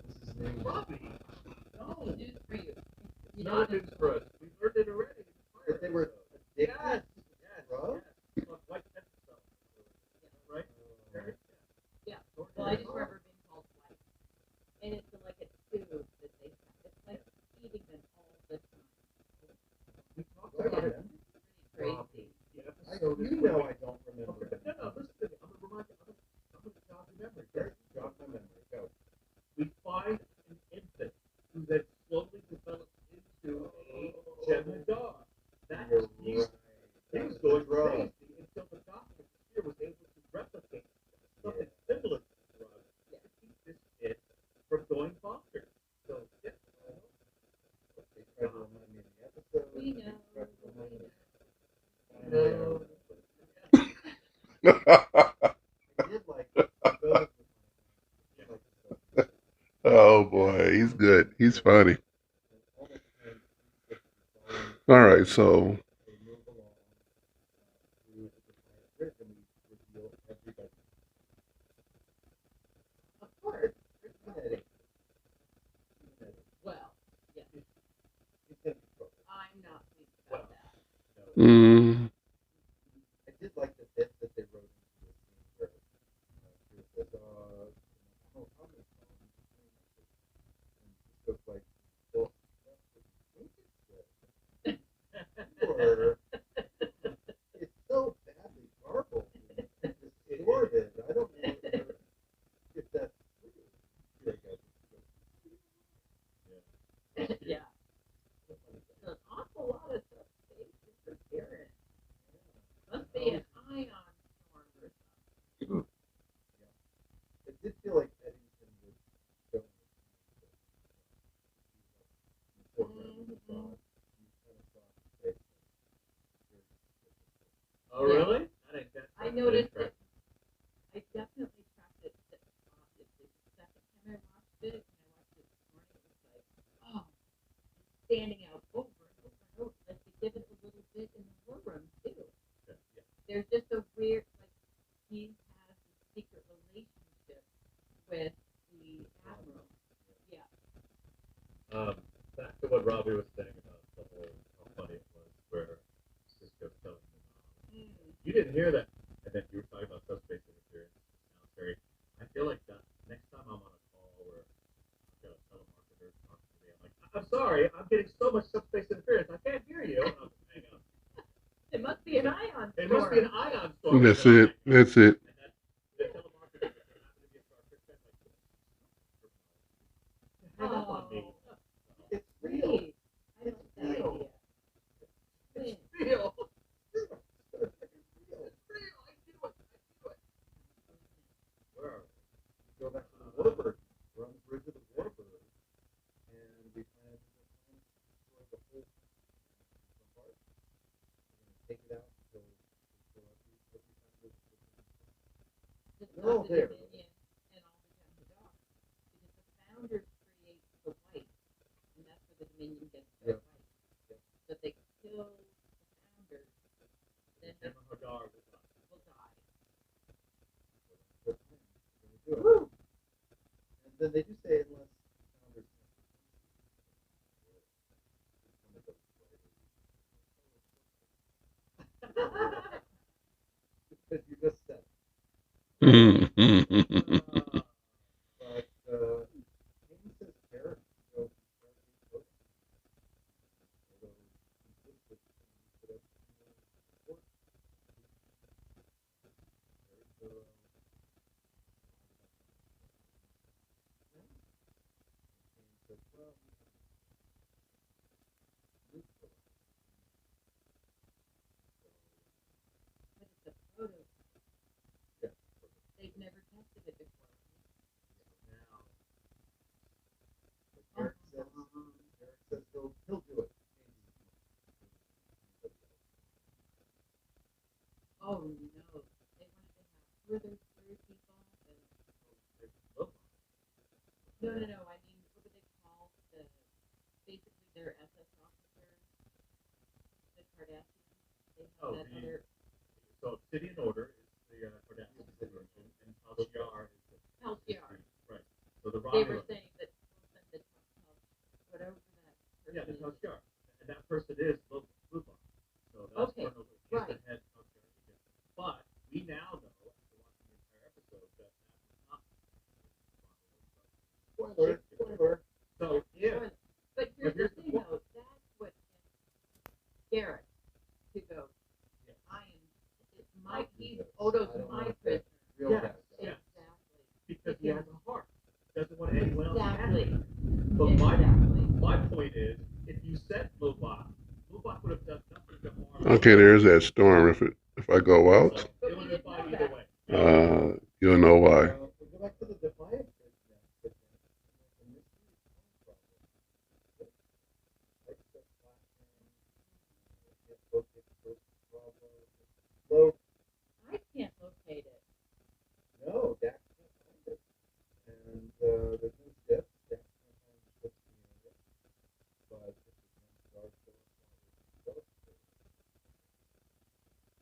What's his name? Robbie. No, News for you. You know not what? news for us. We learned it already. That they were Yes, addicted yes, to drugs? yes. Look, white pencil. Right? Eric? Yeah. Well, I just remember being called white. And it's like a tube that they have. It's like feeding them all the time. We talked I about it. remember. Pretty crazy. The episode is You know I don't remember. Okay, no, listen to me. I'm gonna remind you. I'm gonna jog your memory. Yes, jog my memory. Go. We find an infant who then slowly develops into a Gemini dog. That You're he right. was going crazy until the doctor here was able to replicate something similar to the drug to keep this kid from going bonkers. So yeah, They tried to remind me of the episode. We They know. tried to remind me. I no. know. I did like those. Oh boy, he's good. He's funny. All the time, he's just going, All right, so they move along through the giant bridge, and we reveal everybody. Of course. Genetic. Well, yeah. He's gonna be trouble. I'm not pleased about that. mm, I did like the bit that they wrote into the scene where she was the dog. Oh, how many times? And Cisco's like, well, that's what you think it says. Or it's so badly garbled and distorted. I don't know if that's true. Here I go. Yeah. An awful lot of stuff stays disappearing. Must be an ion storm or something. It did feel like Eddington was going Oh really? I noticed it. I definitely tracked it. It's the second time I watched it, and I watched it this morning. It was like, oh, it's standing out over and over and over. Like they give it a little bit in the war room too. There's just a weird, like he has a secret relationship with the admiral. Yeah. Back to what Robbie was saying about the whole how funny it was where Cisco's telling him, you didn't hear that, and then you were talking about subspace interference. Now, Terry, I feel like that next time I'm on a call where I've got a telemarketer talking to me, I'm like, I'm sorry, I'm getting so much subspace interference, I can't hear you. And I'm like, hang on. It must be an ion storm. It must be an ion storm. that's it. That's it. And that the telemarketer that happened to be a Star Trek fan, like, hang up on me. It's real. Sweet. I like that idea. It's real. Go back to the Warbird. We're on the bridge of the Warbird, and we plan to destroy the whole part. We're going to take it out until every time there's Just They're all not the there. Dominion and all the Gemini dogs. Because the founders create the white, and that's where the Dominion gets their Yep. white. But they kill the founders, then the Gemma Hadar will die. will die. We're going to do it. And then they do say unless founders because you just said. But Hayden says Garrett will be voting. Although he insisted he put up support. But it's a proto. Yeah. They've never tested it before. Now, Eric says he'll do it. Oh no. They wanted to have further through people and no. I mean, what do they call the basically their SS officers? The Kardashians. They have that other so Obsidian Order is the Kardashians. like do he's this. Odo's I don't my know if prisoner. that's real Yes. bad guy. Yes. Exactly. Because he has a heart. He doesn't want anyone else to have Exactly. it. But Exactly. my point is, if you sent Lobot would have done nothing to harm. Okay, there's that storm. If I go out, So But it we would have didn't been know fine either that. way. you'll know why. We go back to the Defiant business. The mystery is problem. Like the flashing, can't locate the first problem. So, I can't locate it. no, Dax can't find it. And there's no steps. Dax can't find the steps in the area. But if the guard still responds,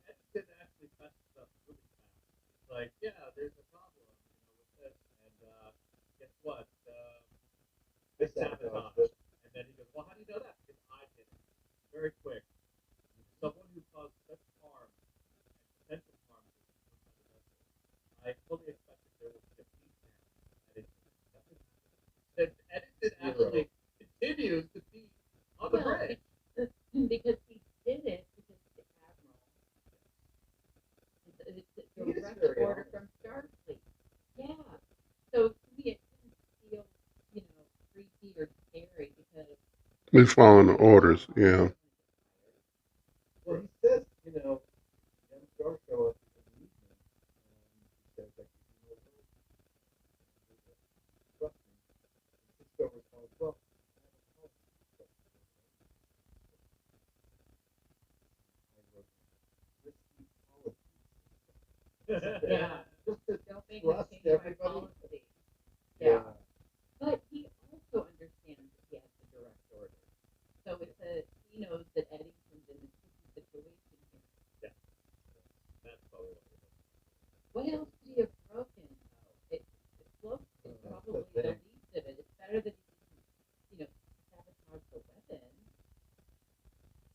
Edison actually messes up really fast. It's like, yeah, there's a problem, with this, and guess what? It's sabotage. And then he goes, well, how do you know that? Because I did it. Very quick. Someone who caused such harm and potential harm to the vessel. I fully expected there would be a beat down. And Edison actually continues to be on the bridge. Because he did it because the admiral. It's a direct order from Starfleet. Yeah. So to me, it didn't feel, creepy or scary because He's following the orders. Yeah. well, he says, young star show up in the evening, and he says, like, trust me. And Cisco responds, well, I haven't called you. I wrote risky policies. Yeah. Just to don't make trust me change my everybody. policy. Yeah. But he also understands that he has the direct order. So he knows that Eddington's in a tricky situation here. Yeah. That's probably What else could he have broken, though? It looks it's probably the least of it. It's better that he didn't, sabotage the weapon.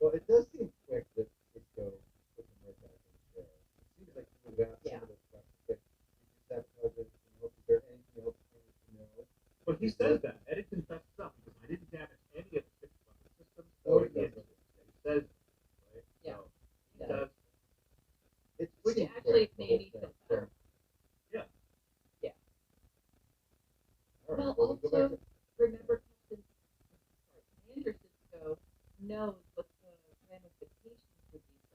Well, it does seem quick that Cisco put him right back in the chair. It seems like he would have asked some of those questions. Like, did you sabotage it? Is there anything else you need to know? But he says that. Eddington messes up because I didn't damage any of the fixed weapon systems or the engines. He says that, right? Yeah. So he does. It Which seems actually quick, the made me whole feel thing. better. Yeah. Yeah. All right, Well, we go back also, to remember Commander Cisco knows what the ramifications would be for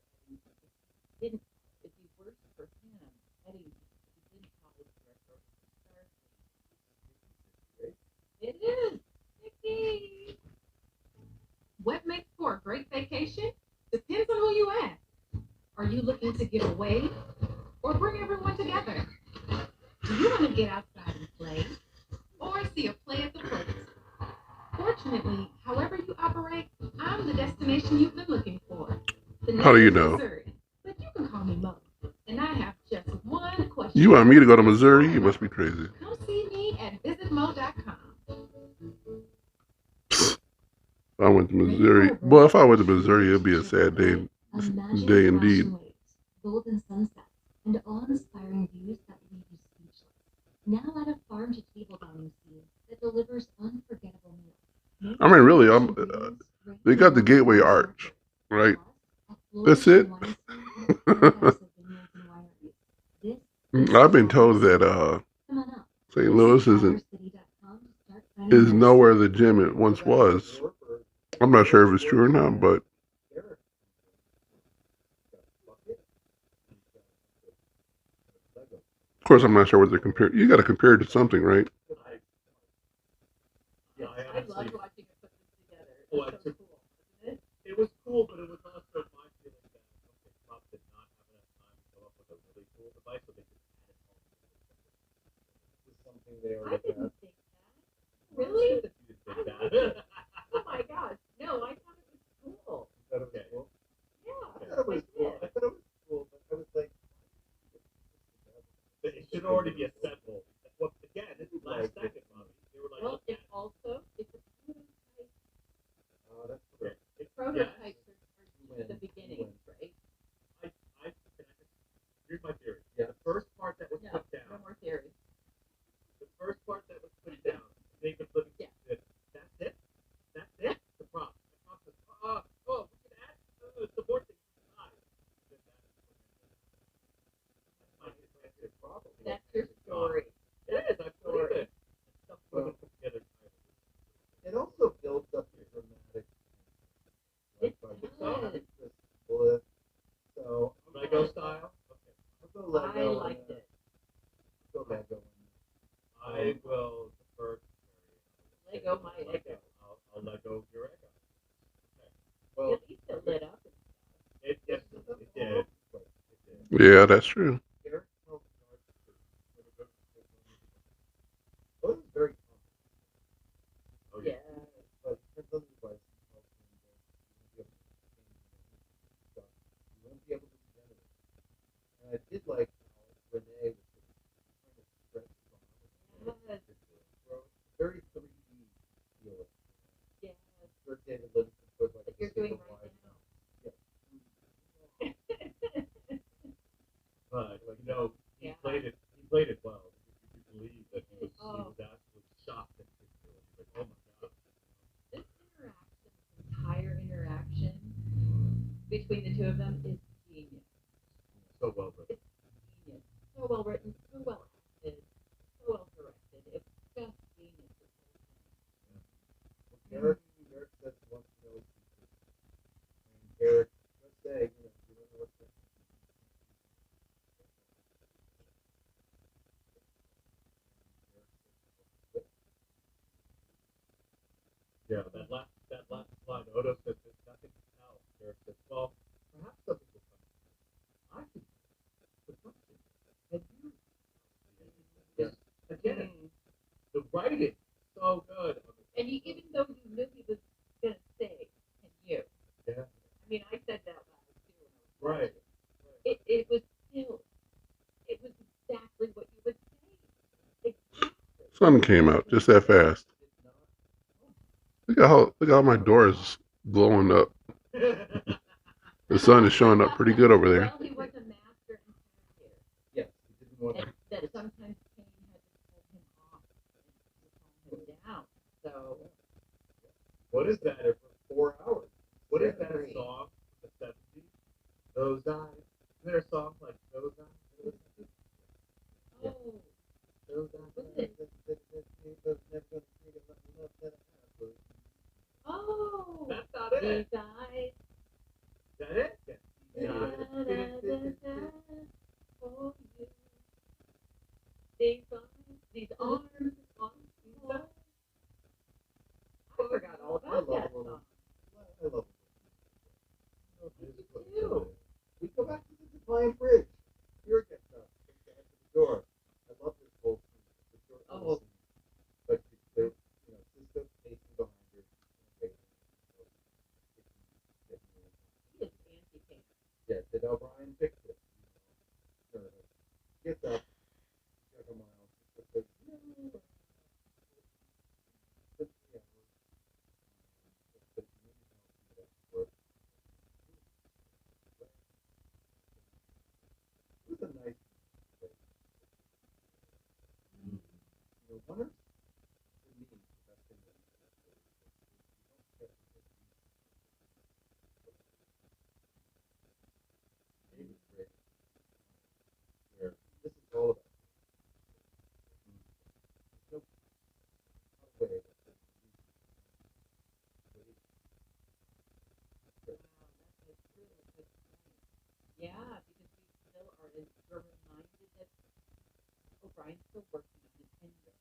Eddington. It'd be worse for him, Eddington, if he didn't follow the direct order from Starfleet. It is. Mickey. What makes for a great vacation depends on who you ask. Are you looking to get away or bring everyone together? Do you want to get outside and play or see a play at the place? Fortunately, however you operate, I'm the destination you've been looking for. The name How do you is know? Missouri, but you can call me Mo. And I have just one question. You want me to go to Missouri? You must be crazy. Come see me at visitmo.com. If I went to Missouri, well, if I went to Missouri, it'd be a sad day. Day indeed. Golden sunsets, and awe-inspiring views that leave you speechless. Now at a farm-to-table dining scene that delivers unforgettable meals. I mean, really, they got the Gateway Arch, right? That's it. I've been told that St. Louis is nowhere the gym it once was. I'm not sure if it's true or not, but of course, I'm not sure what they're compared. You got to compare it to something, right? Yeah, I loved watching it put this together. It Well, was so cool, wasn't it? It was cool, but it was also my feeling that something Trump did not have enough time to come up with a really cool device, so they just added all of it. This is something they I already didn't had. think that. Really? You didn't think that. Oh my gosh. No, I thought it was cool. You thought it was cool? Yeah. I thought it was cool. I thought it was cool, but I was like, It should already be assembled. Well, again, it's last second, Bobby. They were like, Well, okay. it's also, it's a prototype. that's correct. Prototypes are the beginning, right? Here's my theory. Yeah. The first part that was No, put down. no more theories. The first part that was put down. Nathan Livingston said, "That's it. That's it. The prompt. The prompt says, we can add some more things inside." story. It is, I believe it. Some put it together. It also builds up the dramatic. It by the does. time this split. So Lego style? Okay. I'll go I Lego. liked it. Go Lego. I will defer to Mary. Lego my Lego. I'll Lego your Lego. Okay. Well, At least it lit up and stuff. It did. It did. Yeah, that's true. Eric tells those are very common. Oh, Yeah. But it depends on the device. You won't be able to generate. And I did like how Renee was trying to stretch on Yes. very 3D feel. Yes. For David Livingston was like Like you're doing right wide now. Yeah. But you know, he Yeah. played it. He played it well. You could believe that he was Oh. absolutely shocked at the video. He was like, "Oh my god!" This interaction, this entire interaction between the two of them is genius. So well written. It's genius. So well written, so well acted, so well directed. It's just genius. Eric says he wants to know his secret. And Eric, let's say, you don't know what's going on. Yeah, that last line, Odo says there's nothing to tell. Eric says, "Well, perhaps something will come. I think the something." And you, Yes. again, the writing so good. And even though you knew he was going to say, "Can you?" Yeah. I mean, I said that last too. When I was Right. watching. It was still, it was exactly what you would say. Exactly. Sun came out just that fast. Look how my door is glowing up. The sun is showing up pretty good over there. Well, he was a master interrogator. Yes, he didn't want to. That sometimes pain had to pull him off and calm him down. So What is that? For 4 hours. What is that song from the 70s? Those eyes. Is there a song like Those Eyes? oh, Those eyes. what's it? Oh, That's not it. these eyes. Is that it? Yeah. For you. These arms on you. I forgot all about that song. I love it. Me too. We go back to the Defiant Bridge. Here it gets up. Comes back to the door. I love this whole scene. It's a short little Oh. scene. But Cisco pacing behind her. He is anti-pain. Yeah, did O'Brien fix it? Gets up. Check a mile. Cisco says, "No." It was a nice place. One of to me, the best thing that you don't get David Gray, where this is all about. There's no way that Yeah, because we still are we're reminded that O'Brien's still working on his engine.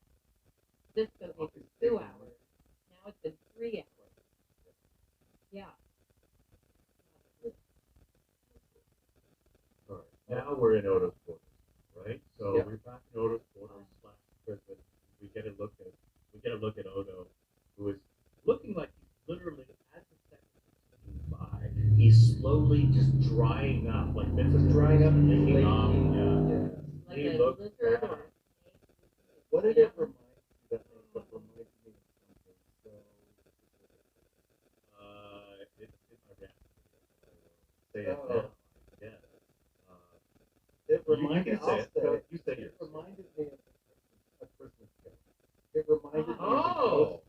Cisco gave him 2 hours. Now it's been 3 hours. Yeah. All right. Now we're in Odo's quarters, right? So Yeah. we're back in Odo's quarters / prison. We get a look at Odo, who is looking like he's literally, as the seconds continue by, he's slowly just drying up, like this is drying up and making flaking. off. Yeah. Yeah. Like He a looks lizard bad. or a snake. What did You it know? remind you that reminds me of something? So It's my reaction. Say it Oh. now. Yeah. it You reminded can say it. I'll You say it yours. reminded me of a Christmas Carol. It reminded me Oh. of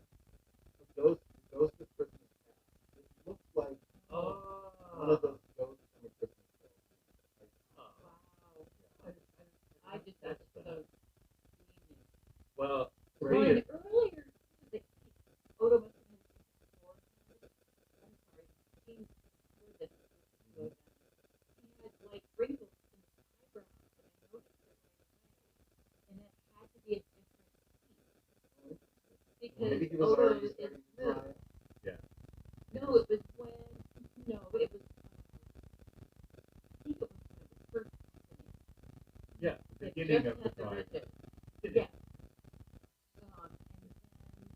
the ghost of Christmas Past. It looks like Oh. one of those ghosts from a Christmas Carol. Wow. I just thought it was so because Maybe he was Odo already is starting to smooth. try it. No, it was when, no, it was, I think it was when it was first happening. Yeah, the It beginning just of the had the trial. rigid. Did Yeah. it? And then he turned around in the scene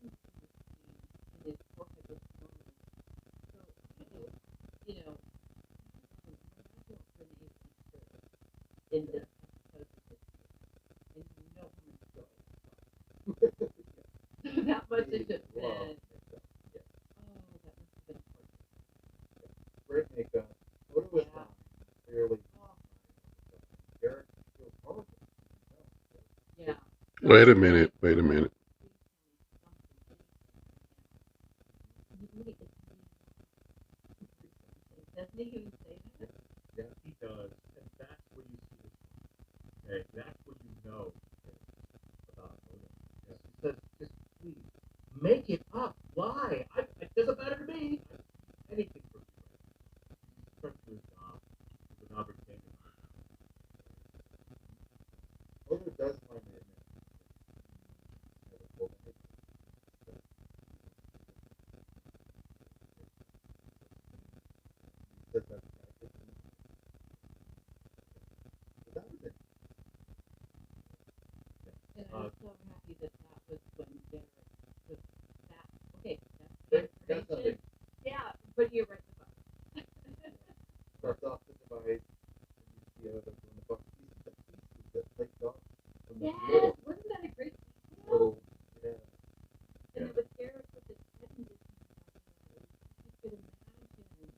and his forehead was normal. So, you know, I don't Renee Easter in this episode of this year. And you know how much joy it brought. So that must have just been, Wow. oh, that must have been torture. Great makeup. Odo was Yeah. fine. Clearly. Oh, Derek feels horrible. yeah. Wait a minute. Wait a minute. Doesn't he even say that? Yeah, he does. And that's where you see this. Okay, that's where you know about Odo. Yes, he says, just please make it up. Why? It doesn't matter to me. Anything for you. He's trying to do his job. He's an Albertanian. Odo does finally admit. He said that that was it. And I was so happy that that was when Derek was that. Okay, that's That's the something. information. Yeah, but you're right about it. Starts off the device, and you see Odo doing the buck pieces that flaked off from the Yes, floor. wasn't that a great detail? Little, yeah. And it was Derek with his head in his hand. You could imagine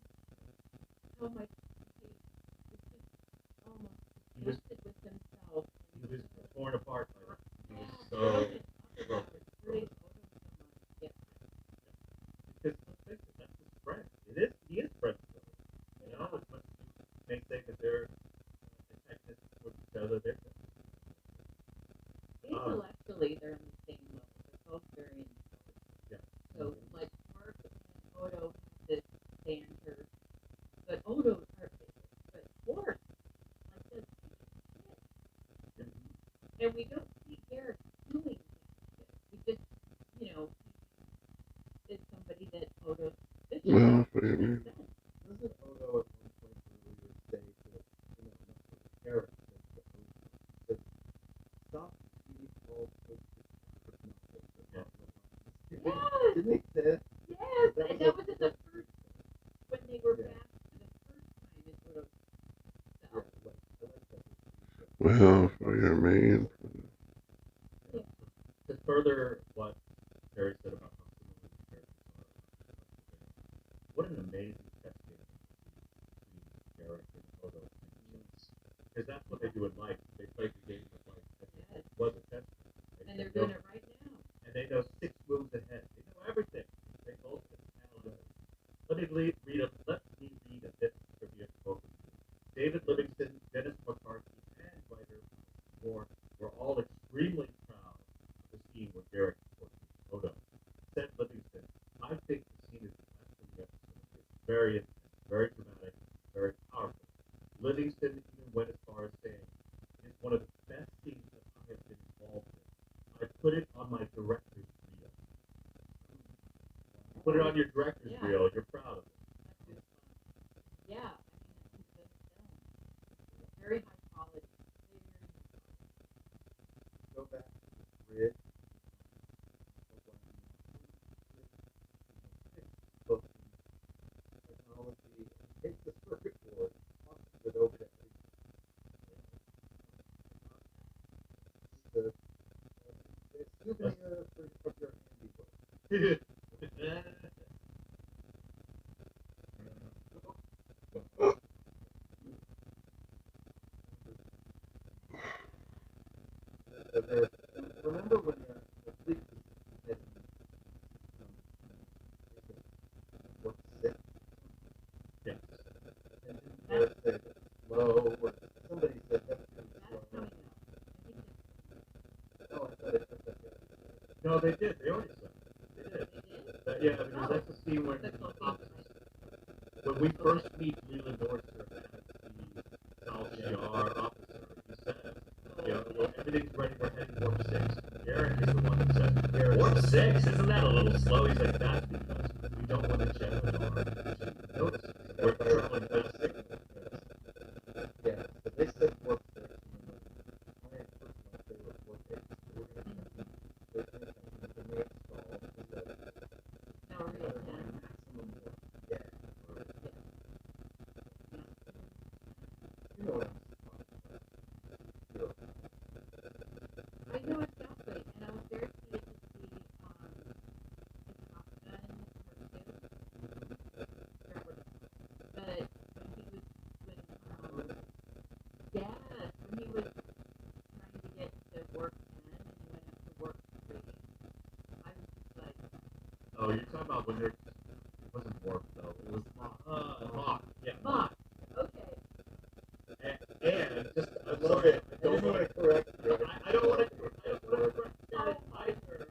how much he was just almost He was- disgusted with himself. He was torn apart by it. He was Yeah, so broken. praise Odo so much. Yeah. Because let's face it, that's his friend. He is friends with him. You know, as much as you may say that they're antagonists with each other, they're Intellectually, they're on the same level. They're both very intelligent. Yeah. So, like, Mark and Odo have this banter, but Odo's heartbreaking. But Forrest, like, does shit. And we don't see Derek doing that shit. We just, you know, he is somebody that Odo's suspicious Well, of. wait a Makes minute. sense. Doesn't Odo at one point earlier say that, not for Eric, but to Odo, that stop being all so Yeah. Yes! Didn't he say that? Yes! That And was that a- was in the first, when they were Yeah. back for the first time in Odo's Yeah, cell. I like that. Well, for your man. To further what Terry said about how similar the characters are, what an amazing chess game between Derek and Odo and chess. Because that's what they do in life. They play the game of life. Yes. Was a chess game. And they're doing it right now. And they know 6 moves ahead. They know everything. They both can handle it. Let me read a bit of trivia for both of you. David Livingston, Dennis McCarthy, and writer Moore were all extremely proud of the scene where Derek tortures Odo. Said Livingston, I think the scene is the best in the episode. It's very intense, very dramatic, very powerful. Livingston even went as far as saying, it's one of the best scenes that I have been involved in. I put it on my director's reel. Put it on your director's Yeah. reel. You're proud of it. That's just fun. Yeah, I mean, it's a good film. Very high quality. Very high quality. Go back to the bridge. Both technology and take the circuit board, tosses it over to the souvenir of your handiwork. Remember when the fleet was heading what, 6? Yes. And didn't Derek say that's slow, or somebody said that's too That's slow. coming up. I think that's Oh, I thought it said that. No, they did. They already said it. They did. They did? Yeah, because that's the scene when The cloaking. when we first meet Leland Orser as the South GR officer, he says, you know, everything's ready, we're heading warp 6. Derek is the one that says, 6, isn't that a little slow? He's like, that's because we don't want to check the car. Notice, we're traveling fast. Yeah, but they said warp 6. My personal favorite warp 8. We're going to the next call. No, really, yeah. Maximum warp. Yeah. You know what I'm I know exactly, and I was very excited to see the Top Gun cartoon. But when he was trying to get to work 10 and he went up to work 3, I was just like, Oh, you're talking about when they're. It wasn't warp, though. It was Mach. Yeah, Mach, okay. And just. I love it. I don't want to correct you. I don't want to correct Jared either.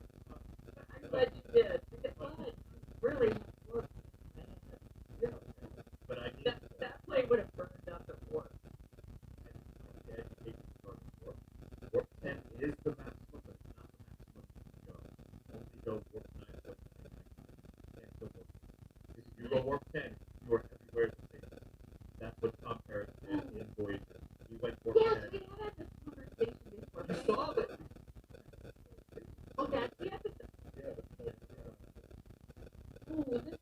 I'm glad you did. Because that really worked. But I need That plane would have burned up at work. Warp 10 is the maximum, but it's not the maximum you can go. Only go warp 9, warp 10, 9. Can't go warp 10. Because if you go warp 10, you are everywhere at the same time. That's what Tom Paris did in Voyage. He went warp 10. Yes, we had this conversation before. You saw that. Oh, that's the episode. Oh, this is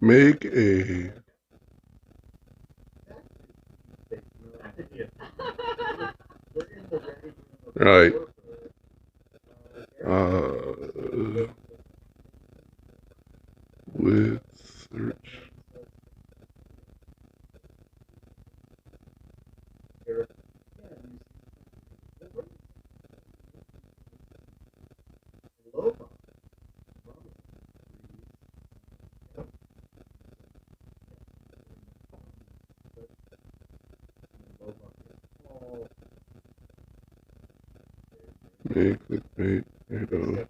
Make a right. With search. Make clickbait with make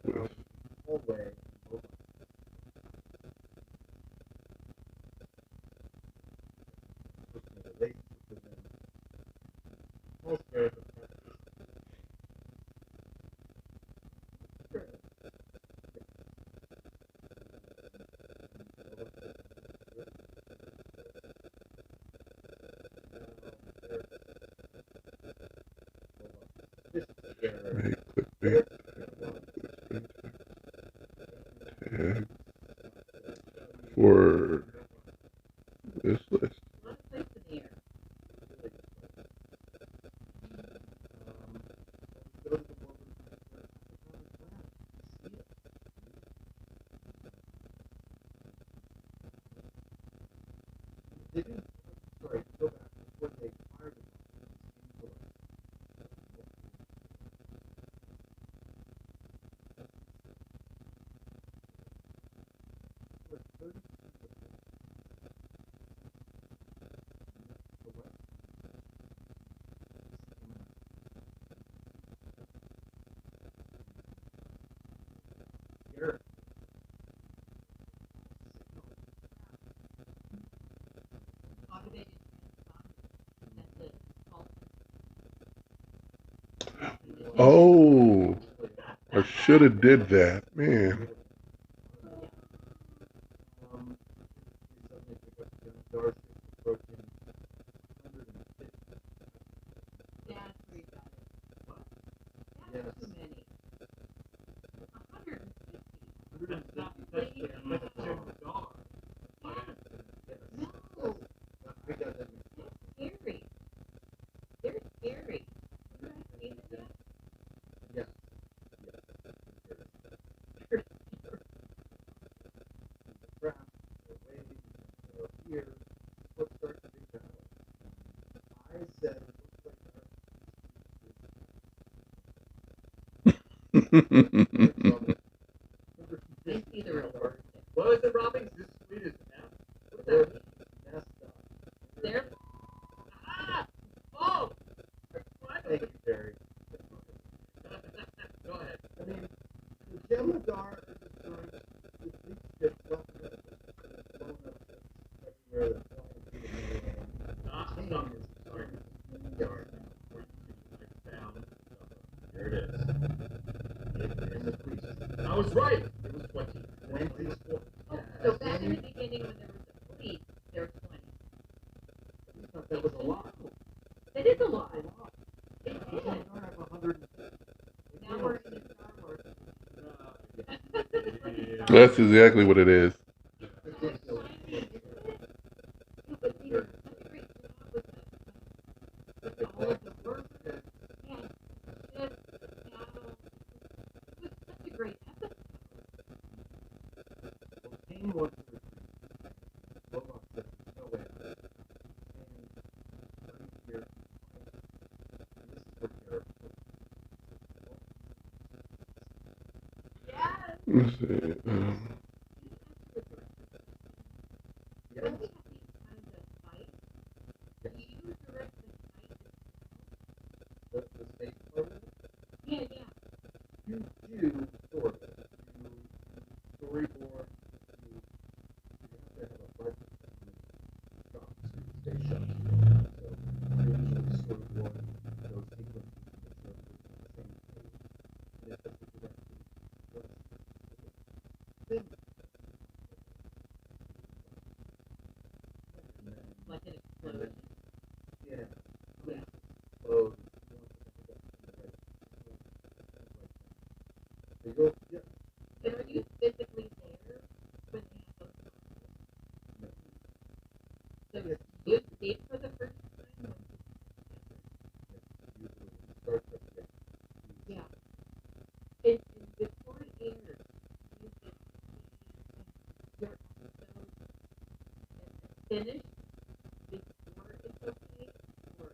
clickbait tag for this list. a lot of place in the air. They didn't, sorry, go back. When they fired him, Automated transponder. That's it. Oh, I should have did that, man. That's where you got it. That's too many. 150. No, they're scary. They're scary. You guys seen it yet? Yes. They're scary. Craft, or waves, or here, what starts to be battle. I said, it looks like They see the real world. What was it, Robin? This sweet as F? What's that mean? messed up. They're oh! Thank you, Barry. Go ahead. I mean, the Jemadar is destroying the fleet ships left and right. Blown up ships everywhere. They're flying through the middle. Stop. Sorry. I found. Here it is. right. It was 20. 20. Oh, so back in the beginning when there was a fleet, there were 20. I thought that was a lot. That is a lot. A lot. It I is. have 150. Now we're in the Star Wars. That's exactly what it is. Ridiculous. But they did such a great job with all of the work. Yeah, ship, the battle. It was such a great episode. Well, Kane wants to retreat. Lobot says, no way. Kane, right here. And this is where Garrett Yes. Let's see. Yes. When we have these kinds of fights, do you direct the fight itself? The space part of it. Yeah, yeah. You do sort of. You storyboard. You have to have a budget. Shots. Stay shots. So you usually storyboard those sequences to make sure they're on the same page. And if that's the direction, then and then Like an explosion. yeah. Yeah. Oh, they go, yeah. And are you physically there when they have those conversations? No. So you see it for the first time when Usually in Star Trek, yeah. And before it airs, you get your episode finished before it's okay, or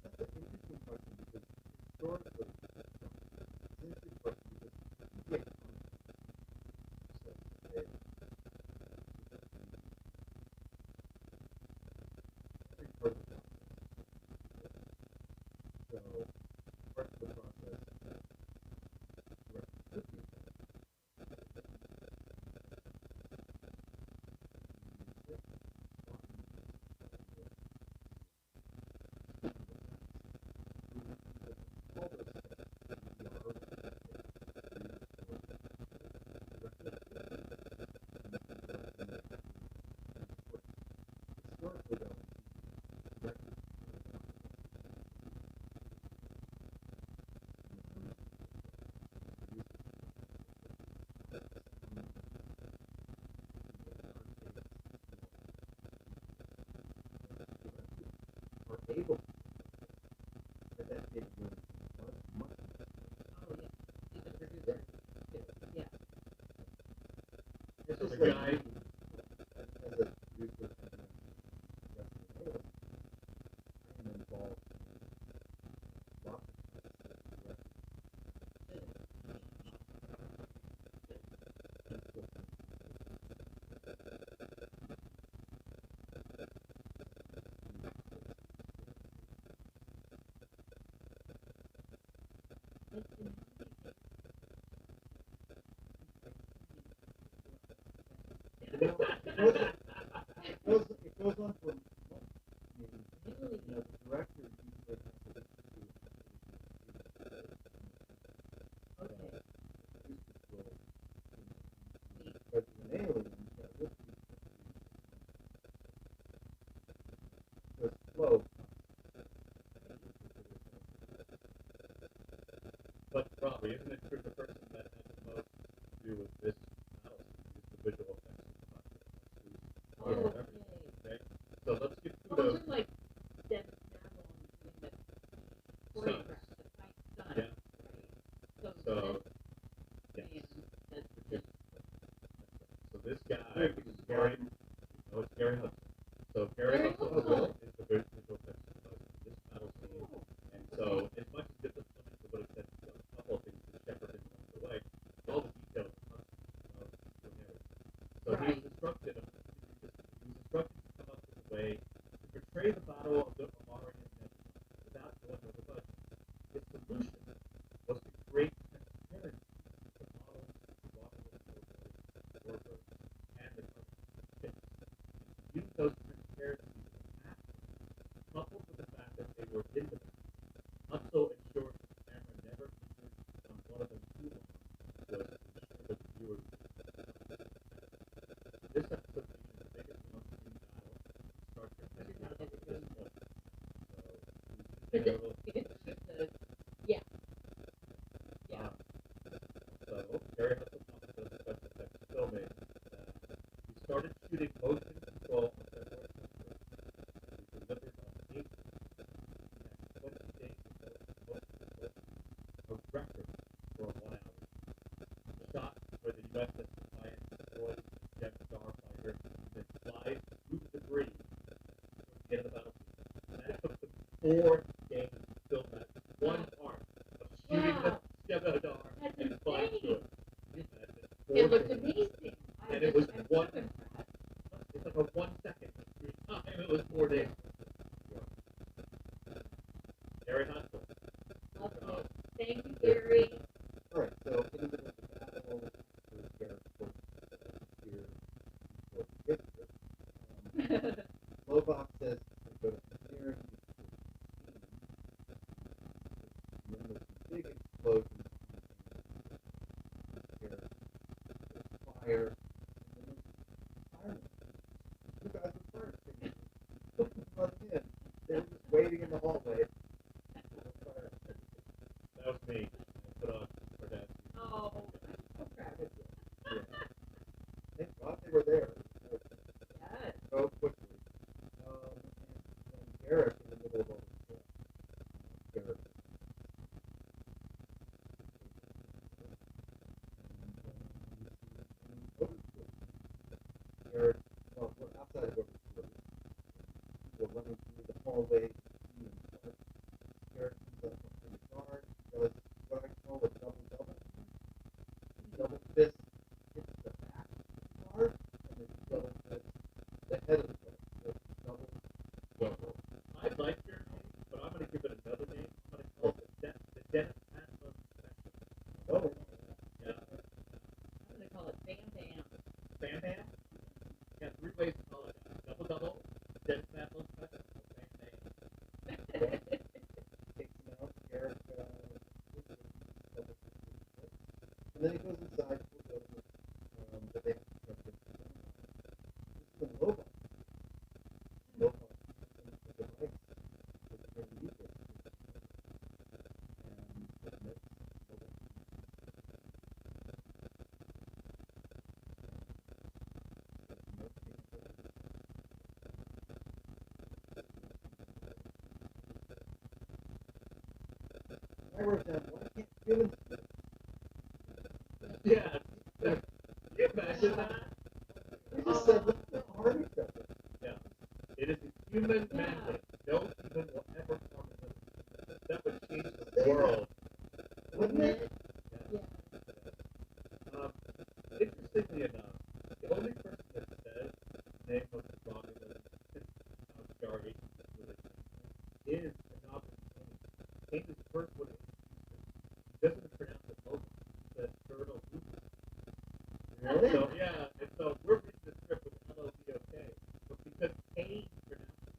that's an interesting question because historically, it's an interesting question because you get so they, every part of the process. So part of the process, right, could be historically though, are able at that capability much oh yeah, she's a producer. Yeah. it's So just the like guy- as a producer and I am involved in lots of direct it goes on for months. I mean, Really? the director usually has to Okay. producers will, because an alien, that would be the flow. But probably, isn't it true the person that had the most to do with this battle scene is the visual effects of the content? Oh, okay. Okay? So let's give Well, kudos. those are like Dennis Navon doing the choreograph, the fight stunt, Yeah. right? So, this yes. man has So this guy, which is Gary, no, it's Gary Hudson. So Gary Gary Hudson Hudson. is the visual effects supervisor for this battle scene. And so, as much as different people would have said a couple of things to shepherd him along the way, all the details are so he Right. was instructed to come up with a way to portray the battle of the Amari and Nebula without going over budget. His solution was to create transparency to the models, the Romulan Warbirds, and the ships. Use those transparencies as an asset, coupled with the fact that they were in the battle. Also ensured that the camera never entered on one of them too long was Because it's just a, yeah. Yeah. So, Gary Hustle does special effects filming. We started shooting motion control on February 21st. We delivered on 8 20 days of motion control, a record for 1 hour. Shot where the USS Defiant destroys Jet Starfighter and then flies through debris towards the end of the battlefield. And that took them 4 days to film that one part of shooting Wow. the Skeletor That's and flying insane. through it. Can you imagine? 4 It looked days. amazing. And it was I'm one- so impressed. It's like a 1 second screen time. It was 4 days. Gary Hustle. Lovely. Thank you, Gary. All right, so in the middle of the battle, there's Garrett here for Victor. Lobach says to go to engineering. And then there's a big explosion. Garrett, there's fire. And then there's firemen. You guys are first. Running in. They were just waiting in the hallway. That was me. I put on for that. Oh, I'm so proud of you. Yeah. Thank God they were there. Yes. So quickly. And Garrett in the middle of all this stuff. Garrett. Garrett, well, we're outside of Overstreet. We're running through the hallway. Garrett comes up from the guard, does what I call a double-double. Double fist hits the back of the guard, and then double fist the head of the guard. So double. I like your name, but I'm going to give it another name. I'm going to call it the Dennis Hanson Special. Oh, Yeah. I'm going to call it Bam Bam. Bam Bam? Yeah, 3 ways to call it. Double, Dennis Hanson Special, Bam Bam. takes him out. Garrett, double fist. And then he goes inside, pulls over, but they have to trust him. This is a Lobot. Lobot is a device that's going to use it. And it makes Lobot. I wrote down, why can't humans do it? Yeah. Can you imagine that? We just said, let's put army stuff in. Yeah. It is a human mandate. No human will ever harm another. That would change the world. Wouldn't it? Yeah. Interestingly enough, the only person that says the name of the Romulan Star Agent is a novel. Kane is the first one to introduce it. He doesn't pronounce it Logan. He says Colonel Lucas. Really? So, yeah, and so we're reading the script with L-O-C-O-K, but because Kane pronounced it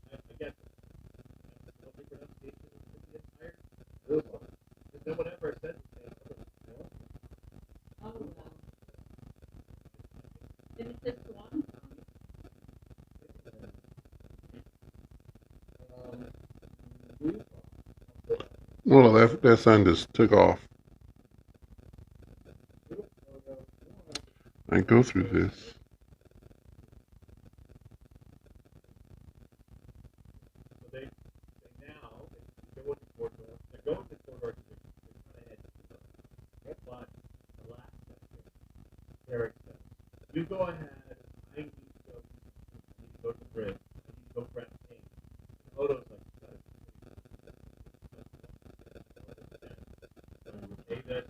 that way, I guess that's the only pronunciation in the entire Lobot. because no one ever says his name. Oh, wow. Then it says Swan Song. Lobot. Well, that sign just took off. I go through this. So they now they go into corridor. They go into corridor because they're kind of edgy. But the last section, Eric says, "You go ahead. I need to go to the bridge. I need to go grab Kane." And Odo's like, "Hey, this.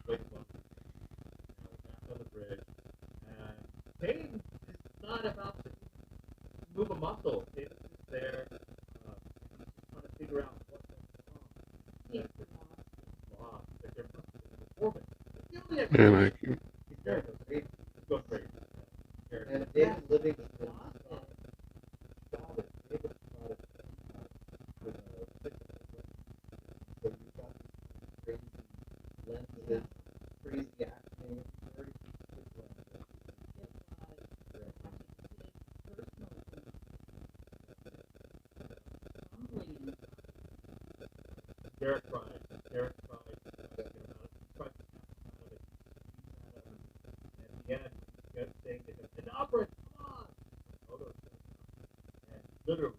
Wait one. Back on the bridge, and Kane is not about to move a muscle. Kane is just there. He's just trying to figure out what's wrong. He's Lost. Like they're performing. It's the only And I explanation. He's very great. It's going crazy. And David Livingston shot it. David shot it with a picture. So you've got these crazy lenses, crazy acting, very good lenses. humbling Derek tried. Derek tried to get him out. He tried to tap him out of it. And at the end, he kept saying to him, "Enough, come on!" Odo says no. And literally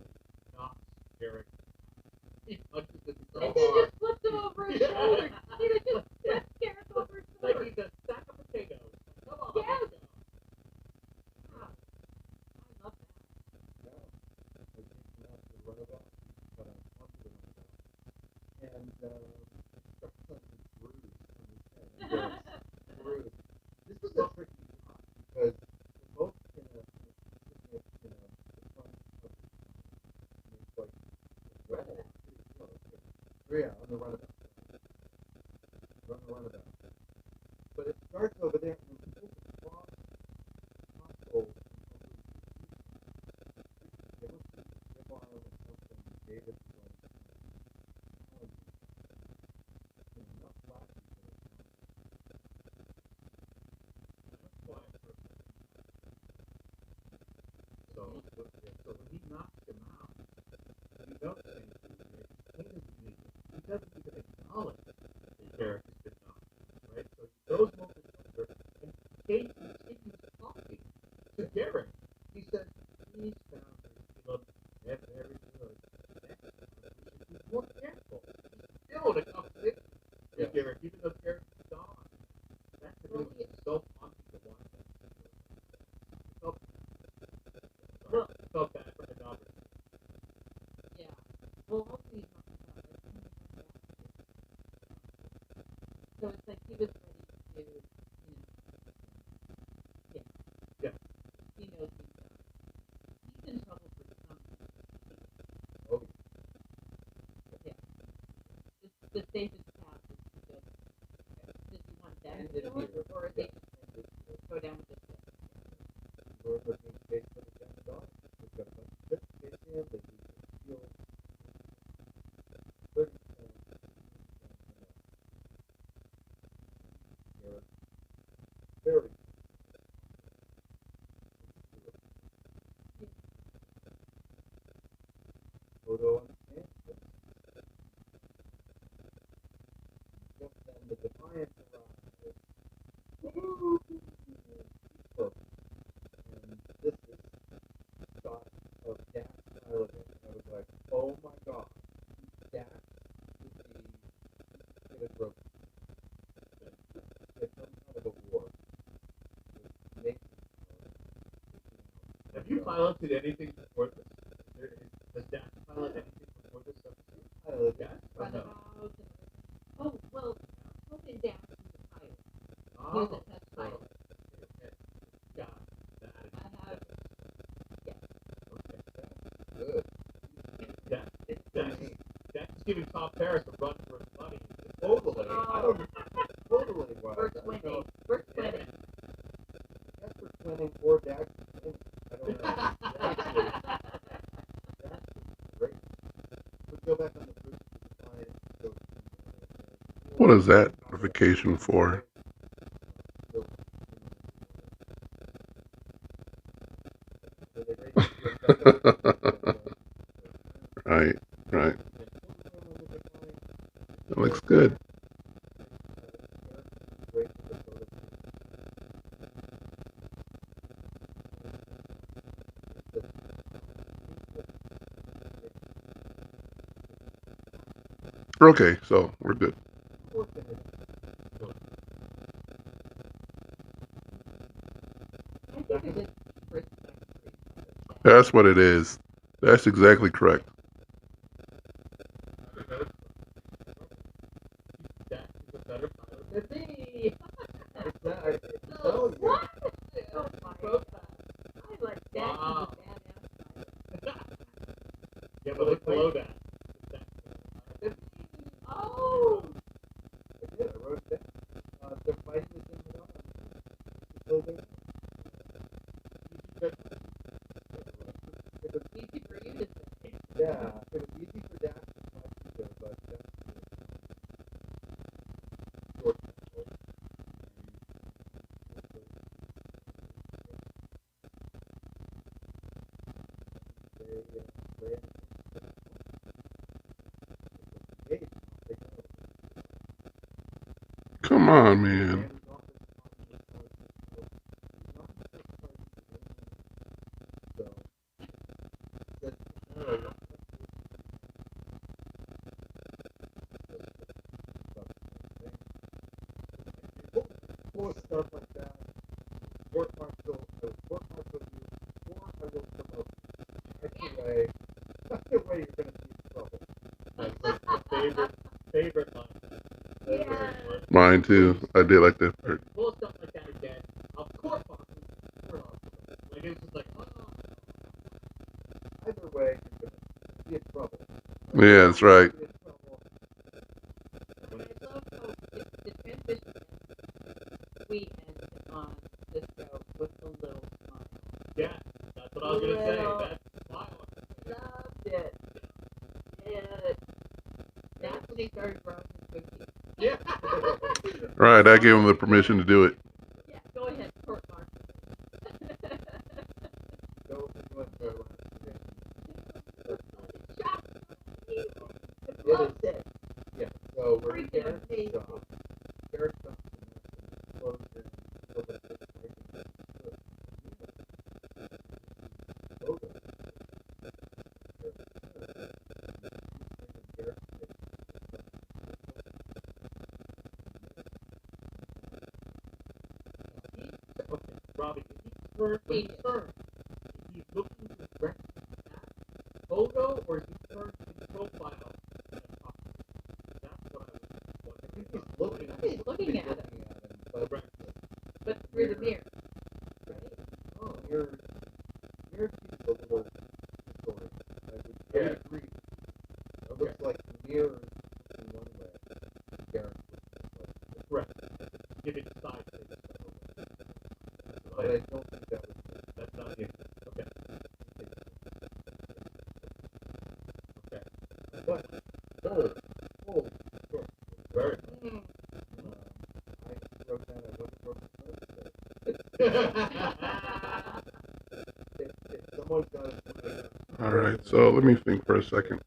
knocks Derek. He punches him so And he hard. just flipped him over his Yeah. shoulder. He would just flip Derek over his Like shoulder. he's a sack of potatoes. Come on, Yes. let's go. Wow. I love that. No, I think not the runabout, but I'm onto the runabout. And starts something bruised on his head. Yes, bruised. This was a tricky shot because we're both in a the front of the and it's like Runabout. pretty close. Yeah, on the runabout. On the runabout. But it starts over there and it pulls across console and over the there must be a grip arm or something David was telling me. And enough flashes that it That's why I first said so when he knocks him out, you don't say anything. He doesn't even acknowledge that Derek has been knocked, right? So he throws him over his shoulder, and Kate continues talking to Derek. He says, "He's found his Caleb. They're very good. Next time, we should be more careful." He's still in a conversation with Derek, even though Derek is gone. That to me was so haunting to watch that. I felt bad for the daughter. Yeah. Well, also he's not so it's like he was ready to, Yeah. he knows he's in trouble for something. Oh, Yeah. The safest path is to just, does he want them And to it do it, appears. or is they just go down with the ship? Lord looking space for the down the dog. We've got a bunch of ships chasing him. They use the shield. 30%. Very Odo understands this. Just then the Defiant arrives. Woo! Close. And this is shot of Dax piloting. And I was like, oh my god. Dax would be in a broke. It's some kind of a war. With nature. Have you piloted anything before this? Has Dax piloted anything before this episode? Pilot. Yes? Or Run no? about and everything. Oh, well, Tobin Dax was a pilot. Oh, He was a test pilot. Okay. Got that. I have, yeah. Okay. Good. Dax is giving Tom Paris a run for his money. Totally. I don't totally why. We're I don't twinning. know. We're twinning. I guess we're twinning or Dax is twinning. I don't know. Dax is great. Let's go back on the bridge to the client. What is that notification for? Right, right. That looks good. Okay, so we're good. I think it is first. That's what it is. That's exactly correct. Dax is a better pilot than me. What? Oh my God. I like that. Wow. He's a badass. Yeah, but look below that. Oh. I did. I wrote it down. They're fighting with him at all. Building. Easy for you to say. Yeah, it was easy for Dax to fight with him, but Dax short. They on, man. More stuff like that. Court martial you, or I will promote you. Either way, you're going to be in trouble. That's like my favorite line. Yes. Mine too. I did like that part. Pull stuff like that again. Of course, like it was just like, oh. Either way, you're going to be in trouble. Yeah, that's right. Be in trouble. And I love how the transition we end on this show with a little smile. Yeah, that's what I was gonna say. Little- That's smile. Loved it. And that's when he started growing his cookies. Yeah. Right, I gave him the permission to do it. Yeah, go ahead, court martial. Go with the last Loved it. Yeah, so we're Freaking Garrett's amazing. shop. Garrett's shop closed in so that it's Okay, Robbie, when he turns, is he looking directly at photo, or is he turned his profile and talking? That's what I was I think wondering. he's looking He's looking at him, but but through the mirror. oh, you're a little story. I would agree. It looks like the mirror is in one way. Garrett looks Correct. Giving side face. but I don't think that was That's not him. Okay. Okay. But oh, sure. Very. I wrote down I wasn't broken if someone's got it. All right, so let me think for a second.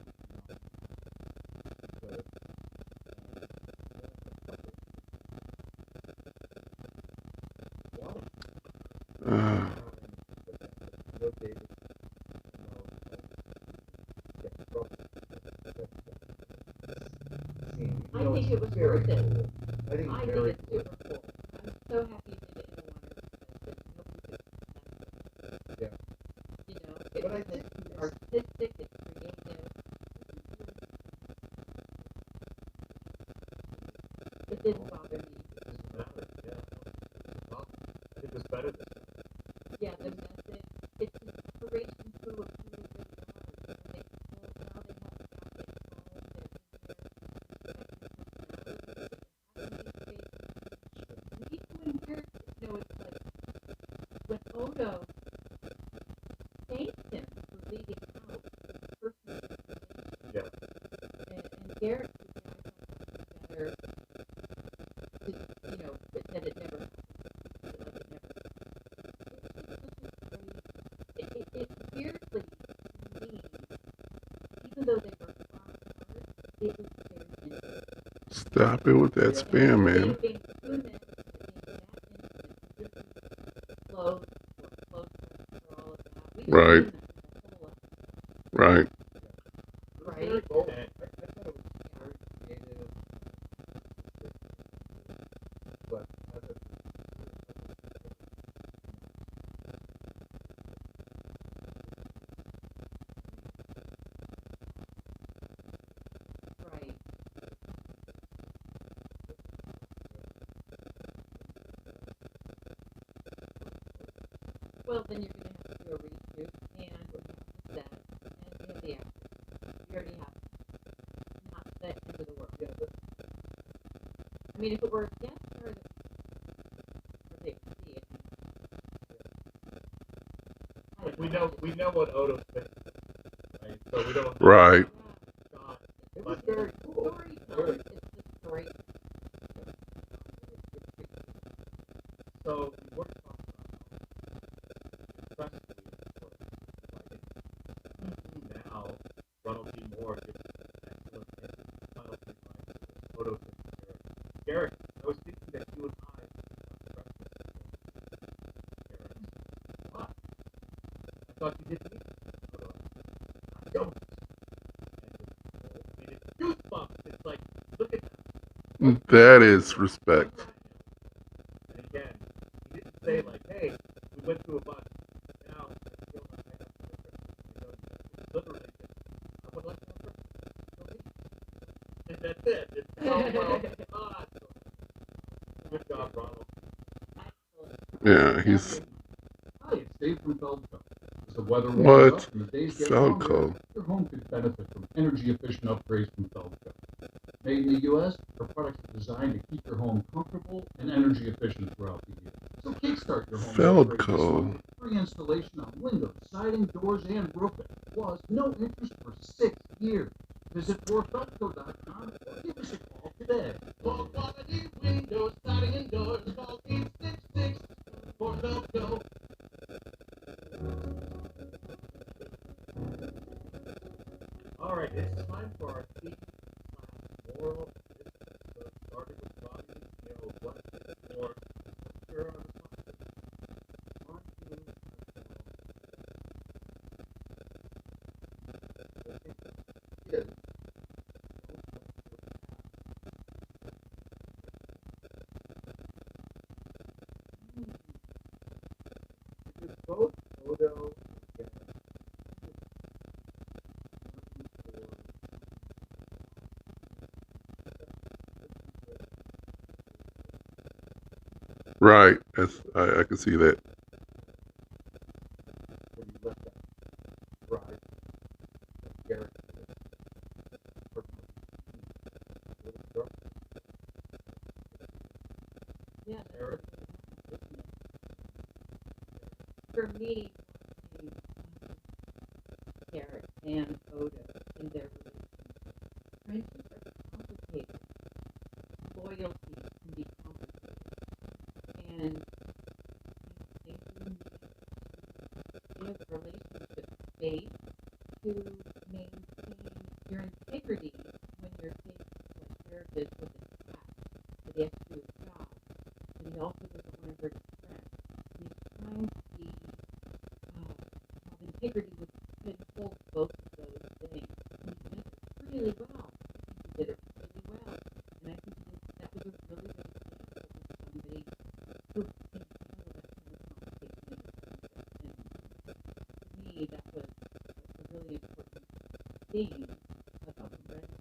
Uh, I think it was worth it. I think I it's think very it's super cool. I'm so happy you did it in a water that nobody could. Yeah. You know, But I it's think artistic, it's creative. It didn't bother me. I think it's better this time. Yeah, the message, it's an inspiration to what people really are. And they pull how they have got it home, they're in there, even when characters, you know, it's like when Odo thanked him for leaving out his personal information. Yeah. And Garrett said, I thought it was better to, you know, that it never happened. Like it never it weirdly, to me, even though they were far apart, it was very intimate. stop it with that spam, man. It being 2 minutes, it being that intimate, close for all of that. We Right. seen that whole Right. right? I thought it was very creative, but as a Right. Well, then you're going to have to do a reshoot, and you have the set, and you have the actors. You already have not the end of the world. yeah, but I mean, if it were a guest star, or they could see it. Like we know what Odo's thinking, right? So we don't. Right. God, it was but very cool. Storytelling is the story. so we were talking about how impressively now Ronald D. Moore gives excellent final three lines. Odo says to Garrett, I was thinking that Goats. And it's goosebumps. It's like, look at that. That is respect. And again, he didn't say like, hey, we went through a bunch. Now, you know, literally, I would like to and that's it. It's so well done. Good job, Ronald. Yeah, he's Hi, it's Dave from Feldco. As the weather What? warms up and the days get longer, Felco. your home could benefit from energy-efficient upgrades from Feldco. Made in the U.S., our products are designed to keep your home comfortable and energy-efficient throughout the year. So kickstart your home upgrade this Feldco. summer. Free installation on windows, siding, doors, and roofing. Plus, no interest for 6 years. Visit forfeldco.com or give us a call today. For quality windows, siding, and doors, call 866 for Feldco. All right, it's time for our theme/moral. This episode started with Robbie. You know what it's for. Sure, our Yes. Because both Odo and right. That's I can see that. when you let that ride, that character, Yeah, Eric, for me, Garrett and Odo in their relationship, friendships are complicated. Loyalty can be complicated. And I think you need to give relationship space to maintain your integrity when you're faced with a therapist with a task that he has to do his job, but he also doesn't want to hurt his friend. And he's trying to be have integrity with and hold both of those things. And he did it really well. He did it really well. And I think that was a really good example of somebody who can handle that kind of complication in a friendship. And to me, that was a really important thing about the friendship.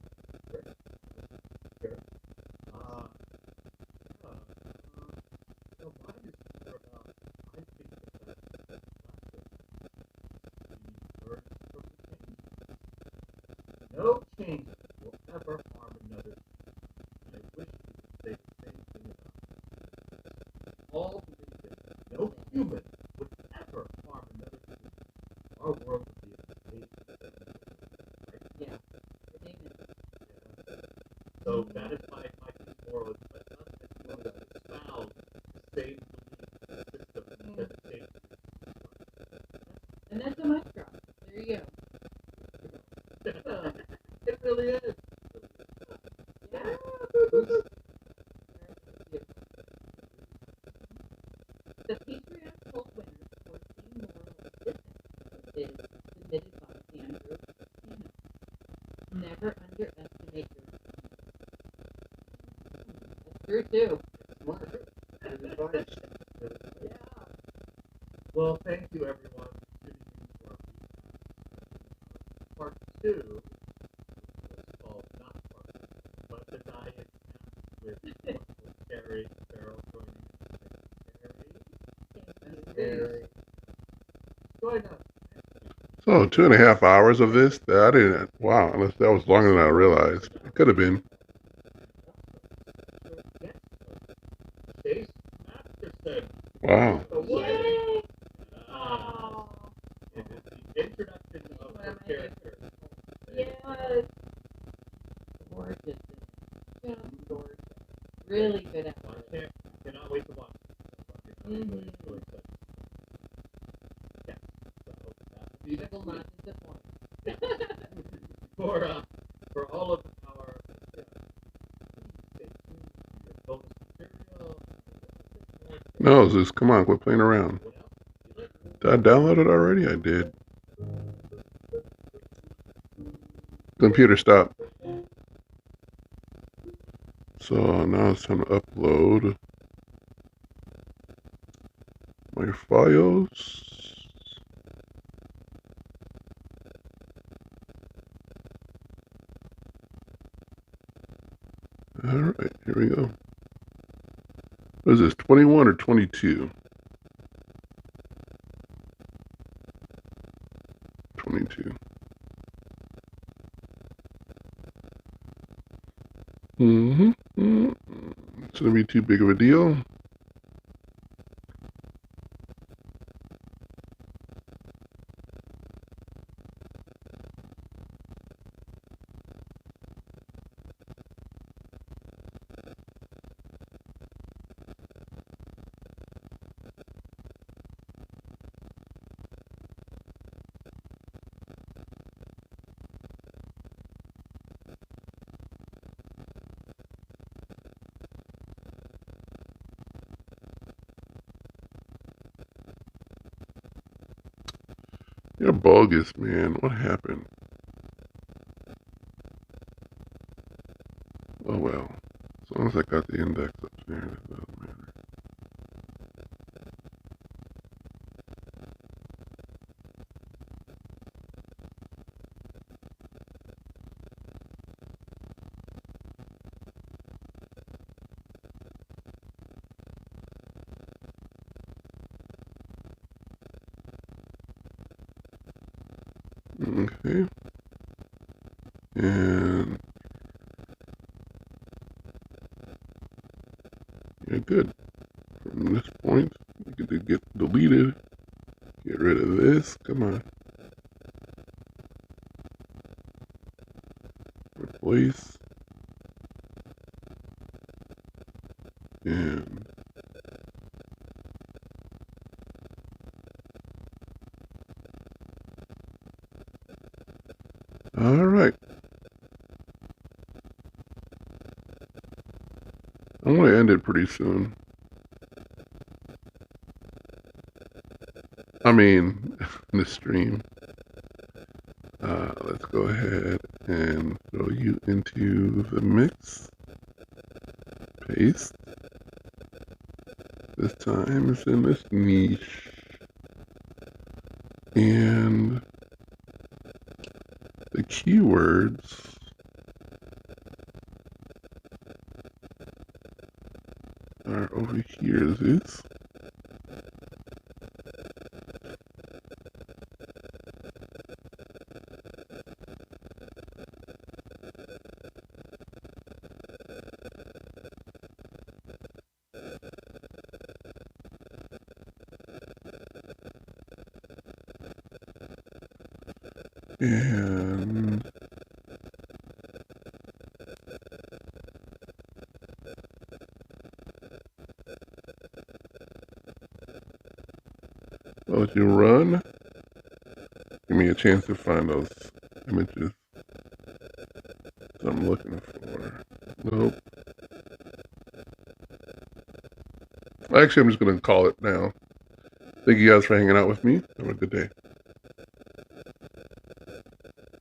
Mine is more about, I think that that's the lesson we learn from the changes. No changes will ever harm another. And I wish we could say the same thing about it. All believe that no human would ever harm another human. Our world would be a amazing place. Right? Yeah. Amen. Yeah. So that is my key moral. Is let us continue to espouse the same belief system instead of change. And that's a mic drop. There you go. It really is. Yeah. The patriarchal winner for team moral this episode is submitted by Andrew Hannah. Never underestimate your That's true too. Smart. Good advice. Yeah. Well, thank you everyone for tuning in to our part 2. It's called not part 2, but the diet with Carrie Farrell joining us. Carrie. Join us. So 2.5 hours of this? I didn't. Wow, unless that was longer than I realized. It could have been. Chase Masterson. Wow. The one. Yay! Ah. It is the introduction of One the of my character. Yes. Gorgeous. Just gorgeous. Really good at I it. cannot wait to watch it. Mhm. It's really exciting. Yeah. So that will be It next will week. not disappoint. For all of our stay tuned to your bonus material. No, Zeus, come on, quit playing around. What else? You like? Did I download it already? I did. Computer, stop. So now it's time to upload my files. All right, here we go. What is this, 21 or 22? 22. It's gonna be too big of a deal. You're bogus, man. What happened? Oh well. As long as I got the index up there, it doesn't matter. Okay. And yeah, good. From this point, we get to get deleted. Get rid of this. Come on. Replace. And all right. I'm going to end it pretty soon. I mean, the stream. Let's go ahead and throw you into the mix. Paste. This time it's in this niche. And the keywords are over here, Zeus. And I'll let you run. Give me a chance to find those images that I'm looking for. Nope. Actually, I'm just going to call it now. Thank you guys for hanging out with me. Have a good day.